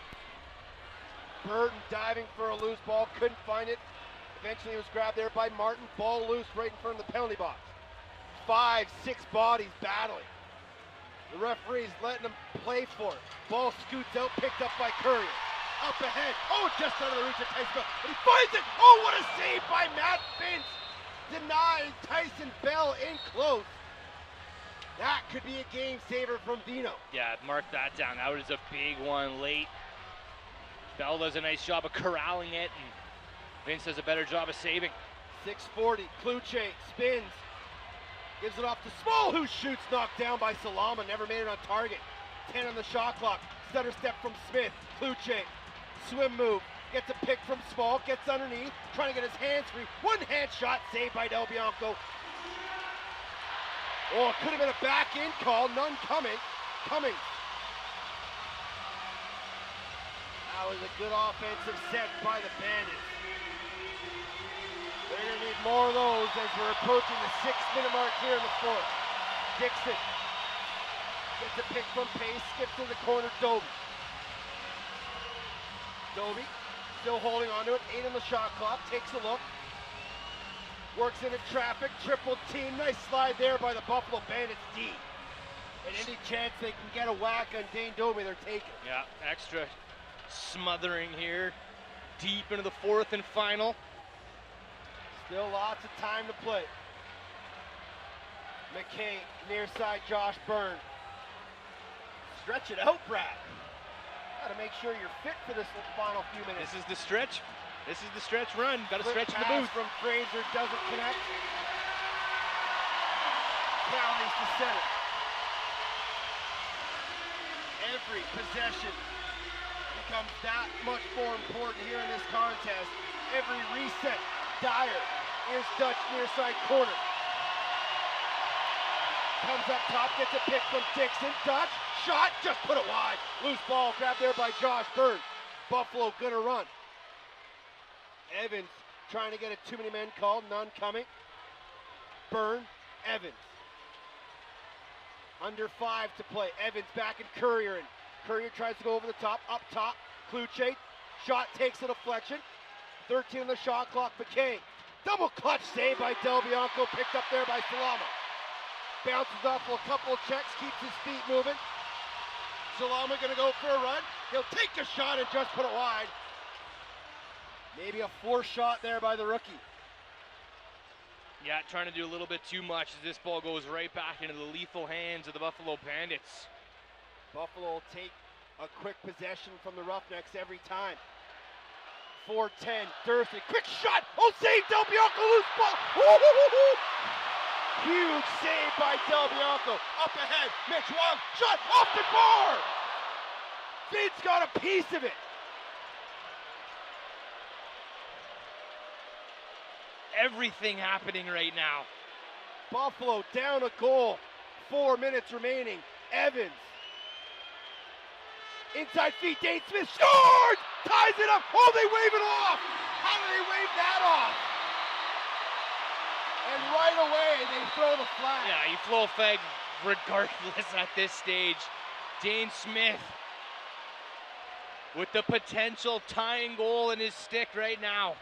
Burton diving for a loose ball, couldn't find it. Eventually it was grabbed there by Martin. Ball loose right in front of the penalty box. 5, 6 bodies battling. The referee's letting them play for it. Ball scoots out, picked up by Courier. Up ahead, oh, just out of the reach of Tyson Bell, but he finds it! Oh, what a save by Matt Vince! Denies Tyson Bell in close. That could be a game saver from Dino. Yeah, mark that down. That was a big one late. Bell does a nice job of corralling it, and Vince does a better job of saving. 6:40, Kluche spins, gives it off to Small, who shoots, knocked down by Salama, never made it on target. 10 on the shot clock, stutter step from Smith, Kluche, swim move, gets a pick from Small, gets underneath, trying to get his hands free. One hand shot, saved by Del Bianco. Oh, it could have been a back in call, none coming. Cummings. That was a good offensive set by the Bandits. They're going to need more of those as we're approaching the 6-minute mark here in the 4th. Dixon gets a pick from Pace, skips to the corner, Doby. Doby still holding onto it, 8 on the shot clock, takes a look. Works into traffic, triple team, nice slide there by the Buffalo Bandits D. And any chance they can get a whack on Dane Doby, they're taking. Yeah, extra smothering here, deep into the 4th and final. Still lots of time to play. McKay, near side, Josh Byrne. Stretch it out, Brad. Gotta make sure you're fit for this final few minutes. This is the stretch. This is the stretch run. Got to stretch in the Pass booth. from Fraser doesn't connect. Counties to center. Every possession becomes that much more important here in this contest. Every reset. Dyer. Here's Dutch near side corner. Comes up top, gets a pick from Dixon. Dutch, shot, just put it wide. Loose ball grabbed there by Josh Byrne. Buffalo gonna run. Evans trying to get a too many men called, none coming. Byrne, Evans. Under 5 to play. Evans back in Courier, and Courier tries to go over the top. Up top, Cloutier. Shot takes a deflection. 13 on the shot clock. McKay. Double clutch save by Del Bianco, picked up there by Salama. Bounces off a couple of checks, keeps his feet moving. Salama gonna go for a run. He'll take a shot and just put it wide. Maybe a forced shot there by the rookie. Yeah, trying to do a little bit too much as this ball goes right back into the lethal hands of the Buffalo Bandits. Buffalo will take a quick possession from the Roughnecks every time. 4-10, Durfee, quick shot! Oh, save, Del Bianco, loose ball! Woo-hoo-hoo-hoo! Huge save by Del Bianco. Up ahead, Mitch Wong, shot off the bar! Vince got a piece of it. Everything happening right now. Buffalo down a goal. 4 minutes remaining. Evans. Inside feet, Dane Smith scored! Ties it up. Oh, they wave it off. How do they wave that off? And right away, they throw the flag. Yeah, you throw a flag regardless at this stage. Dane Smith with the potential tying goal in his stick right now.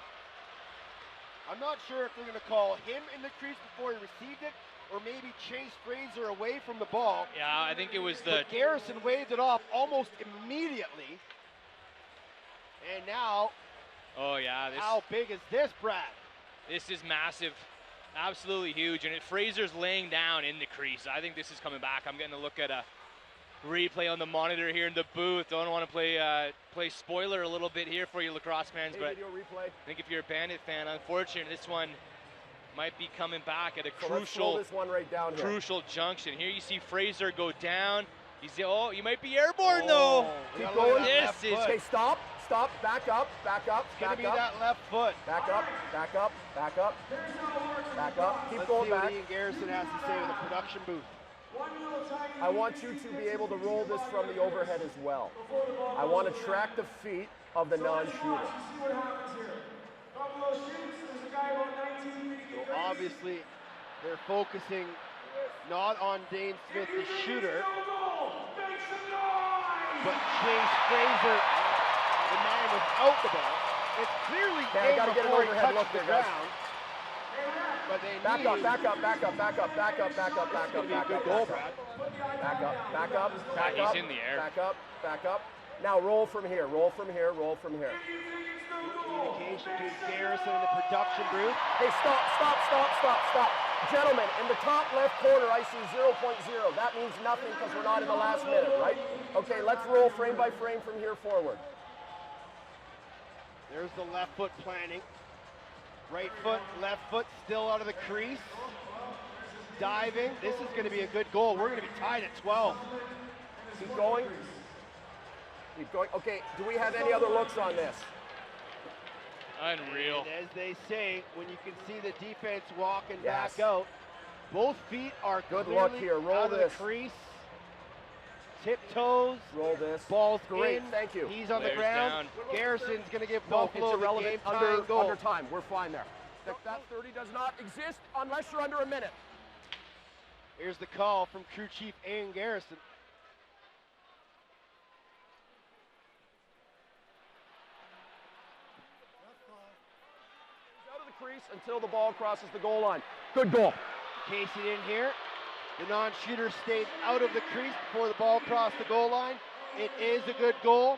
I'm not sure if they're going to call him in the crease before he received it, or maybe chase Fraser away from the ball. Yeah, I think it was the... But Garrison waved it off almost immediately. And now... Oh, yeah. How big is this, Brad? This is massive. Absolutely huge. And Fraser's laying down in the crease. I think this is coming back. I'm getting a look at a replay on the monitor here in the booth. Don't want to play spoiler a little bit here for you lacrosse fans, but video replay. I think if you're a Bandit fan, unfortunately, this one might be coming back at a So let's slow this one right down here. crucial junction. Here you see Fraser go down. Oh, you might be airborne though. Keep going. This is... Okay, stop, back up, It's going to be that left foot. Back up, back up, back up, back up. Keep Let's going see back. what Ian Garrison has to say with the production booth. I want you to be able to roll this from the overhead as well. I want to track the feet of the non-shooter. So obviously, they're focusing not on Dane Smith, the shooter, but Chase Fraser, the man without the ball. It's clearly Okay, I got to get an before he overhead look touched the there, guys. ground. But they Back need... up, back up, back up, back up, back up, back up, back This is up, gonna back be a up, good goal, back Brad. up. Back up, back up, back he's up. in the air. Back up, back up. Now roll from here, roll from here, roll from here. Communication between Garrison and the production booth. Hey, stop. Gentlemen, in the top left corner, I see 0.0. That means nothing because we're not in the last minute, right? Okay, let's roll frame by frame from here forward. There's the left foot planning. Right foot, left foot, still out of the crease. Diving. This is going to be a good goal. We're going to be tied at 12. Keep going. Keep going. Okay, do we have any other looks on this? Unreal. And as they say, when you can see the defense walking Yes. back out, both feet are Good look clearly here. Roll out this. of the crease. Tiptoes. Roll this. Ball's Great, in. thank you. He's on the Players ground. down. Garrison's going to give No, Buffalo it's the irrelevant game-tying goal. under time. We're fine there. That 30 does not exist unless you're under a minute. Here's the call from crew chief Ian Garrison. Out of the crease until the ball crosses the goal line. Good goal. Casey in here. The non-shooter stayed out of the crease before the ball crossed the goal line. It is a good goal.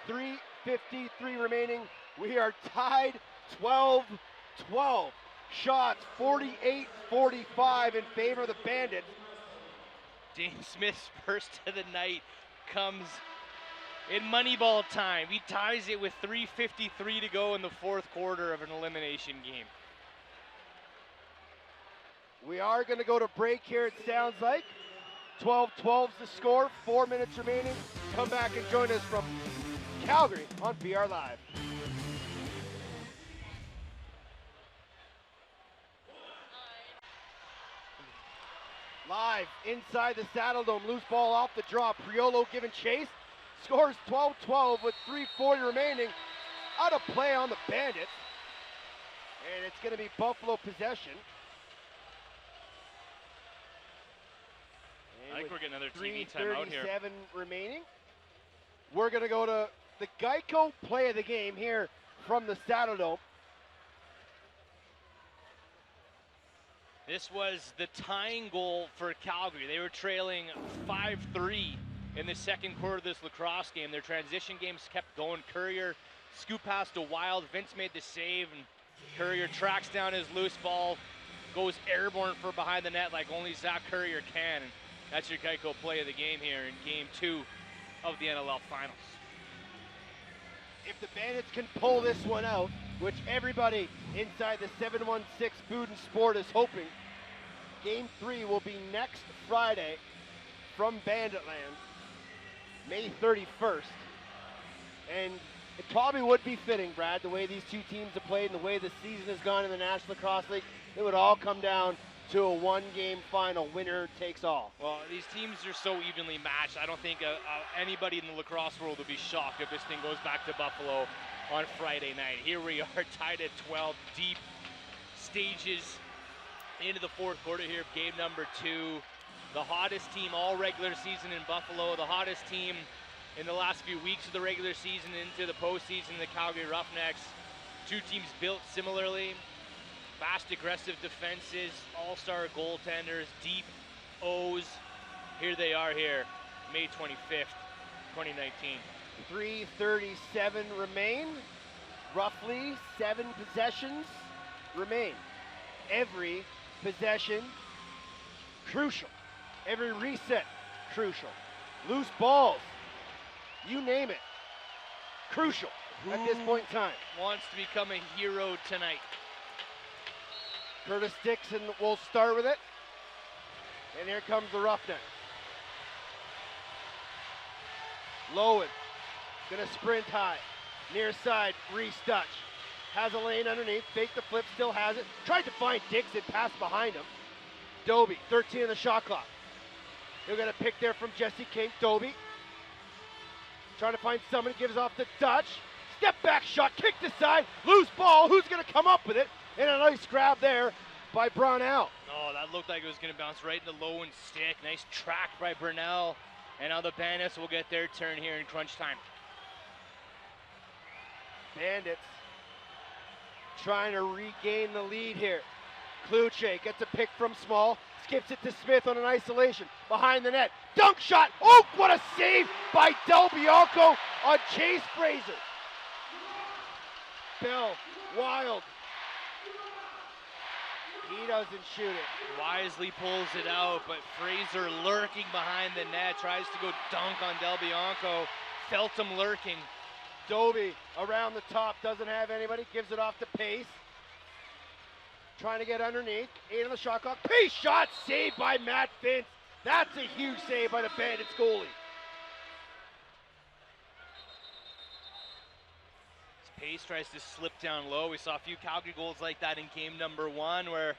3:53 remaining. We are tied 12-12. Shots 48-45 in favor of the Bandits. Dane Smith's first of the night comes in Moneyball time. He ties it with 3:53 to go in the fourth quarter of an elimination game. We are going to go to break here, it sounds like. 12-12's the score, 4 minutes remaining. Come back and join us from Calgary on BR Live. Live inside the Saddle Dome, loose ball off the draw. Priolo giving chase, scores 12-12 with 3:40 remaining. Out of play on the Bandits. And it's going to be Buffalo possession. I think we're getting another TV timeout here. 3:37 remaining. We're going to go to the Geico play of the game here from the Saddledome. This was the tying goal for Calgary. They were trailing 5-3 in the second quarter of this lacrosse game. Their transition games kept going. Courier scoop pass to Wild. Vince made the save, and Courier tracks down his loose ball, goes airborne for behind the net like only Zach Courier can. And that's your Geico play of the game here in Game 2 of the NLL Finals. If the Bandits can pull this one out, which everybody inside the 716 Food and Sport is hoping, Game 3 will be next Friday from Banditland, May 31st. And it probably would be fitting, Brad, the way these two teams have played and the way the season has gone in the National Lacrosse League, it would all come down to a one-game final. Winner takes all. Well, these teams are so evenly matched. I don't think anybody in the lacrosse world would be shocked if this thing goes back to Buffalo on Friday night. Here we are, tied at 12, deep stages into the fourth quarter here of game number 2. The hottest team all regular season in Buffalo, the hottest team in the last few weeks of the regular season into the postseason, the Calgary Roughnecks. Two teams built similarly. Fast, aggressive defenses, all-star goaltenders, deep O's. Here they are here, May 25th, 2019. 3:37 remain. Roughly 7 possessions remain. Every possession crucial. Every reset crucial. Loose balls, you name it, crucial at this point in time. Wants to become a hero tonight? Curtis Dixon will start with it. And here comes the Roughnecks. Lowen, gonna sprint high. Near side, Reese Dutch. Has a lane underneath, fake the flip, still has it. Tried to find Dixon, pass behind him. Doby, 13 in the shot clock. They're gonna pick there from Jesse King. Doby, trying to find somebody, gives off to Dutch. Step back shot, kicked aside, loose ball. Who's gonna come up with it? And a nice grab there by Brownell. Oh, that looked like it was going to bounce right into Lowen's stick. Nice track by Brunel. And now the Bandits will get their turn here in crunch time. Bandits trying to regain the lead here. Kluche gets a pick from Small, skips it to Smith on an isolation. Behind the net, dunk shot. Oh, what a save by Del Bianco on Chase Fraser. Bell, Wild. He doesn't shoot it. Wisely pulls it out, but Fraser lurking behind the net, tries to go dunk on Del Bianco. Felt him lurking. Doby around the top, doesn't have anybody, gives it off to Pace. Trying to get underneath, 8 on the shot clock. Pace shot, saved by Matt Vince. That's a huge save by the Bandits goalie. Pace tries to slip down low. We saw a few Calgary goals like that in game number 1 where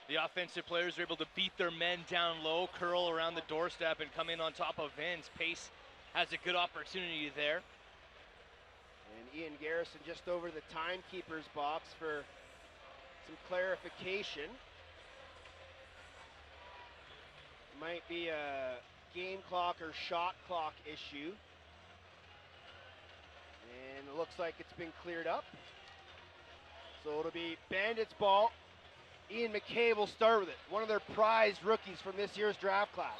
the offensive players were able to beat their men down low, curl around the doorstep, and come in on top of Vince. Pace has a good opportunity there. And Ian Garrison just over the timekeeper's box for some clarification. Might be a game clock or shot clock issue. And it looks like it's been cleared up. So it'll be Bandits ball. Ian McKay will start with it. One of their prized rookies from this year's draft class.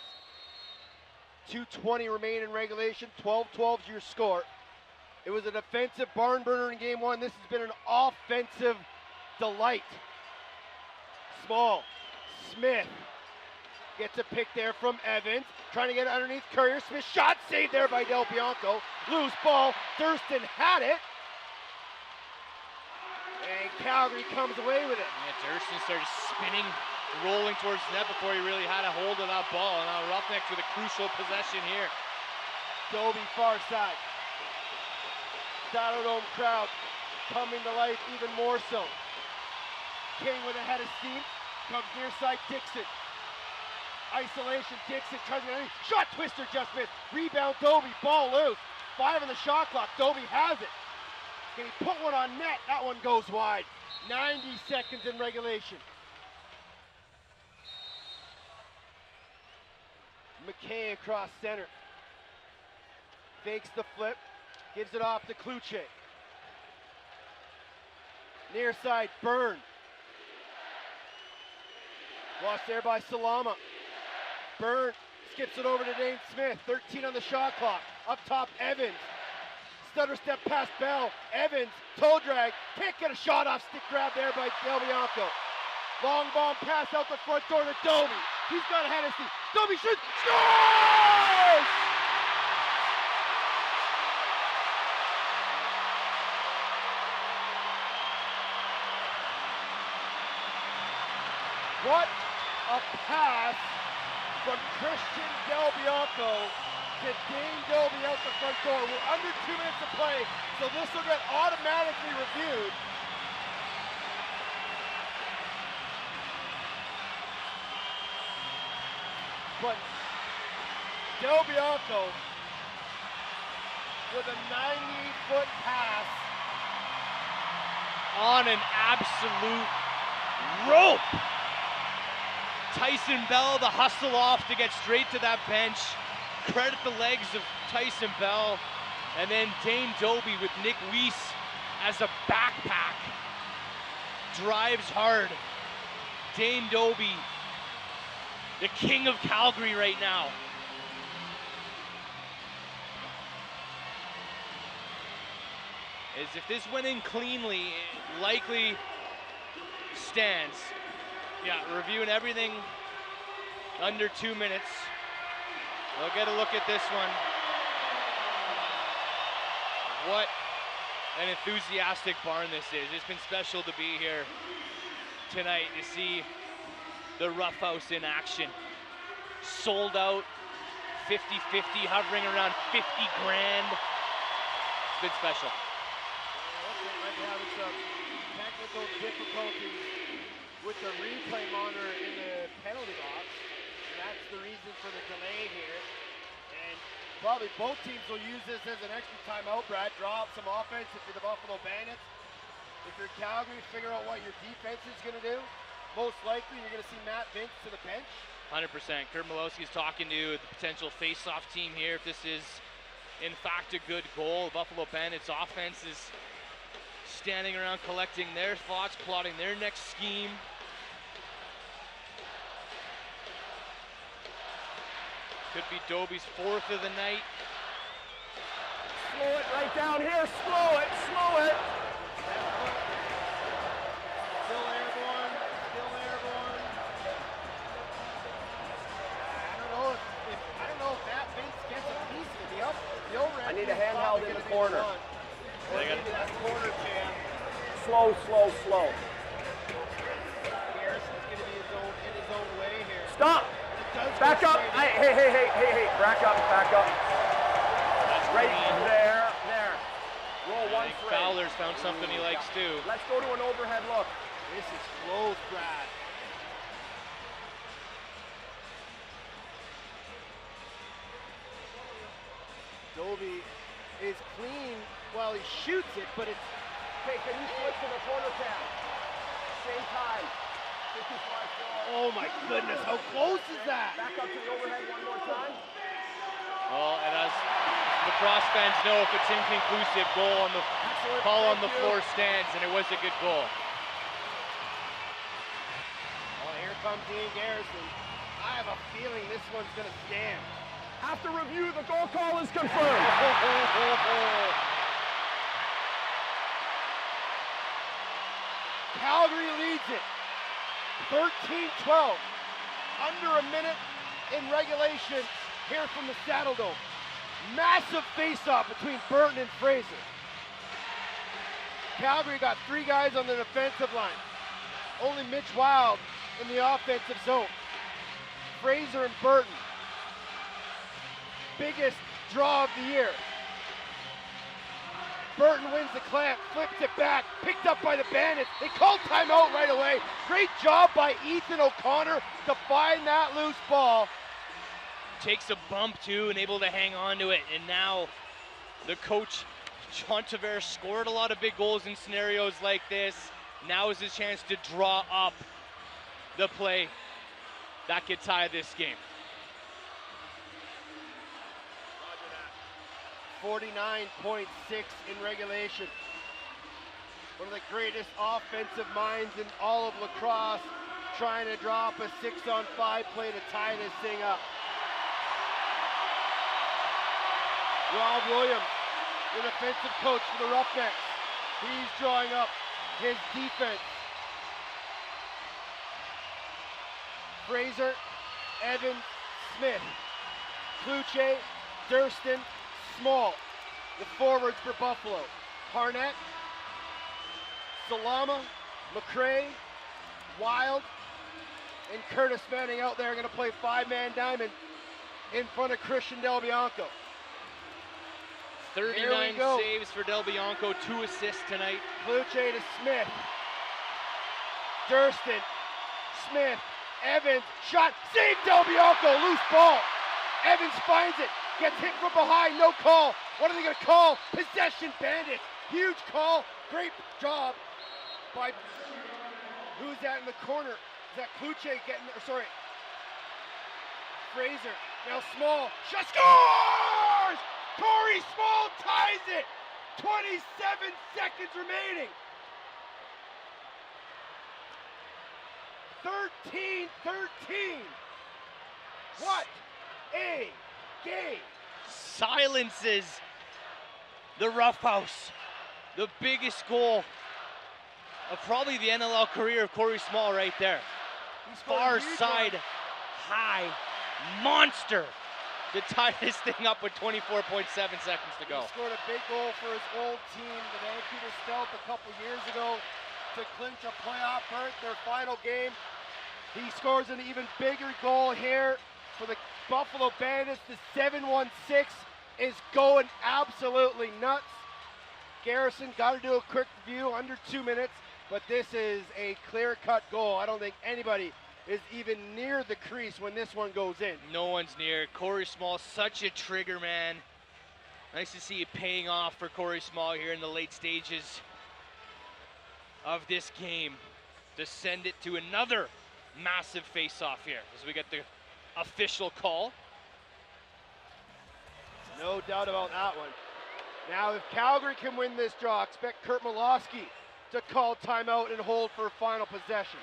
2:20 remain in regulation. 12-12 is your score. It was a defensive barn burner in game 1. This has been an offensive delight. Small. Smith gets a pick there from Evans. Trying to get it underneath Courier. Smith shot saved there by Del Bianco. Loose ball. Thurston had it. And Calgary comes away with it. Yeah, Thurston started spinning, rolling towards the net before he really had a hold of that ball. And now Roughnecks with a crucial possession here. Doby far side. Saddledome crowd coming to life even more so. King with a head of steam. Comes near side Dixon. Isolation, Dixon tries to get in. Shot twister just missed. Rebound Doby, ball loose. 5 on the shot clock. Doby has it. Can he put one on net? That one goes wide. 90 seconds in regulation. McKay across center. Fakes the flip, gives it off to Kluche. Near side, Byrne. Lost there by Salama. Byrne skips it over to Dane Smith. 13 on the shot clock. Up top, Evans. Stutter step past Bell. Evans, toe drag. Can't get a shot off. Stick grab there by Del Bianco. Long bomb pass out the front door to Doby. He's got a Hennessy. Doby shoots. Scores! What a pass from Christian Del Bianco to Dane Doby out the front door. We're under 2 minutes to play, so this will get automatically reviewed. But Del Bianco with a 90-foot pass on an absolute rope. Tyson Bell, the hustle off to get straight to that bench. Credit the legs of Tyson Bell. And then Dane Doby with Nick Weiss as a backpack. Drives hard. Dane Doby, the king of Calgary right now. As if this went in cleanly, it likely stands. Yeah, reviewing everything under 2 minutes. We'll get a look at this one. What an enthusiastic barn this is. It's been special to be here tonight to see the Rough House in action. Sold out, 50-50, hovering around 50 grand. It's been special. Might be having some technical difficulties with the replay monitor in the penalty box. And that's the reason for the delay here. And probably both teams will use this as an extra timeout, Brad. Draw up some offense if you're the Buffalo Bandits. If you're Calgary, figure out what your defense is going to do. Most likely you're going to see Matt Vince to the bench. 100%. Kurt Malowski's talking to the potential face-off team here. If this is, in fact, a good goal, Buffalo Bandits offense is standing around collecting their thoughts, plotting their next scheme. Could be Doby's 4th of the night. Slow it right down here. Slow it. Slow it. Still airborne. Still airborne. I don't know if that Vince gets a piece of it. The overhead. I need a handheld in the corner. Maybe that corner jam. Slow, slow, slow. Garrison's going to be in his own way here. Stop. Back up. Hey. Back up. That's right clean. there. Roll I one think frame. Fowler's found something he likes too. Let's go to an overhead look. This is close, Brad. Doby is clean while he shoots it, but it's... Okay, can you switch to the corner cam? Same time. 55. Oh my goodness, how close is that? Back up to the overhead one more time. Well, and as lacrosse fans know, if it's inconclusive, goal on the call on the floor stands, and it was a good goal. Oh, here comes Ian Garrison. I have a feeling this one's going to stand. After review, the goal call is confirmed. Calgary leads it. 13-12. Under a minute in regulation here from the Saddle Dome. Massive face-off between Burton and Fraser. Calgary got 3 guys on the defensive line. Only Mitch Wild in the offensive zone. Fraser and Burton. Biggest draw of the year. Burton wins the clamp, flips it back, picked up by the Bandits. They called timeout right away. Great job by Ethan O'Connor to find that loose ball. Takes a bump too and able to hang on to it. And now the coach, John Tavares, scored a lot of big goals in scenarios like this. Now is his chance to draw up the play that could tie this game. 49.6 in regulation. One of the greatest offensive minds in all of lacrosse, trying to drop a 6-on-5 play to tie this thing up. Rob Williams, the defensive coach for the Roughnecks. He's drawing up his defense. Fraser, Evans, Smith, Kluche, Durston, Small. The forwards for Buffalo. Harnett, Salama, McCray, Wild, and Curtis Manning out there going to play 5-man diamond in front of Christian Del Bianco. 39 saves for Del Bianco, 2 assists tonight. Kluche to Smith. Durston, Smith, Evans, shot, save Del Bianco, loose ball. Evans finds it, gets hit from behind, no call. What are they going to call? Possession Bandits. Huge call, great job by, who's that in the corner? Is that Kluche getting, or sorry, Fraser. Now Small, shot, scores! Corey Small ties it! 27 seconds remaining. 13-13. What a game. Silences the Roughhouse. The biggest goal of probably the NLL career of Corey Small right there. Far side high monster to tie this thing up with 24.7 seconds to go. He scored a big goal for his old team, the Vancouver Stealth, a couple years ago to clinch a playoff berth, their final game. He scores an even bigger goal here for the Buffalo Bandits. The 7-1-6 is going absolutely nuts. Garrison got to do a quick review, under 2 minutes, but this is a clear-cut goal. I don't think anybody is even near the crease when this one goes in. No one's near. Corey Small, such a trigger man. Nice to see it paying off for Corey Small here in the late stages of this game to send it to another massive face-off here as we get the official call. No doubt about that one. Now, if Calgary can win this draw, expect Kurt Malosky to call timeout and hold for final possession.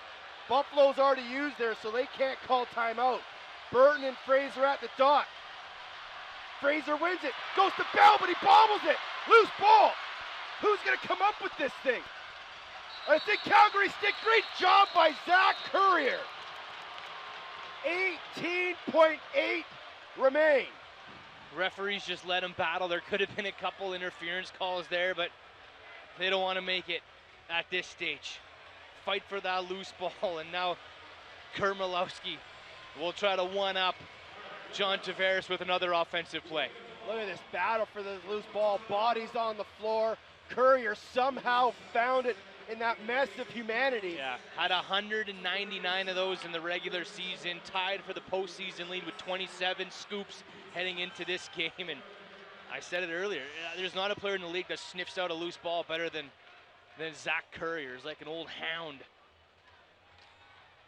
Buffalo's already used theirs, so they can't call timeout. Burton and Fraser at the dot. Fraser wins it, goes to Bell, but he bobbles it. Loose ball. Who's going to come up with this thing? I think Calgary stick. Great job by Zach Currier. 18.8 remain. Referees just let him battle. There could have been a couple interference calls there, but they don't want to make it at this stage. Fight for that loose ball, and now Kermalowski will try to one-up John Tavares with another offensive play. Look at this battle for this loose ball. Bodies on the floor. Currier somehow found it in that mess of humanity. Yeah, had 199 of those in the regular season, tied for the postseason lead with 27 scoops heading into this game. And I said it earlier, there's not a player in the league that sniffs out a loose ball better than Zach Currier. Is like an old hound.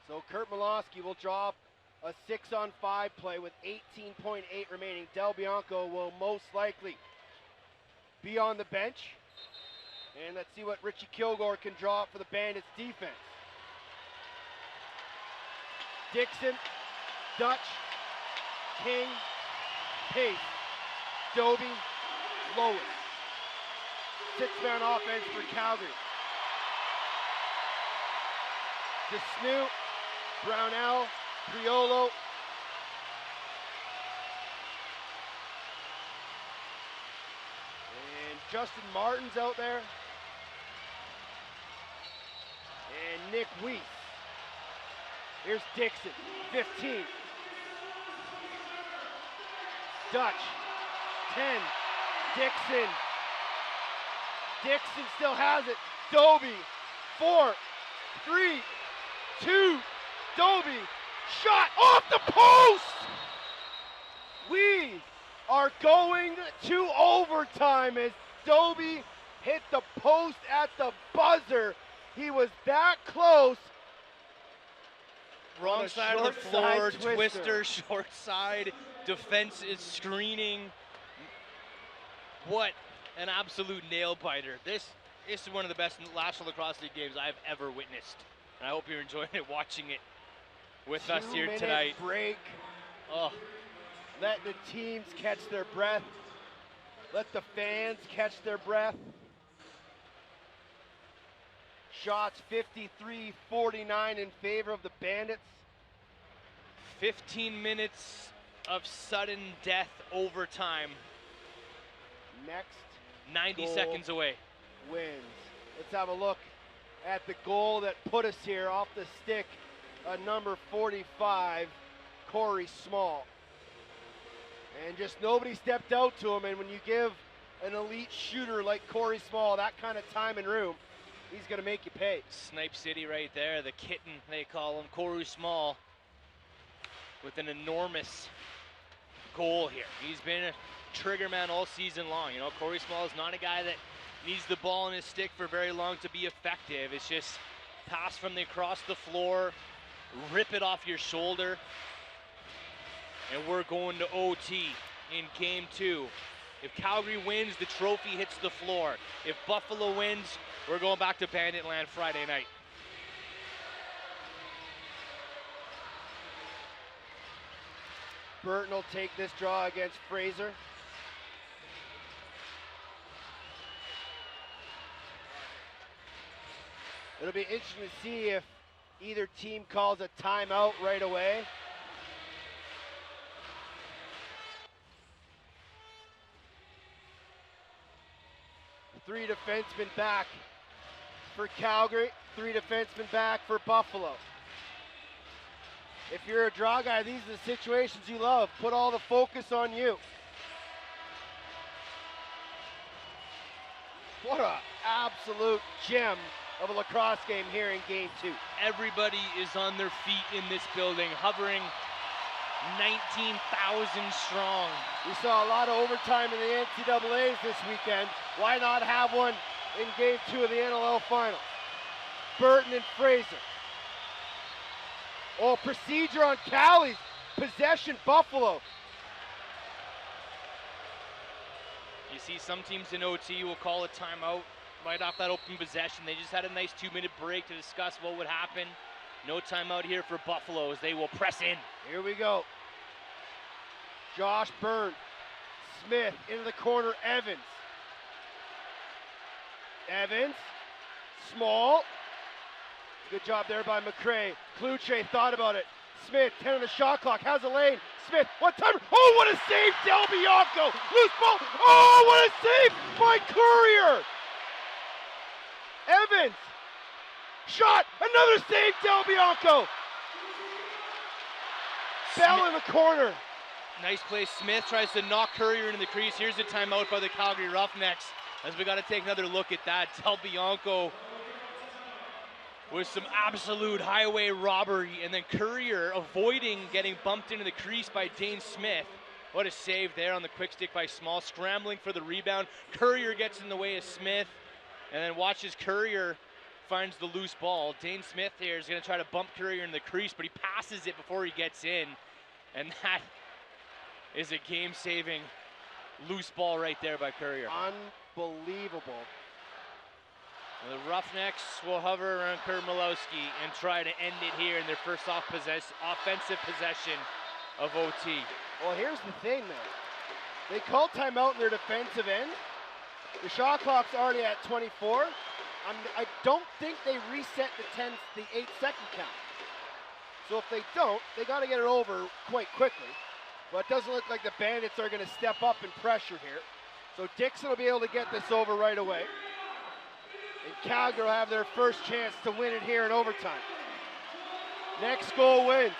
So Kurt Malosky will drop a 6-on-5 play with 18.8 remaining. Del Bianco will most likely be on the bench. And let's see what Richie Kilgore can draw up for the Bandits defense. Dixon, Dutch, King, Pace, Doby, Lois. 6-man offense for Calgary. DeSnoop, Brownell, Priolo. And Justin Martin's out there. And Nick Weiss. Here's Dixon, 15. Dutch, 10. Dixon. Dixon still has it. Doby, 4, 3, 2. Doby, shot off the post! We are going to overtime as Doby hit the post at the buzzer. He was that close. Wrong side of the floor, twister, short side. Defense is screening. What an absolute nail-biter. This is one of the best National Lacrosse League games I've ever witnessed. And I hope you're enjoying it, watching it with us here tonight. 2-minute break. Oh. Let the teams catch their breath. Let the fans catch their breath. Shots 53-49 in favor of the Bandits. 15 minutes of sudden death overtime. Next 90 goal seconds away. Wins. Let's have a look at the goal that put us here off the stick. Number 45, Corey Small. And just nobody stepped out to him, and when you give an elite shooter like Corey Small that kind of time and room, he's going to make you pay. Snipe City right there, the kitten they call him, Corey Small, with an enormous goal here. He's been a trigger man all season long. You know, Corey Small is not a guy that needs the ball in his stick for very long to be effective. It's just pass from across the floor, rip it off your shoulder, and we're going to OT in game 2. If Calgary wins, the trophy hits the floor. If Buffalo wins, we're going back to Bandit Land Friday night. Burton will take this draw against Fraser. It'll be interesting to see if either team calls a timeout right away. Three defensemen back for Calgary, three defensemen back for Buffalo. If you're a draw guy, these are the situations you love. Put all the focus on you. What an absolute gem of a lacrosse game here in game 2. Everybody is on their feet in this building, hovering 19,000 strong. We saw a lot of overtime in the NCAAs this weekend. Why not have one in game 2 of the NLL Finals? Burton and Fraser. Oh, procedure on Callie's. Possession, Buffalo. You see some teams in OT will call a timeout right off that open possession. They just had a nice 2-minute break to discuss what would happen. No timeout here for Buffalo as they will press in. Here we go. Josh Byrne. Smith into the corner, Evans. Evans. Small. Good job there by McRae. Kluche thought about it. Smith, 10 on the shot clock, has a lane. Smith, one time. Oh, what a save, Del Bianco. Loose ball. Oh, what a save by Courier. Evans. Shot. Another save, Del Bianco. Bell in the corner. Nice play. Smith tries to knock Courier into the crease. Here's a timeout by the Calgary Roughnecks as we got to take another look at that. Del Bianco with some absolute highway robbery, and then Courier avoiding getting bumped into the crease by Dane Smith. What a save there on the quick stick by Small, scrambling for the rebound. Courier gets in the way of Smith, and then watches Courier finds the loose ball. Dane Smith here is going to try to bump Courier in the crease, but he passes it before he gets in, and that is a game-saving loose ball right there by Courier. Unbelievable. The Roughnecks will hover around Kurt Malowski and try to end it here in their first offensive possession of OT. Well, here's the thing, man. They called timeout in their defensive end. The shot clock's already at 24. I don't think they reset the 8-second count. So if they don't, they got to get it over quite quickly. But it doesn't look like the Bandits are going to step up and pressure here. So Dixon will be able to get this over right away. And Calgary will have their first chance to win it here in overtime. Next goal wins.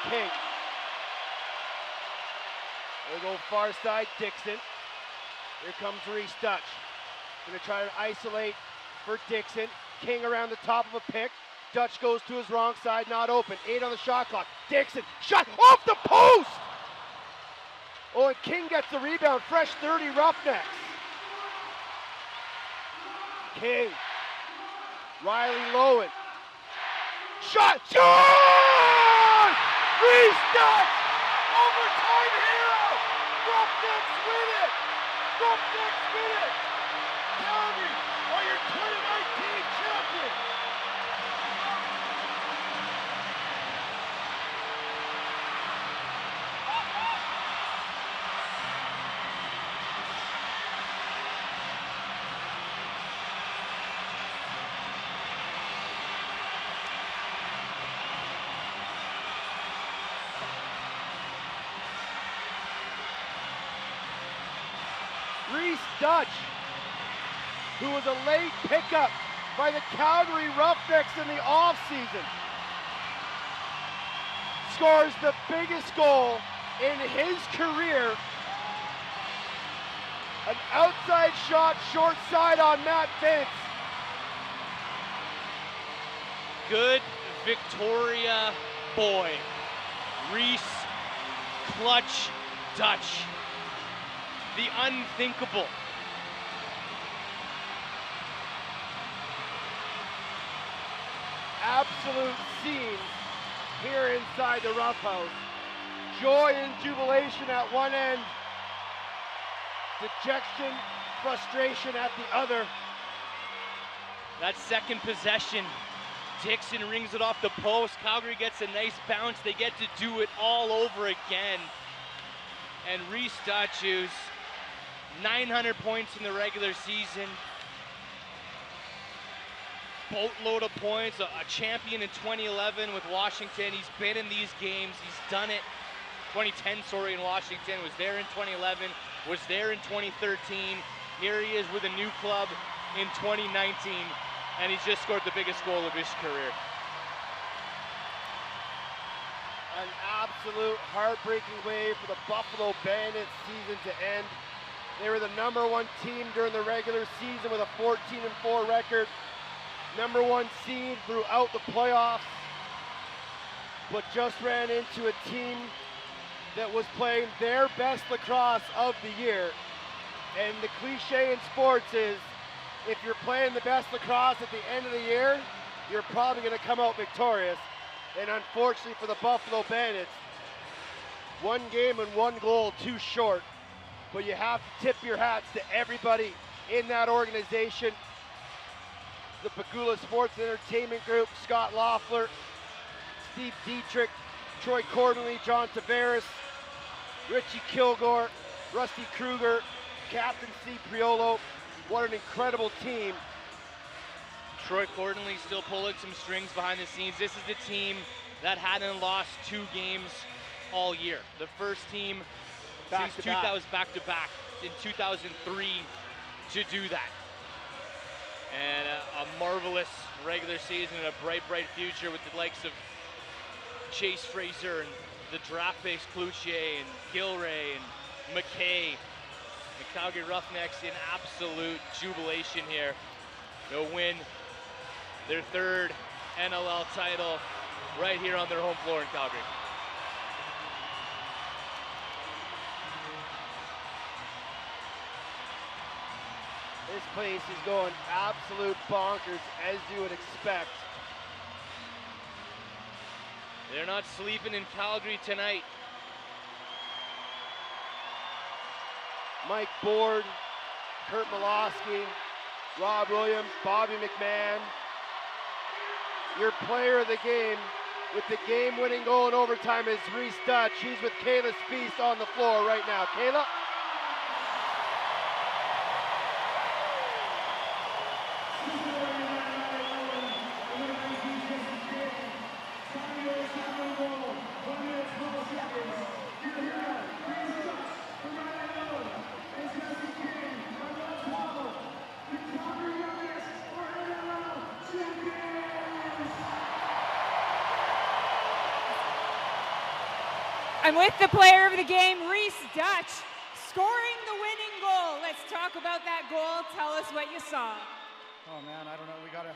King. They go far side, Dixon. Here comes Reese Dutch. Gonna try to isolate for Dixon. King around the top of a pick. Dutch goes to his wrong side, not open. 8 on the shot clock. Dixon, shot off the post! Oh, and King gets the rebound. Fresh 30 Roughnecks. King. Riley Lowen. shot, score! Reese Dutch, overtime hero! Roughnecks win it! Roughnecks win it! Calgary are your 2019 champions! Reese Dutch, who was a late pickup by the Calgary Roughnecks in the offseason, scores the biggest goal in his career. An outside shot, short side on Matt Vince. Good Victoria boy, Reese Clutch Dutch. The unthinkable. Absolute scenes here inside the Rough House. Joy and jubilation at one end. Dejection, frustration at the other. That second possession, Dixon rings it off the post. Calgary gets a nice bounce. They get to do it all over again. And Reese Dutch, who's 900 points in the regular season, boatload of points, a champion in 2011 with Washington. He's been in these games, he's done it. 2010, in Washington, was there in 2011, was there in 2013. Here he is with a new club in 2019, and he's just scored the biggest goal of his career. An absolute heartbreaking way for the Buffalo Bandits season to end. They were the #1 team during the regular season with a 14-4 record. #1 seed throughout the playoffs, but just ran into a team that was playing their best lacrosse of the year. And the cliche in sports is, if you're playing the best lacrosse at the end of the year, you're probably going to come out victorious. And unfortunately for the Buffalo Bandits, 1 game and 1 goal too short. But you have to tip your hats to everybody in that organization. The Pagula Sports and Entertainment Group, Scott Loeffler, Steve Dietrich, Troy Cordonley, John Tavares, Richie Kilgore, Rusty Kruger, Captain Steve Priolo. What an incredible team. Troy Cordonley still pulling some strings behind the scenes. This is the team that hadn't lost 2 games all year. The first team since 2000 back-to-back in 2003 to do that. And a marvelous regular season and a bright, bright future with the likes of Chase Fraser and the draft-based Cloutier and Gilray and McKay. The Calgary Roughnecks in absolute jubilation here. They'll win their 3rd NLL title right here on their home floor in Calgary. This place is going absolute bonkers, as you would expect. They're not sleeping in Calgary tonight. Mike Board, Kurt Malosky, Rob Williams, Bobby McMahon. Your player of the game with the game-winning goal in overtime is Reese Dutch. He's with Kayla Speast on the floor right now. Kayla? I'm with the player of the game, Reese Dutch, scoring the winning goal. Let's talk about that goal. Tell us what you saw. Oh man, I don't know. We gotta.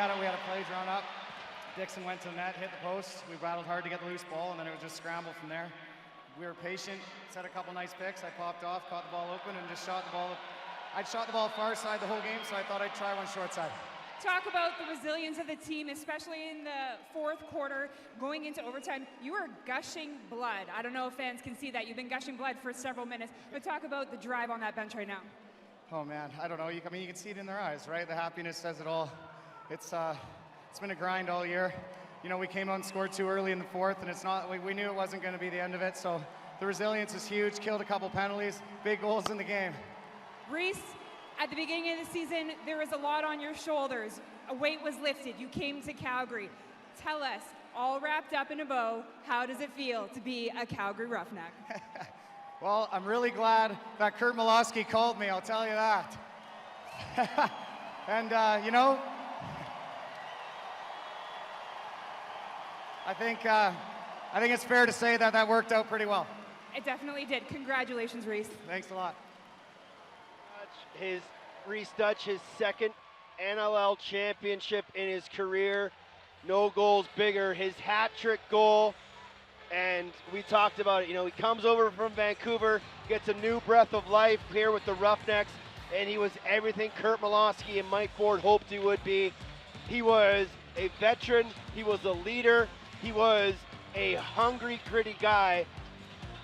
We had a play drawn up. Dixon went to the net, hit the post. We battled hard to get the loose ball, and then it was just scramble from there. We were patient, set a couple nice picks. I popped off, caught the ball open, and just shot the ball I'd shot the ball far side the whole game, so I thought I'd try one short side. Talk about the resilience of the team, especially in the fourth quarter, going into overtime. You were gushing blood. I don't know if fans can see that. You've been gushing blood for several minutes, but talk about the drive on that bench right now. Oh man, I don't know. I mean, you can see it in their eyes, right? The happiness says it all. It's been a grind all year. You know, we came out and scored too early in the fourth, and we knew it wasn't going to be the end of it. So the resilience is huge. Killed a couple penalties, big goals in the game. Reese, at the beginning of the season, there was a lot on your shoulders. A weight was lifted. You came to Calgary. Tell us, all wrapped up in a bow, how does it feel to be a Calgary Roughneck? Well, I'm really glad that Curt Malawsky called me, I'll tell you that. And, you know, I think it's fair to say that that worked out pretty well. It definitely did. Congratulations, Reese. Thanks a lot. Reese Dutch, his second NLL championship in his career. No goals bigger. His hat-trick goal. And we talked about it. You know, he comes over from Vancouver, gets a new breath of life here with the Roughnecks, and he was everything Curt Malawsky and Mike Ford hoped he would be. He was a veteran. He was a leader. He was a hungry, gritty guy.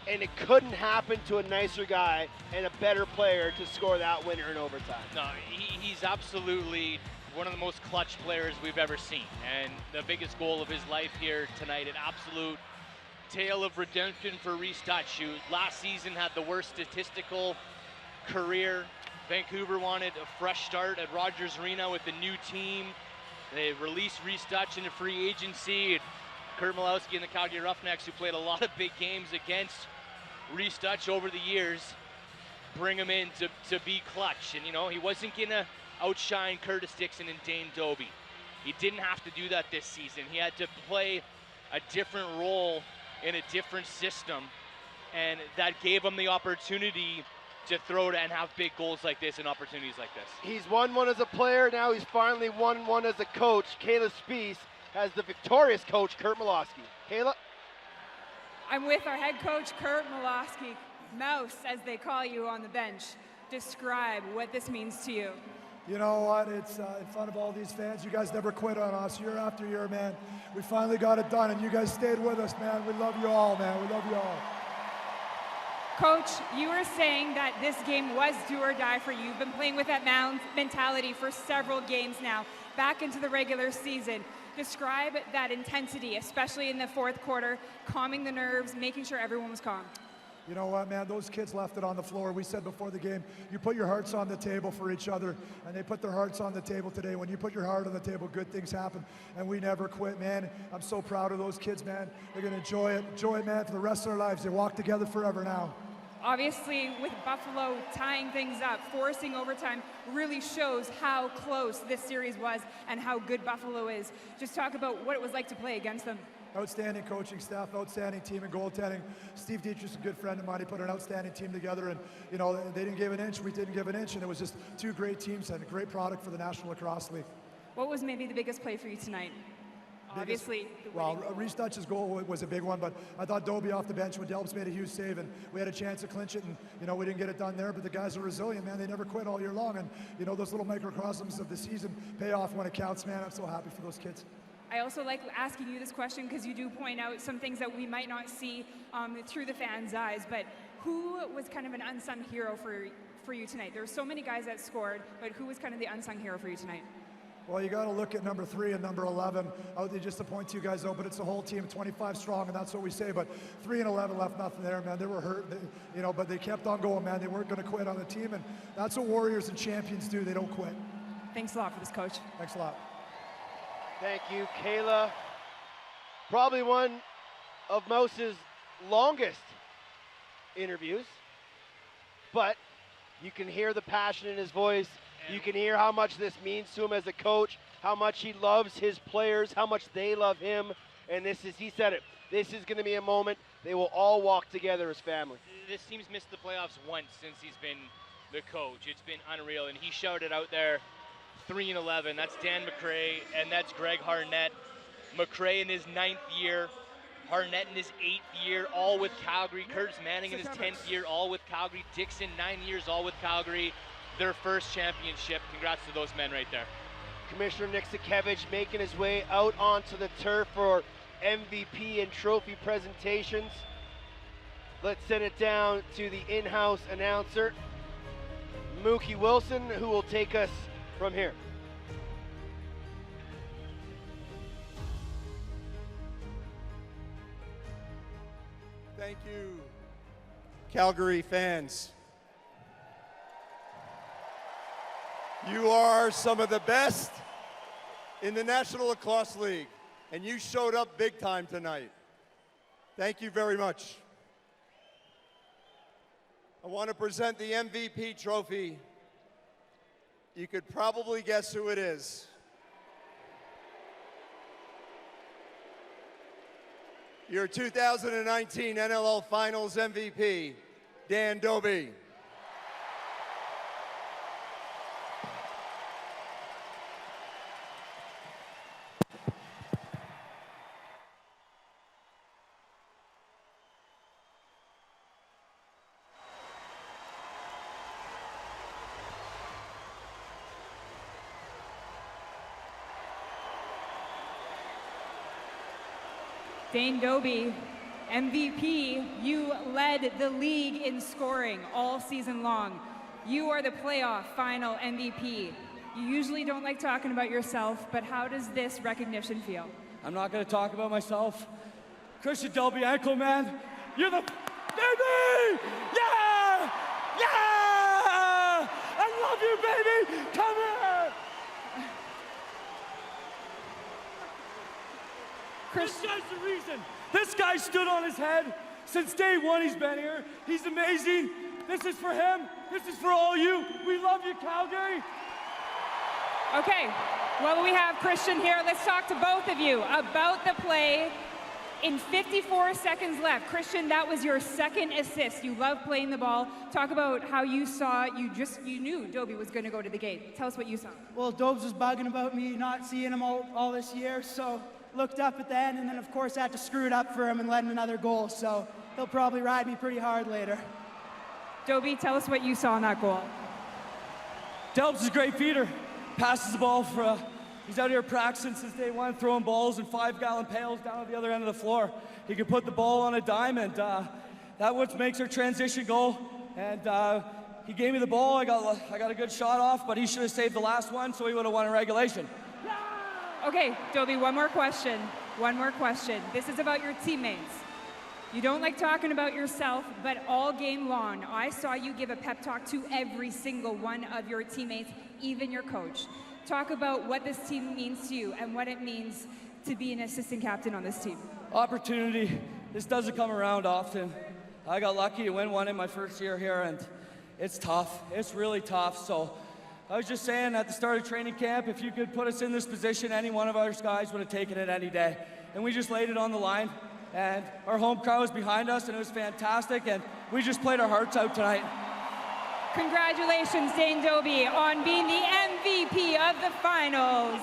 And it couldn't happen to a nicer guy and a better player to score that winner in overtime. No, he's absolutely one of the most clutch players we've ever seen. And the biggest goal of his life here tonight, an absolute tale of redemption for Reese Dutch, who last season had the worst statistical career. Vancouver wanted a fresh start at Rogers Arena with a new team. They released Reese Dutch into free agency. Curt Malawsky and the Calgary Roughnecks, who played a lot of big games against Reese Dutch over the years, bring him in to be clutch. And, you know, he wasn't going to outshine Curtis Dixon and Dane Dobbie. He didn't have to do that this season. He had to play a different role in a different system, and that gave him the opportunity to throw it and have big goals like this and opportunities like this. He's won one as a player. Now he's finally won one as a coach. Kayla Spies has the victorious coach, Curt Malawsky. Kayla? I'm with our head coach, Curt Malawsky. Mouse, as they call you on the bench. Describe what this means to you. You know what? It's in front of all these fans. You guys never quit on us year after year, man. We finally got it done, and you guys stayed with us, man. We love you all, man. We love you all. Coach, you were saying that this game was do or die for you. You've been playing with that mentality for several games now, back into the regular season. Describe that intensity, especially in the fourth quarter, calming the nerves, making sure everyone was calm. You know what, man, those kids left it on the floor. We said before the game, you put your hearts on the table for each other, and they put their hearts on the table today. When you put your heart on the table, good things happen, and we never quit, man. I'm so proud of those kids, man. They're going to enjoy it, man, for the rest of their lives. They walk together forever now. Obviously, with Buffalo tying things up, forcing overtime, really shows how close this series was and how good Buffalo is. Just talk about what it was like to play against them. Outstanding coaching staff, outstanding team in goaltending. Steve Dietrich's a good friend of mine. He put an outstanding team together, and you know they didn't give an inch, we didn't give an inch, and it was just two great teams and a great product for the National Lacrosse League. What was maybe the biggest play for you tonight? Obviously, well, Reese Dutch's goal was a big one, but I thought Dobbie off the bench when Delps made a huge save, and we had a chance to clinch it, and you know we didn't get it done there. But the guys are resilient, man. They never quit all year long, and you know those little microcosms of the season pay off when it counts, man. I'm so happy for those kids. I also like asking you this question because you do point out some things that we might not see through the fans' eyes, but who was kind of an unsung hero for you tonight? There were so many guys that scored, but who was kind of the unsung hero for you tonight? Well, you got to look at number 3 and number 11 out there just to point two guys out, but it's a whole team, 25 strong, and that's what we say. But 3 and 11 left nothing there, man. They were hurt, you know, but they kept on going, man. They weren't going to quit on the team, and that's what warriors and champions do. They don't quit. Thanks a lot for this, Coach. Thanks a lot. Thank you, Kayla. Probably one of Mouse's longest interviews, but you can hear the passion in his voice. You can hear how much this means to him as a coach, how much he loves his players, how much they love him. And this is, he said it, this is going to be a moment they will all walk together as family. This team's missed the playoffs once since he's been the coach. It's been unreal, and he shouted out there 3 and 11. That's Dan McRae, and that's Greg Harnett. McRae in his 9th year, Harnett in his 8th year, all with Calgary. Curtis Manning in his 10th year, all with Calgary. Dixon, 9 years, all with Calgary. their first championship. Congrats to those men right there. Commissioner Nick Sakiewicz making his way out onto the turf for MVP and trophy presentations. Let's send it down to the in-house announcer, Mookie Wilson, who will take us from here. Thank you, Calgary fans. You are some of the best in the National Lacrosse League, and you showed up big time tonight. Thank you very much. I want to present the MVP trophy. You could probably guess who it is. Your 2019 NLL Finals MVP, Dan Doby. Dane Doby, MVP, you led the league in scoring all season long. You are the playoff final MVP. You usually don't like talking about yourself, but how does this recognition feel? I'm not going to talk about myself. Christian Delbianco, man, you're the baby! Yeah! Yeah! I love you, baby! Come here! This guy's the reason. This guy stood on his head since day one. He's been here. He's amazing. This is for him. This is for all you. We love you, Calgary. Okay, well, we have Christian here. Let's talk to both of you about the play. In 54 seconds left, Christian, that was your second assist. You love playing the ball. Talk about how you saw, you knew Doby was going to go to the gate. Tell us what you saw. Well, Dobes was bugging about me not seeing him all this year, so looked up at the end, and then of course had to screw it up for him and let him another goal, so he'll probably ride me pretty hard later. Doby, tell us what you saw in that goal. Delbs is a great feeder. Passes the ball for, he's out here practicing since day one, throwing balls in 5-gallon pails down at the other end of the floor. He can put the ball on a dime, and that what makes our transition goal. And he gave me the ball, I got a good shot off, but he should have saved the last one, so he would have won in regulation. Okay, Doby, one more question. One more question. This is about your teammates. You don't like talking about yourself, but all game long, I saw you give a pep talk to every single one of your teammates, even your coach. Talk about what this team means to you and what it means to be an assistant captain on this team. Opportunity. This doesn't come around often. I got lucky to win one in my first year here, and it's tough. It's really tough. So I was just saying at the start of training camp, if you could put us in this position, any one of our guys would have taken it any day. And we just laid it on the line, and our home crowd was behind us, and it was fantastic, and we just played our hearts out tonight. Congratulations, Dane Doby, on being the MVP of the finals.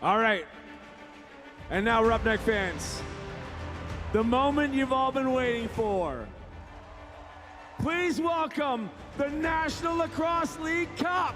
All right. And now, Roughneck fans, the moment you've all been waiting for. Please welcome the National Lacrosse League Cup.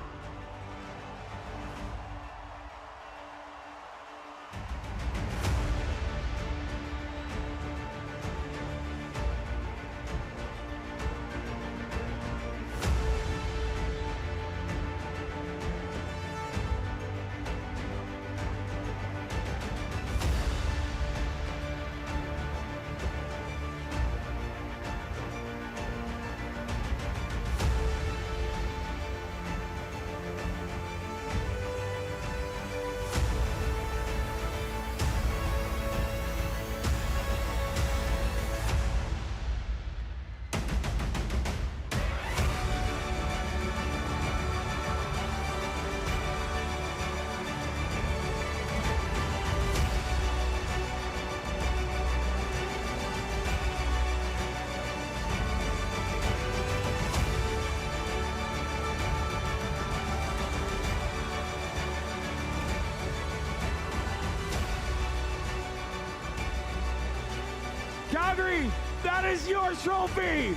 trophy. That is your trophy.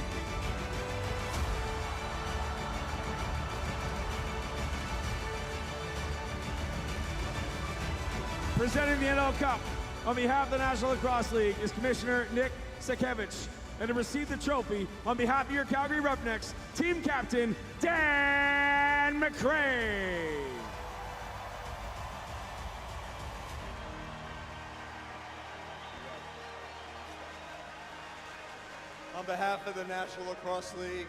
Presenting the NL Cup on behalf of the National Lacrosse League is Commissioner Nick Sakiewicz. And to receive the trophy on behalf of your Calgary Roughnecks, Team Captain Dan McCray. On behalf of the National Lacrosse League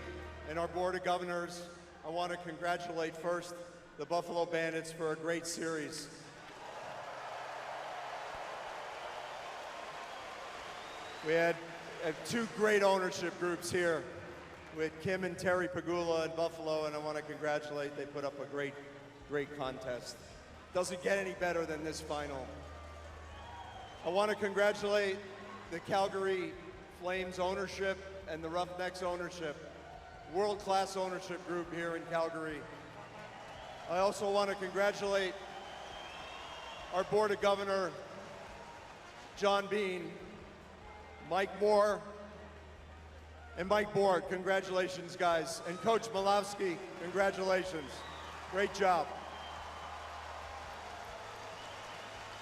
and our Board of Governors, I want to congratulate first the Buffalo Bandits for a great series. We had two great ownership groups here with Kim and Terry Pagula in Buffalo, and I want to congratulate. They put up a great contest. Doesn't get any better than this final. I want to congratulate the Calgary Flames ownership and the Roughnecks ownership, world-class ownership group here in Calgary. I also want to congratulate our Board of Governor, John Bean, Mike Moore, and Mike Borg. Congratulations, guys. And Coach Malowski, congratulations. Great job.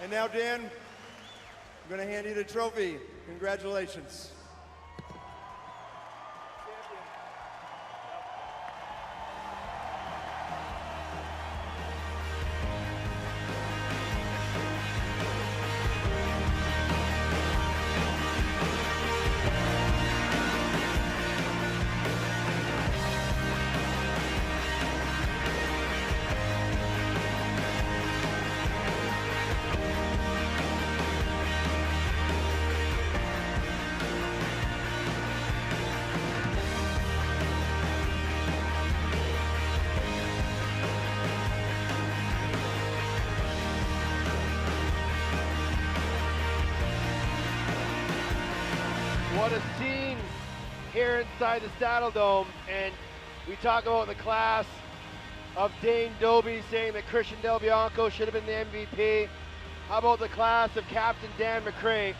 And now, Dan, I'm going to hand you the trophy. Congratulations. What a scene here inside the Saddle Dome. And we talk about the class of Dane Dobbie saying that Christian Del Bianco should have been the MVP. How about the class of Captain Dan McCray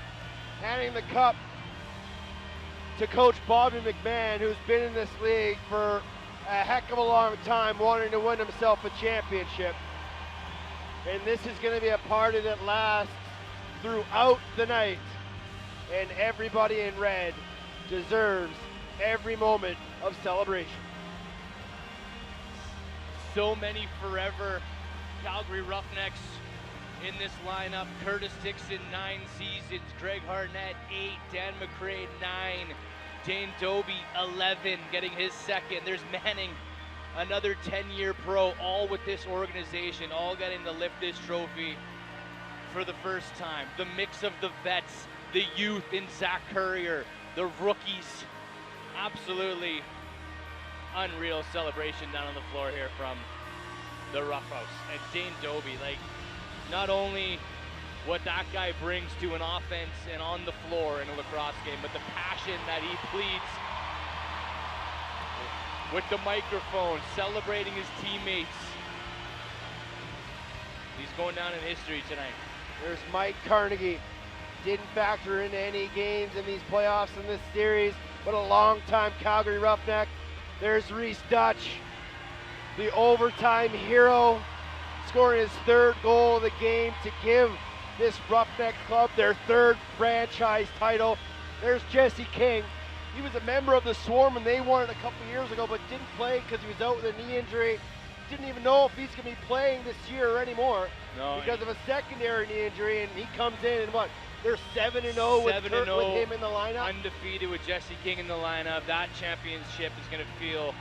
handing the cup to Coach Bobby McMahon, who's been in this league for a heck of a long time, wanting to win himself a championship. And this is going to be a party that lasts throughout the night. And everybody in red deserves every moment of celebration. So many forever Calgary Roughnecks in this lineup. Curtis Dixon, 9 seasons. Greg Harnett, 8. Dan McCray, 9. Dane Dobbie, 11, getting his second. There's Manning, another 10-year pro, all with this organization, all getting to lift this trophy for the first time. The mix of the vets, the youth in Zach Currier, the rookies. Absolutely unreal celebration down on the floor here from the Rough House. And Dane Dobbie, like, not only what that guy brings to an offense and on the floor in a lacrosse game, but the passion that he pleads with the microphone, celebrating his teammates. He's going down in history tonight. There's Mike Carnegie. Didn't factor into any games in these playoffs in this series, but a long-time Calgary Roughneck. There's Reese Dutch, the overtime hero, scoring his 3rd goal of the game to give this Roughneck club their 3rd franchise title. There's Jesse King. He was a member of the Swarm when they won it a couple years ago, but didn't play because he was out with a knee injury. Didn't even know if he's going to be playing this year or anymore because of a secondary knee injury, and he comes in and what? They're 7-0 with him in the lineup. Undefeated with Jesse King in the lineup. That championship is going to feel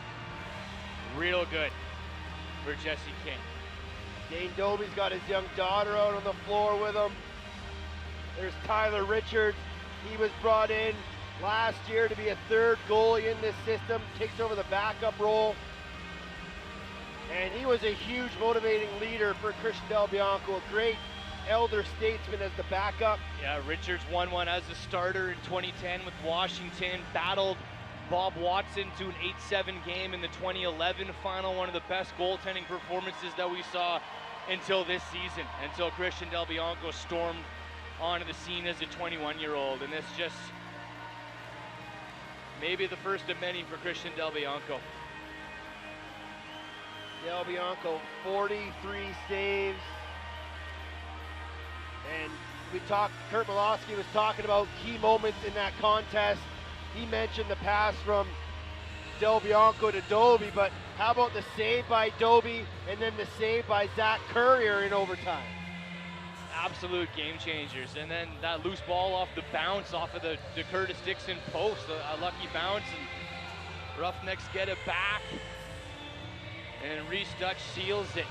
real good for Jesse King. Dane Dobbie's got his young daughter out on the floor with him. There's Tyler Richards. He was brought in last year to be a 3rd goalie in this system. Takes over the backup role. And he was a huge motivating leader for Christian Del Bianco. A great elder statesman as the backup. Yeah, Richards won one as a starter in 2010 with Washington, battled Bob Watson to an 8-7 game in the 2011 final, one of the best goaltending performances that we saw until this season, until Christian Del Bianco stormed onto the scene as a 21-year-old. And this just maybe the first of many for Christian Del Bianco. Del Bianco, 43 saves. And Kurt Malosky was talking about key moments in that contest. He mentioned the pass from Del Bianco to Dobie, but how about the save by Dobie and then the save by Zach Currier in overtime? Absolute game changers. And then that loose ball off the bounce off of the Curtis Dixon post, a lucky bounce, and Roughnecks get it back. And Reese Dutch seals it.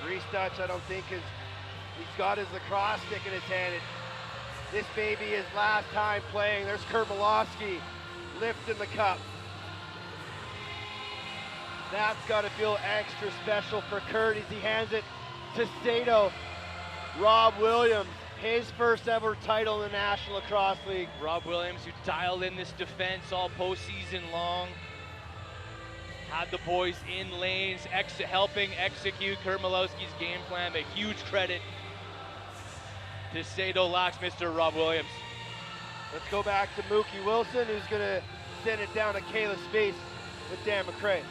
Reese Dutch, I don't think he's got his lacrosse stick in his hand. This may be his last time playing. There's Kurt Malosky lifting the cup. That's got to feel extra special for Kurt as he hands it to Sato. Rob Williams, his first ever title in the National Lacrosse League. Rob Williams, who dialed in this defense all postseason long. Had the boys in lanes, helping execute Kurt Malosky's game plan. A huge credit to Sato Lax, Mr. Rob Williams. Let's go back to Mookie Wilson, who's going to send it down to Kayla's face with Dan McCray.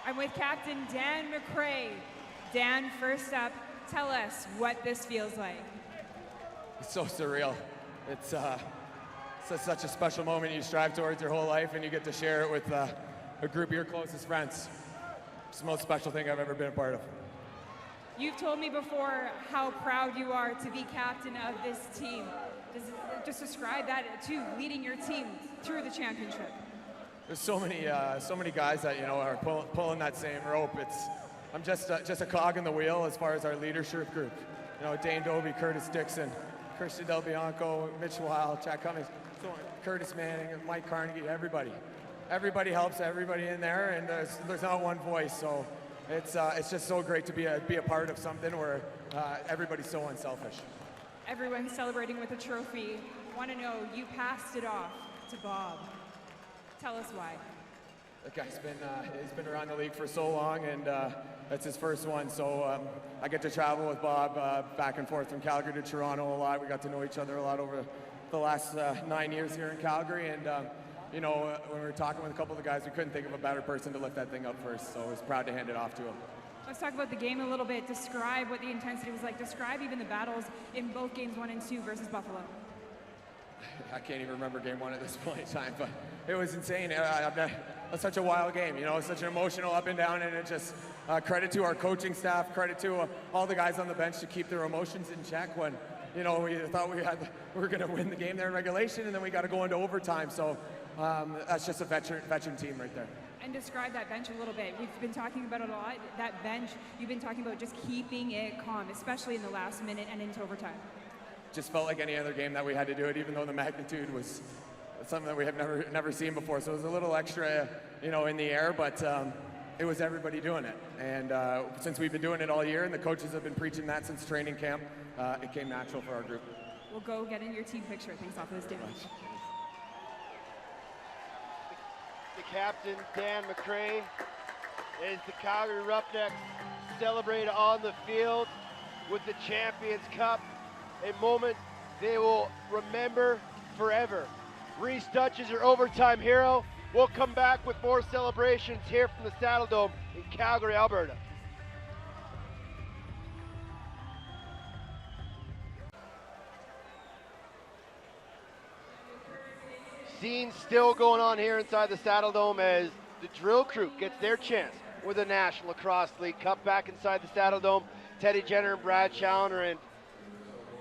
I'm with Captain Dan McCray. Dan, first up, tell us what this feels like. It's so surreal. It's such a special moment you strive towards your whole life, and you get to share it with a group of your closest friends. It's the most special thing I've ever been a part of. You've told me before how proud you are to be captain of this team. Just describe that to leading your team through the championship. There's so many guys that are pulling that same rope. I'm just a cog in the wheel as far as our leadership group. Dane Dobie, Curtis Dixon, Christian Del Bianco, Mitch Wild, Jack Cummings, Curtis Manning, and Mike Carnegie. Everybody helps everybody in there, and there's not one voice. So it's just so great to be a part of something where everybody's so unselfish. Everyone's celebrating with a trophy. Want to know, you passed it off to Bob. Tell us why. The guy's been around the league for so long, and that's his first one. So I get to travel with Bob back and forth from Calgary to Toronto a lot. We got to know each other a lot over the last 9 years here in Calgary. And when we were talking with a couple of the guys, we couldn't think of a better person to lift that thing up first. So I was proud to hand it off to him. Let's talk about the game a little bit. Describe what the intensity was like. Describe even the battles in both games 1 and 2 versus Buffalo. I can't even remember game 1 at this point in time, but it was insane. It's such a wild game, such an emotional up and down, and it just credit to our coaching staff, credit to all the guys on the bench to keep their emotions in check when, we thought we were going to win the game there in regulation, and then we got to go into overtime. So that's just a veteran team right there. And describe that bench a little bit. We've been talking about it a lot. That bench, you've been talking about just keeping it calm, especially in the last minute and into overtime. Just felt like any other game that we had to do it, even though the magnitude was something that we have never seen before. So it was a little extra, in the air, but it was everybody doing it. And since we've been doing it all year, and the coaches have been preaching that since training camp, it came natural for our group. We'll go get in your team picture. Thanks off this damage. The captain, Dan McCray, as the Calgary Roughnecks celebrate on the field with the Champions Cup, a moment they will remember forever. Reese Dutch is your overtime hero. We'll come back with more celebrations here from the Saddle Dome in Calgary, Alberta. Scenes still going on here inside the Saddle Dome as the drill crew gets their chance with the National Lacrosse League Cup back inside the Saddle Dome. Teddy Jenner and Brad Challoner, and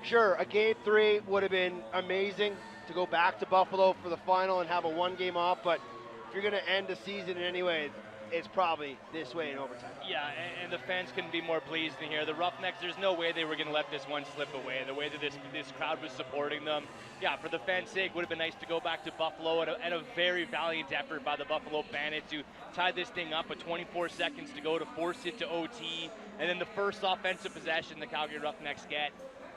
sure, a game 3 would have been amazing to go back to Buffalo for the final and have a 1 game off, but if you're going to end the season in any way, it's probably this way in overtime. Yeah, and the fans couldn't be more pleased than here. The Roughnecks, there's no way they were going to let this one slip away. The way that this crowd was supporting them. Yeah, for the fans' sake, would have been nice to go back to Buffalo and a very valiant effort by the Buffalo Bandits to tie this thing up with 24 seconds to go to force it to OT. And then the first offensive possession the Calgary Roughnecks get,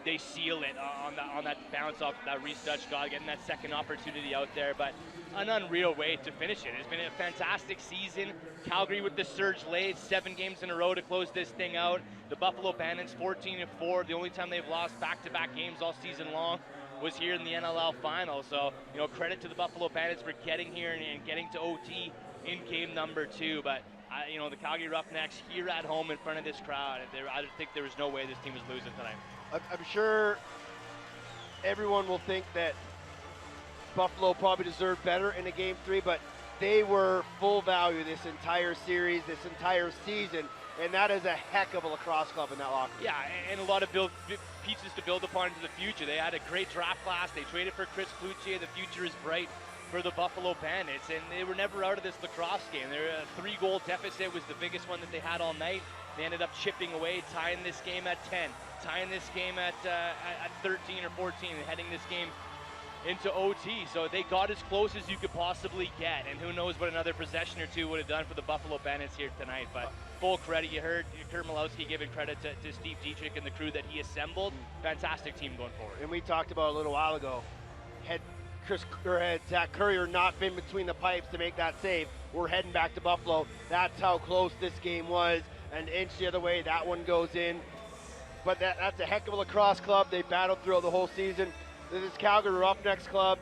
they seal it on that bounce off that Reese Dutch got, getting that second opportunity out there. But an unreal way to finish it. It's been a fantastic season. Calgary with the surge late, 7 games in a row to close this thing out. The Buffalo Bandits 14-4. The only time they've lost back-to-back games all season long was here in the NLL final. So, credit to the Buffalo Bandits for getting here and getting to OT in game number 2. But, the Calgary Roughnecks here at home in front of this crowd, I think there was no way this team was losing tonight. I'm sure everyone will think that Buffalo probably deserved better in a game 3, but they were full value this entire series, this entire season, and that is a heck of a lacrosse club in that locker room. Yeah, and a lot of pieces to build upon into the future. They had a great draft class. They traded for Chris Cloutier. The future is bright for the Buffalo Bandits, and they were never out of this lacrosse game. Their 3-goal deficit was the biggest one that they had all night. They ended up chipping away, tying this game at 10, tying this game at 13 or 14, and heading this game into OT. So they got as close as you could possibly get, and who knows what another possession or two would have done for the Buffalo Bandits here tonight. But full credit, you heard Kurt Malowski giving credit to Steve Dietrich and the crew that he assembled. Fantastic team going forward. And we talked about a little while ago, had Zach Currier not been between the pipes to make that save, we're heading back to Buffalo. That's how close this game was. An inch the other way, that one goes in. But that's a heck of a lacrosse club. They battled throughout the whole season. This is Calgary Roughnecks club.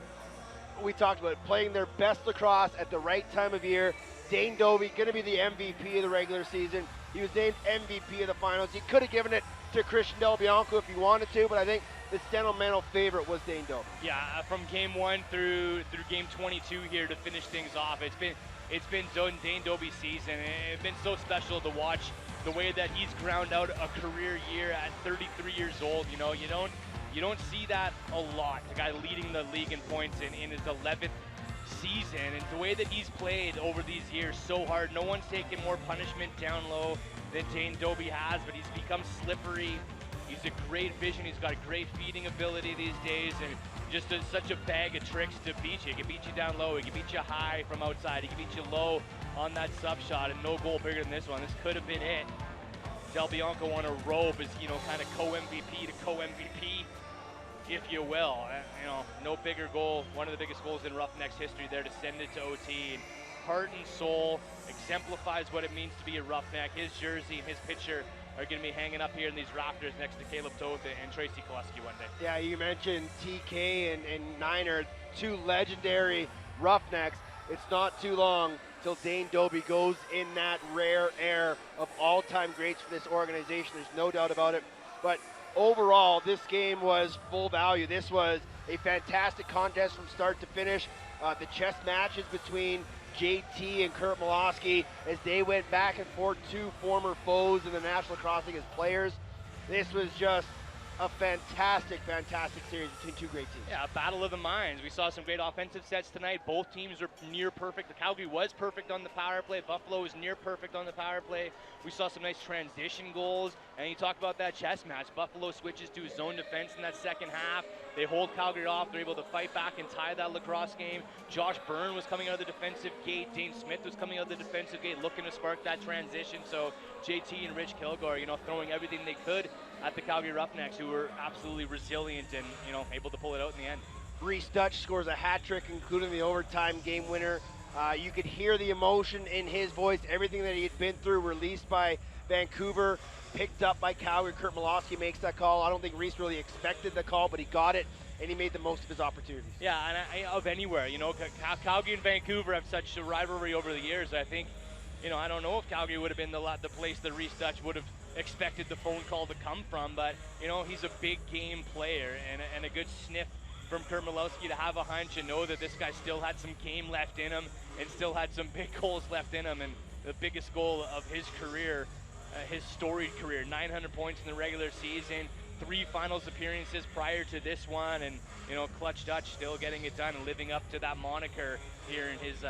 We talked about it, playing their best lacrosse at the right time of year. Dane Dobie going to be the MVP of the regular season. He was named MVP of the finals. He could have given it to Christian Del Bianco if he wanted to, but I think the sentimental favorite was Dane Dobie. Yeah, from game 1 through game 22 here to finish things off. It's been Dane Dobie's season, and it's been so special to watch the way that he's ground out a career year at 33 years old. You don't see that a lot. The guy leading the league in points in his 11th season, and the way that he's played over these years so hard. No one's taken more punishment down low than Dane Dobie has, but he's become slippery. He's a great vision. He's got a great feeding ability these days, and just such a bag of tricks to beat you. He can beat you down low. He can beat you high from outside. He can beat you low on that sub shot, and no goal bigger than this one. This could have been it. Del Bianco on a rope as, kind of co-MVP to co-MVP, if you will. No bigger goal. One of the biggest goals in Roughnecks history there to send it to OT. And heart and soul, exemplifies what it means to be a Roughneck. His jersey and his picture are going to be hanging up here in these rafters next to Caleb Toth and Tracy Koleski one day. Yeah, you mentioned TK and Niner, 2 legendary Roughnecks. It's not too long till Dane Dobie goes in that rare air of all-time greats for this organization. There's no doubt about it. But overall, this game was full value. This was a fantastic contest from start to finish. The chess matches between JT and Kurt Malowski as they went back and forth, 2 former foes in the National Lacrosse League as players. This was just a fantastic series between 2 great teams. Yeah, a battle of the minds. We saw some great offensive sets tonight. Both teams are near perfect. The Calgary was perfect on the power play. Buffalo was near perfect on the power play. We saw some nice transition goals. And you talk about that chess match. Buffalo switches to zone defense in that second half. They hold Calgary off. They're able to fight back and tie that lacrosse game. Josh Byrne was coming out of the defensive gate. Dane Smith was coming out of the defensive gate, looking to spark that transition. So JT and Rich Kilgore, throwing everything they could at the Calgary Roughnecks, who were absolutely resilient and, able to pull it out in the end. Reese Dutch scores a hat trick, including the overtime game winner. You could hear the emotion in his voice, everything that he had been through, released by Vancouver, picked up by Calgary. Kurt Malowski makes that call. I don't think Reese really expected the call, but he got it, and he made the most of his opportunities. Yeah, and of anywhere, Calgary and Vancouver have such a rivalry over the years. I think, I don't know if Calgary would have been the place that Reese Dutch would have expected the phone call to come from, but he's a big game player, and a good sniff from Kurt Malowski to have a hunch and know that this guy still had some game left in him and still had some big goals left in him. And the biggest goal of his career, his storied career, 900 points in the regular season, 3 finals appearances prior to this one, and Clutch Dutch still getting it done and living up to that moniker here in his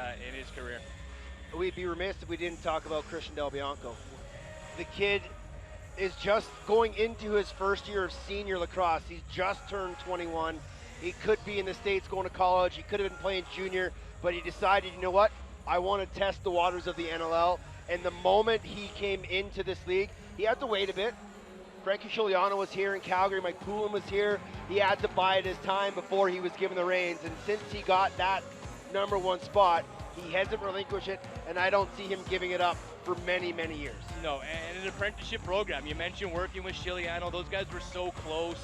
career. We'd be remiss if we didn't talk about Christian Del Bianco. The kid is just going into his first year of senior lacrosse. He's just turned 21. He could be in the States going to college. He could have been playing junior, but he decided, you know what? I want to test the waters of the NLL. And the moment he came into this league, he had to wait a bit. Frankie Scigliano was here in Calgary. Mike Poulin was here. He had to bide his time before he was given the reins. And since he got that #1 spot, he hasn't relinquished it, and I don't see him giving it up for many, many years. No, and an apprenticeship program. You mentioned working with Scigliano. Those guys were so close.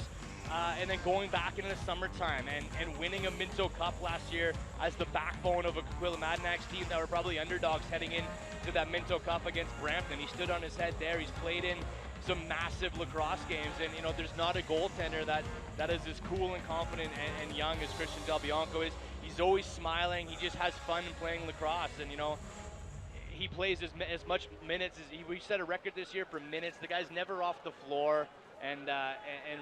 And then going back into the summertime and winning a Minto Cup last year as the backbone of a Coquitlam Adanacs team that were probably underdogs heading into that Minto Cup against Brampton. He stood on his head there. He's played in some massive lacrosse games, and you know, there's not a goaltender that is as cool and confident and young as Christian Del Bianco is. He's always smiling. He just has fun playing lacrosse, and you know, he plays as much minutes as we set a record this year for minutes. The guy's never off the floor. And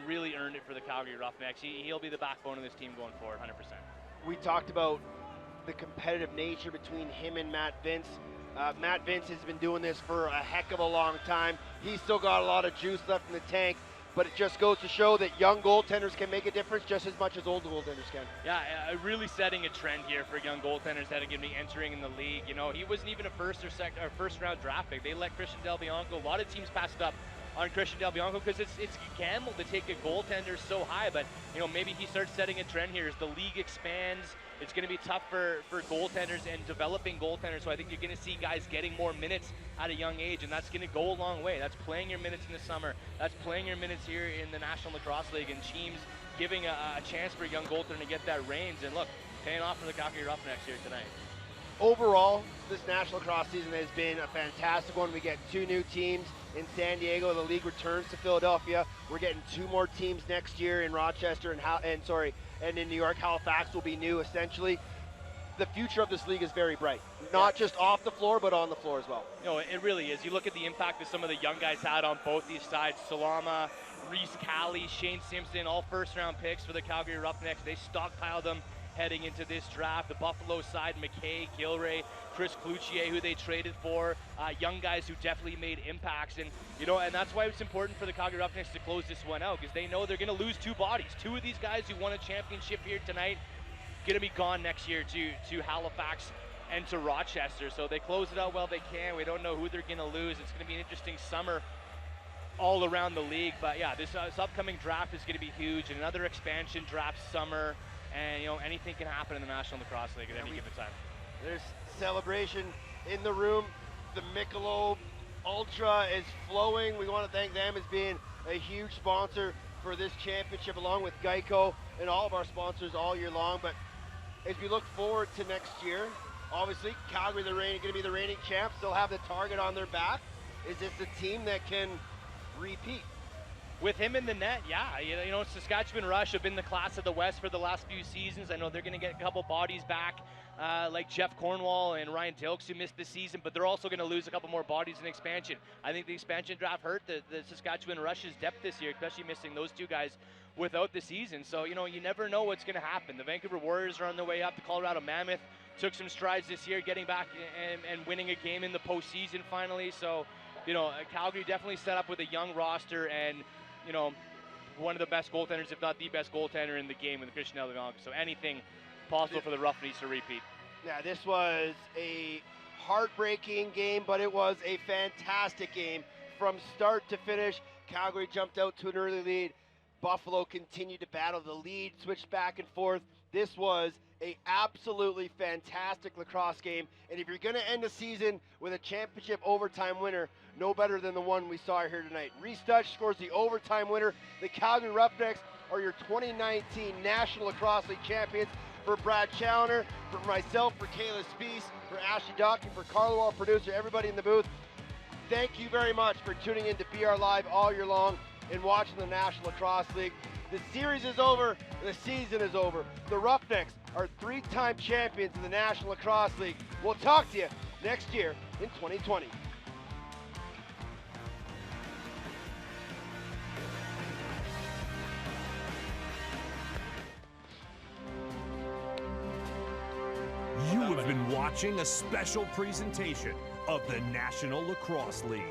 really earned it for the Calgary Roughnecks. He'll be the backbone of this team going forward, 100%. We talked about the competitive nature between him and Matt Vince. Matt Vince has been doing this for a heck of a long time. He's still got a lot of juice left in the tank, but it just goes to show that young goaltenders can make a difference just as much as old goaltenders can. Yeah, really setting a trend here for young goaltenders that are going to be entering in the league. You know, he wasn't even a first round draft pick. They let Christian Del Bianco. A lot of teams passed up on Christian Del Bianco because it's a gamble to take a goaltender so high, but you know, maybe he starts setting a trend here as the league expands. It's going to be tough for goaltenders and developing goaltenders, so I think you're going to see guys getting more minutes at a young age, and that's going to go a long way. That's playing your minutes in the summer. That's playing your minutes here in the National Lacrosse League, and teams giving a chance for a young goaltender to get that reins, and look, paying off for the Calgary Roughnecks here tonight. Overall, this National Lacrosse season has been a fantastic one. We get 2 new teams in San Diego. The league returns to Philadelphia. We're getting 2 more teams next year in Rochester and in New York. Halifax will be new essentially. The future of this league is very bright, not just off the floor, but on the floor as well. No, it really is. You look at the impact that some of the young guys had on both these sides. Salama, Reese Calley, Shane Simpson, all first-round picks for the Calgary Roughnecks. They stockpiled them heading into this draft. The Buffalo side, McKay, Gilray, Chris Cloutier, who they traded for, young guys who definitely made impacts. And you know, and that's why it's important for the Calgary Roughnecks to close this one out, because they know they're going to lose 2 bodies. 2 of these guys who won a championship here tonight going to be gone next year to Halifax and to Rochester. So they close it out while they can. We don't know who they're going to lose. It's going to be an interesting summer all around the league. But yeah, this upcoming draft is going to be huge. And another expansion draft summer. And you know, anything can happen in the National Lacrosse League at any given time. There's celebration in the room. The Michelob Ultra is flowing. We want to thank them as being a huge sponsor for this championship, along with Geico and all of our sponsors all year long. But as we look forward to next year, obviously Calgary, going to be the reigning champs. They'll have the target on their back. Is this a team that can repeat? With him in the net, yeah. You know, Saskatchewan Rush have been the class of the West for the last few seasons. I know they're going to get a couple bodies back, like Jeff Cornwall and Ryan Dilks, who missed the season, but they're also going to lose a couple more bodies in expansion. I think the expansion draft hurt the Saskatchewan Rush's depth this year, especially missing those 2 guys without the season. So, you know, you never know what's going to happen. The Vancouver Warriors are on their way up. The Colorado Mammoth took some strides this year, getting back and winning a game in the postseason finally. So, you know, Calgary definitely set up with a young roster and, you know, one of the best goaltenders, if not the best goaltender in the game with Christian Del Bianco. So anything possible for the Roughnecks to repeat. Yeah, this was a heartbreaking game, but it was a fantastic game from start to finish. Calgary jumped out to an early lead. Buffalo continued to battle the lead, switched back and forth. This was a absolutely fantastic lacrosse game, and if you're going to end the season with a championship overtime winner, no better than the one we saw here tonight. Reese Dutch scores the overtime winner. The Calgary Roughnecks are your 2019 National Lacrosse League champions. For Brad Challoner, for myself, for Kayla Spees, for Ashley Dockin, for Carlo, our producer, everybody in the booth, thank you very much for tuning in to BR Live all year long and watching the National Lacrosse League. The series is over, the season is over. The Roughnecks are 3-time champions in the National Lacrosse League. We'll talk to you next year in 2020. You have been watching a special presentation of the National Lacrosse League.